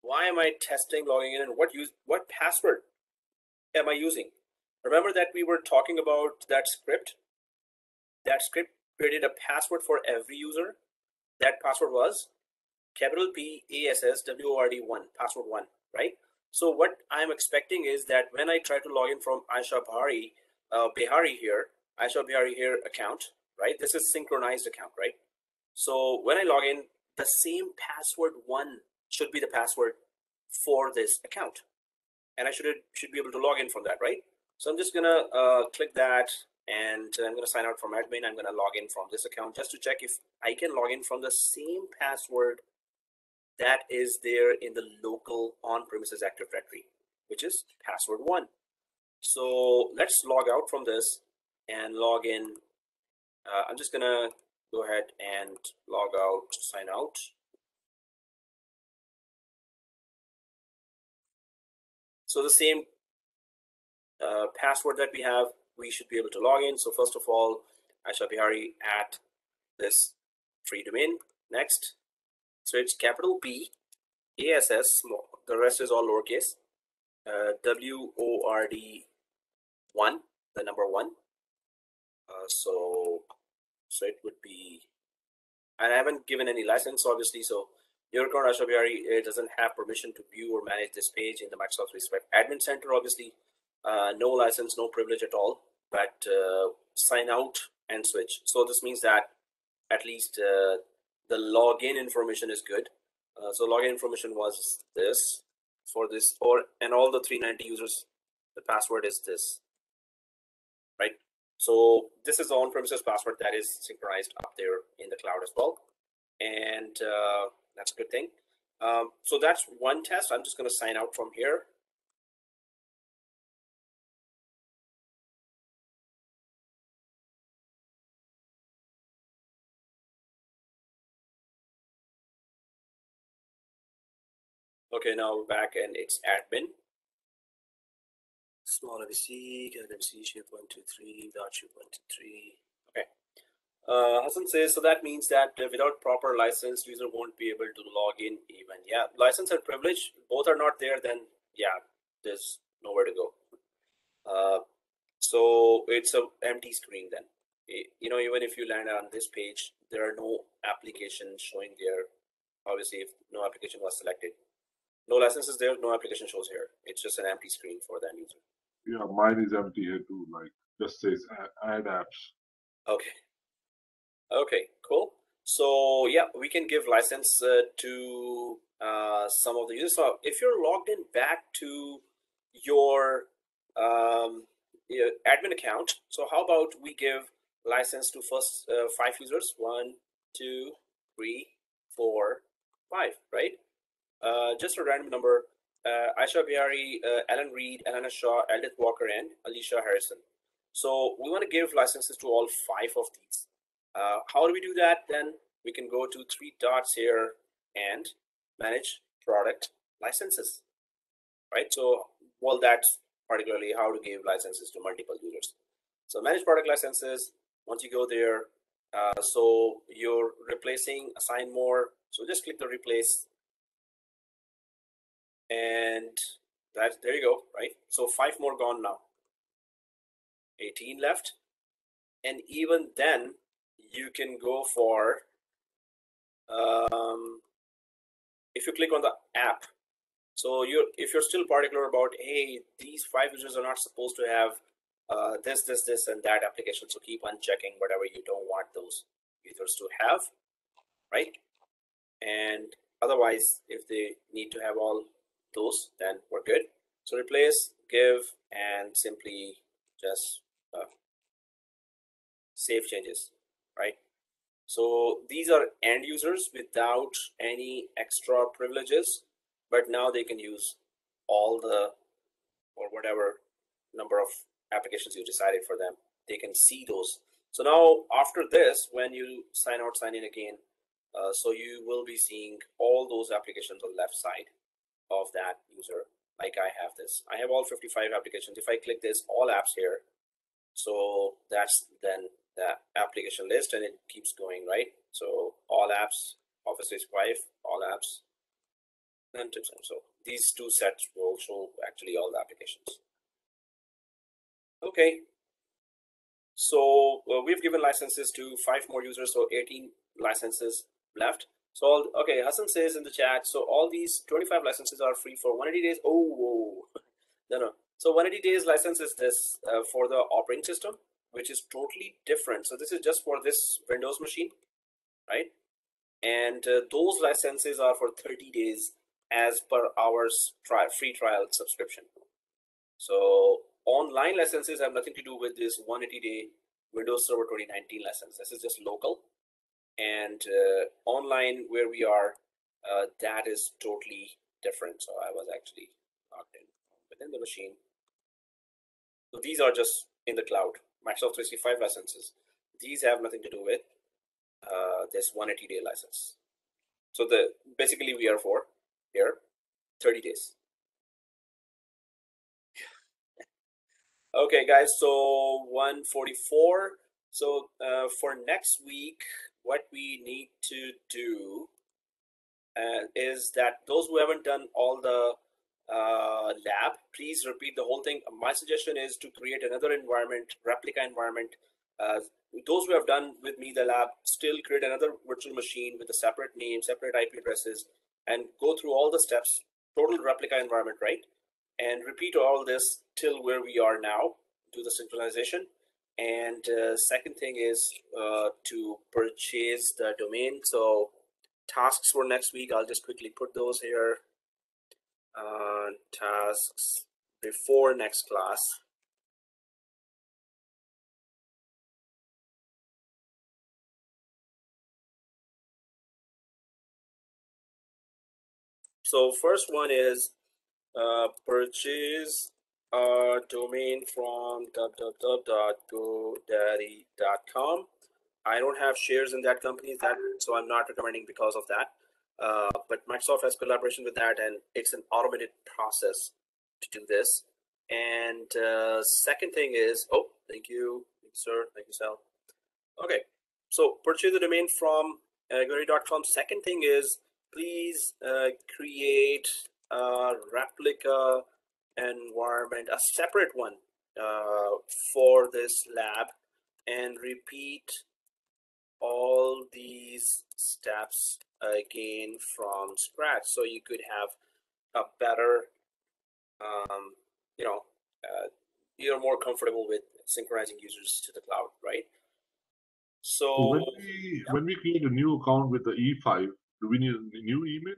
why am I testing logging in, and what password am I using? Remember that we were talking about that script? That script created a password for every user. That password was capital PASSWORD1, password 1, right? So what I'm expecting is that when I try to log in from Aisha Behari here account, right? This is synchronized account, right? So when I log in, the same password 1 should be the password for this account, and I should be able to log in from that, right? So I'm just gonna click that, and I'm gonna sign out from admin. I'm gonna log in from this account just to check if I can log in from the same password that is there in the local on-premises Active Directory, which is password 1. So let's log out from this and log in. I'm just gonna go ahead and log out, sign out. So the same password that we have, we should be able to log in. So first of all, I shall be at this free domain. Next, so it's capital B, ASS, small. The rest is all lowercase. WORD1, the number 1. So it would be, and I haven't given any license, obviously. So your account it doesn't have permission to view or manage this page in the Microsoft 365 Admin Center, obviously. No license, no privilege at all, but sign out and switch. So this means that at least the login information is good. So login information was this for this, and all the 390 users, the password is this, right? So this is the on-premises password that is synchronized up there in the cloud as well. And that's a good thing. So that's one test. I'm just going to sign out from here. Okay, now we're back and it's admin. Small MVC, MVC, shape123.shape123. Okay. Hassan says, so that means that without proper license, user won't be able to log in even. Yeah, license and privilege, both are not there, then yeah, there's nowhere to go. So it's an empty screen then. You know, even if you land on this page, there are no applications showing there. Obviously, if no application was selected. No license is there, no application shows here. It's just an empty screen for the end user. Yeah, mine is empty here too, like just says add apps. Okay. Okay, cool. So yeah, we can give license to some of the users. So if you're logged in back to your admin account, so how about we give license to first 5 users? 1, 2, 3, 4, 5, right? Just a random number. Aisha Bihari, Alan Reed, Alana Shaw, Eldith Walker, and Alicia Harrison. So we want to give licenses to all 5 of these. How do we do that? Then we can go to 3 dots here and manage product licenses, right? So, well, that's particularly how to give licenses to multiple users. So manage product licenses, once you go there, so you're replacing, assign more. So just click the replace and there you go, right? So 5 more gone now, 18 left. And even then you can go for, if you click on the app, so if you're still particular about, hey, these 5 users are not supposed to have this, and that application, so keep on checking whatever you don't want those users to have, right? And otherwise, if they need to have all those, then we're good. So replace, give, and simply just save changes, right? So these are end users without any extra privileges, but now they can use all the, or whatever number of applications you decided for them. They can see those. So now after this, when you sign out, sign in again, so you will be seeing all those applications on the left side of that user. Like I have this, I have all 55 applications. If I click this, all apps here, so that's then the application list, and it keeps going, right? So all apps, Office 365, all apps, and tips. So these 2 sets will show actually all the applications. Okay. So we've given licenses to 5 more users, so 18 licenses left. So okay, Hassan says in the chat, so all these 25 licenses are free for 180 days. Oh, whoa. No. So 180 days license is this for the operating system, which is totally different. So this is just for this Windows machine, right? And those licenses are for 30 days as per our free trial subscription. So online licenses have nothing to do with this 180-day Windows Server 2019 license. This is just local. And online where we are, that is totally different. So I was actually logged in within the machine. So these are just in the cloud, Microsoft 365 licenses. These have nothing to do with this 180-day license. So basically we are for here 30 days. Okay, guys, so 144. So for next week, what we need to do is that those who haven't done all the lab, please repeat the whole thing. My suggestion is to create another environment, replica environment. Those who have done with me the lab, still create another virtual machine with a separate name, separate IP addresses, and go through all the steps, total replica environment, right? And repeat all this till where we are now, do the synchronization. And second thing is to purchase the domain. So tasks for next week, I'll just quickly put those here. Tasks before next class. So first one is purchase a domain from www.godaddy.com. I don't have shares in that company, so I'm not recommending because of that. But Microsoft has collaboration with that, and it's an automated process to do this. And second thing is, oh, thank you, sir. Thank you, Sal. Okay, so purchase the domain from godaddy.com. Second thing is, please create a replica environment, a separate one for this lab, and repeat all these steps again from scratch, so you could have a better, you're more comfortable with synchronizing users to the cloud, right? So when we create a new account with the E5, do we need a new email?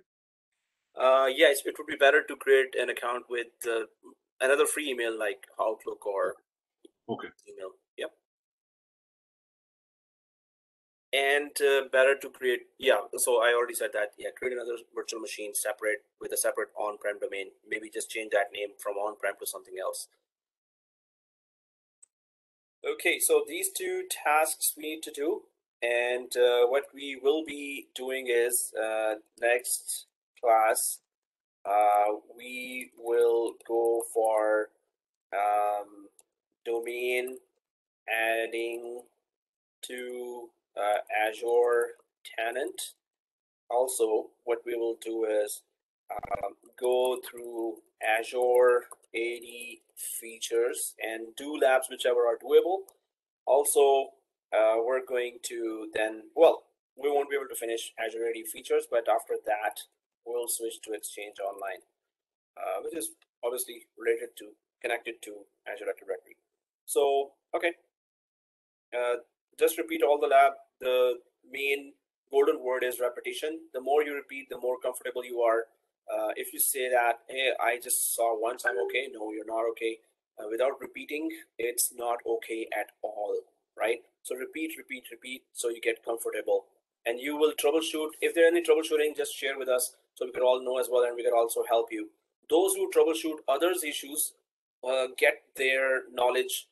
Yes, it would be better to create an account with another free email like Outlook or email. Yep. And better to create, yeah, so I already said that, yeah, create another virtual machine separate with a separate on-prem domain. Maybe just change that name from on-prem to something else. Okay, so these two tasks we need to do, and what we will be doing is next class we will go for domain adding to Azure tenant. Also, what we will do is go through AzureAD features and do labs whichever are doable. Also, we're going to then, well, we won't be able to finish AzureAD features, but after that, we'll switch to Exchange Online, which is obviously related to, connected to Azure Active Directory. So, okay, just repeat all the lab. The main golden word is repetition. The more you repeat, the more comfortable you are. If you say that, hey, I just saw once, I'm okay. No, you're not okay. Without repeating, it's not okay at all, right? So repeat, repeat, repeat, so you get comfortable. And you will troubleshoot. If there's any troubleshooting, just share with us so we can all know as well, and we can also help you. Those who troubleshoot others' issues get their knowledge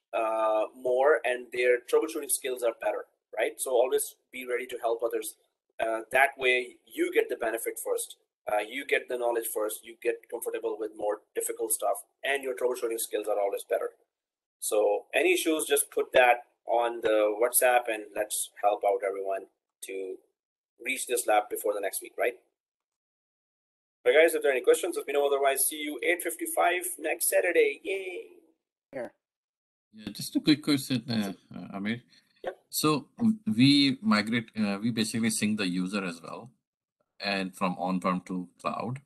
more, and their troubleshooting skills are better, right? So always be ready to help others. That way you get the benefit first. You get the knowledge first, you get comfortable with more difficult stuff, and your troubleshooting skills are always better. So any issues, just put that on the WhatsApp and let's help out everyone to reach this lab before the next week, right? But guys, if there are any questions, let me know. Otherwise, see you 8:55 next Saturday. Yay! Yeah, just a quick question, Amir. Yep. So we migrate, we basically sync the user as well, and from on-prem to cloud.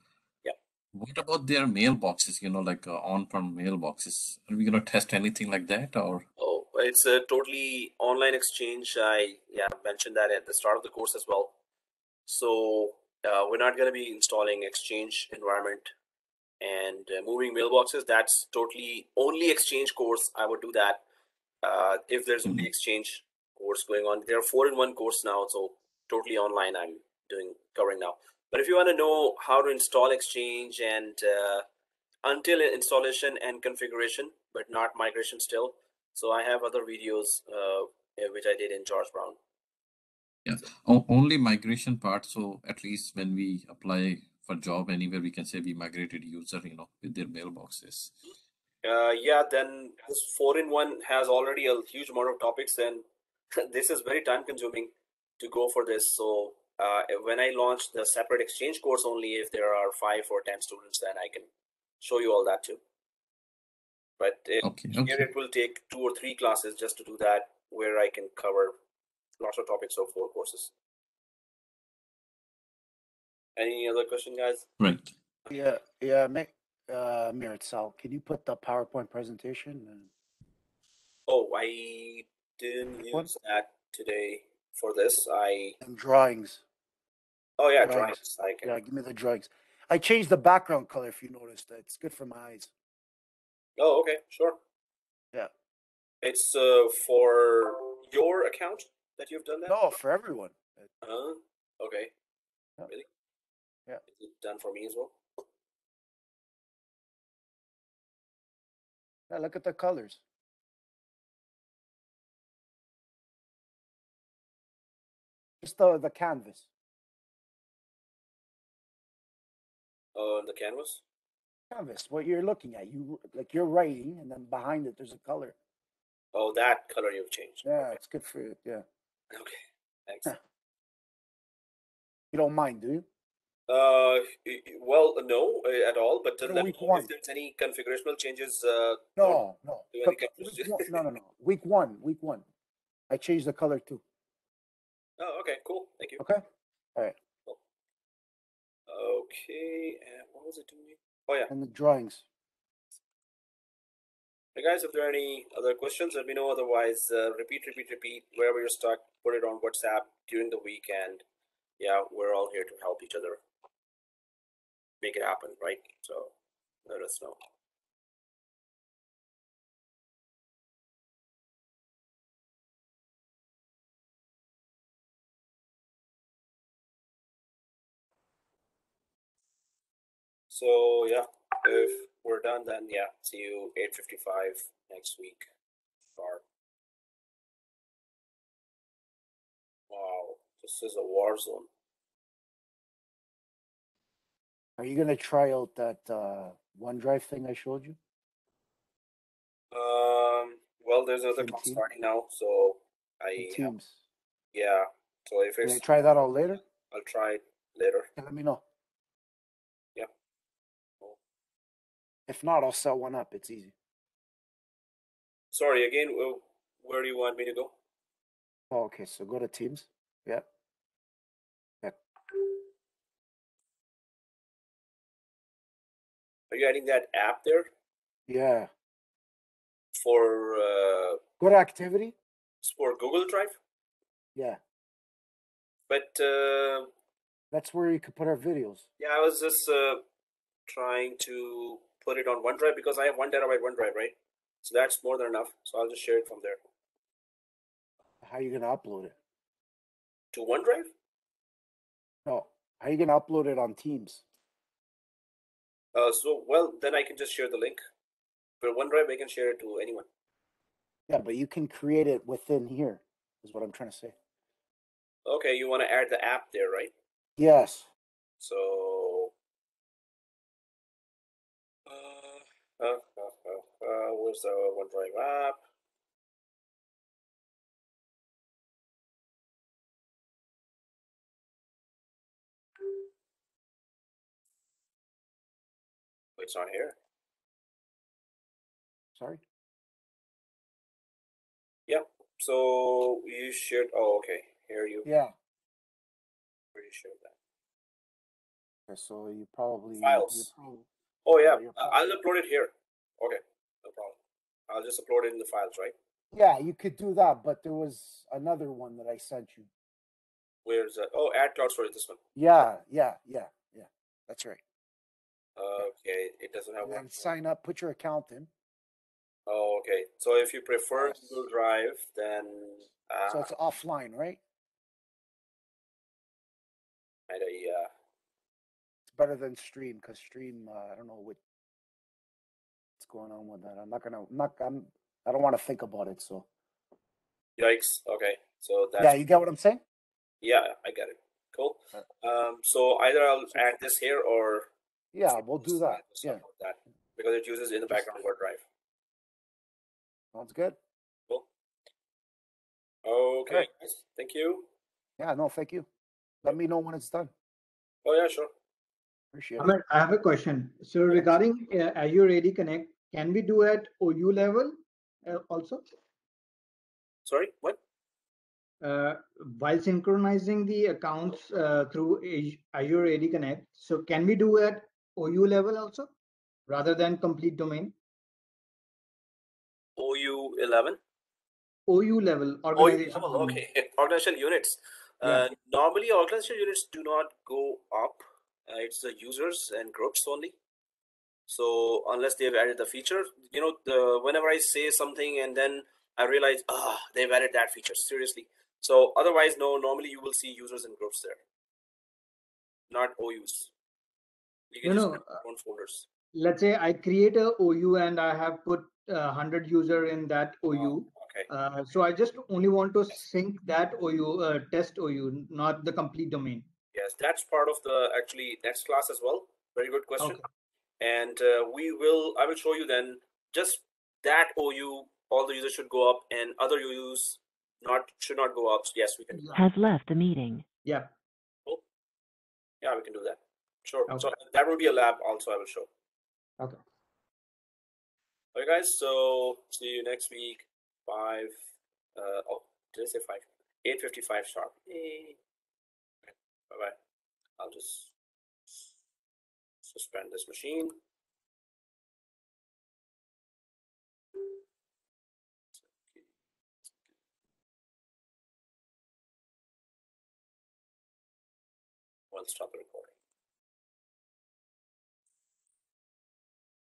Yeah. What about their mailboxes? Like on-prem mailboxes. Are we gonna test anything like that, or? Oh, it's a totally online exchange. I mentioned that at the start of the course as well. So we're not going to be installing Exchange environment and moving mailboxes. That's totally only Exchange course. I would do that if there's only Exchange course going on. There are 4-in-1 course now, so totally online. I'm covering now. But if you want to know how to install Exchange and until installation and configuration, but not migration still, so I have other videos which I did in George Brown. Yeah, only migration part. So at least when we apply for job anywhere, we can say we migrated user, with their mailboxes. Yeah, then this 4-in-1 has already a huge amount of topics, and this is very time consuming to go for this. So when I launch the separate exchange course, only if there are 5 or 10 students, then I can show you all that too. But here it will take 2 or 3 classes just to do that, where I can cover lots of topics of 4 courses. Any other question, guys? Right. Yeah, Amir, Sal, can you put the PowerPoint presentation? Oh, I didn't use that today for this. And drawings. Oh yeah, drawings. I can. Yeah, give me the drawings. I changed the background color if you noticed. It's good for my eyes. Oh, okay, sure. Yeah. It's for your account that you've done that? No, for everyone. Okay. Yeah. Really? Yeah. Is it done for me as well? Yeah, look at the colors. Just the canvas. The canvas? Canvas, what you're looking at. You're writing, and then behind it there's a color. Oh, that color you've changed. Yeah, okay. It's good for you. Yeah. Okay, thanks. You don't mind, do you? Well, no, at all. But let me know if there's any configurational changes. No. No. Week one. I changed the color too. Oh, okay, cool. Thank you. Okay. All right. Cool. Okay, and what was it doing? Oh yeah. And the drawings. Hey guys, if there are any other questions, let me know. Otherwise, repeat. Wherever you're stuck, put it on WhatsApp during the week, and yeah, we're all here to help each other make it happen, right? So let us know. So yeah, if we're done, then yeah, see you 8:55 next week. Sharp. Wow, this is a war zone. Are you gonna try out that OneDrive thing I showed you? Well, there's another class starting now, so Teams. Yeah. So if it's, can I try that out later? I'll try it later. Okay, let me know. Yeah. Cool. If not, I'll set one up. It's easy. Sorry, again, where do you want me to go? Oh, okay. So go to Teams. Yeah. Are you adding that app there? Yeah. For go to Activity. For Google Drive? Yeah. But that's where you could put our videos. Yeah, I was just trying to put it on OneDrive because I have 1 terabyte OneDrive, right? So that's more than enough. So I'll just share it from there. How are you gonna upload it? To OneDrive? No. How are you gonna upload it on Teams? So well, then I can just share the link. For OneDrive, I can share it to anyone. Yeah, but you can create it within here, is what I'm trying to say. Okay, you want to add the app there, right? Yes. So, where's the OneDrive app? It's not here. Sorry? Yeah. So you shared. Oh, okay. Here you. Yeah. Where you shared that? Okay, so you probably files. Oh yeah, I'll upload it here. Okay, no problem. I'll just upload it in the files, right? Yeah, you could do that, but there was another one that I sent you. Where's that? Oh, add cloud storage. This one. Yeah. That's right. Okay, it doesn't have. And then sign up. Put your account in. Oh, okay. So if you prefer Google Drive, then so it's offline, right? Yeah. It's better than Stream because Stream, I don't know what's going on with that. I don't want to think about it. So. Yikes. Okay. So that's. Yeah, you get what I'm saying? Yeah, I get it. Cool. So either I'll add this here or. Yeah, we'll do that. Yeah. That because it uses in the background Word Drive. Sounds good. Cool. Okay, Right. guys. Thank you. Yeah, no, thank you. Let me know when it's done. Oh, yeah, sure. Appreciate it. Amir, I have a question. So regarding AzureAD Connect, can we do at OU level also? Sorry, what? While synchronizing the accounts through AzureAD Connect, so can we do at OU level also, rather than complete domain? OU 11? OU level, OU organization level, level. okay. Organizational units. Yeah. Normally, organizational units do not go up. It's the users and groups only. So unless they've added the feature, you know, whenever I say something and then I realize, they've added that feature, seriously. So otherwise, no, normally you will see users and groups there, not OUs. You can just No, have your own folders. let's say I create a OU and I have put 100 user in that OU. Okay. So I just only want to sync that OU, test OU, not the complete domain. Yes, that's part of the actually next class as well. Very good question. Okay. And I will show you then just that OU, all the users should go up and other OUs should not go up. Yes, we can. Has left the meeting. Yeah. Cool. Yeah, we can do that. Sure. Okay. So that will be a lab also I will show. Okay. Okay, guys. So see you next week. 5. Did I say 5? 8:55 sharp. Yay. Okay. Bye bye. I'll just suspend this machine. We'll stop the recording.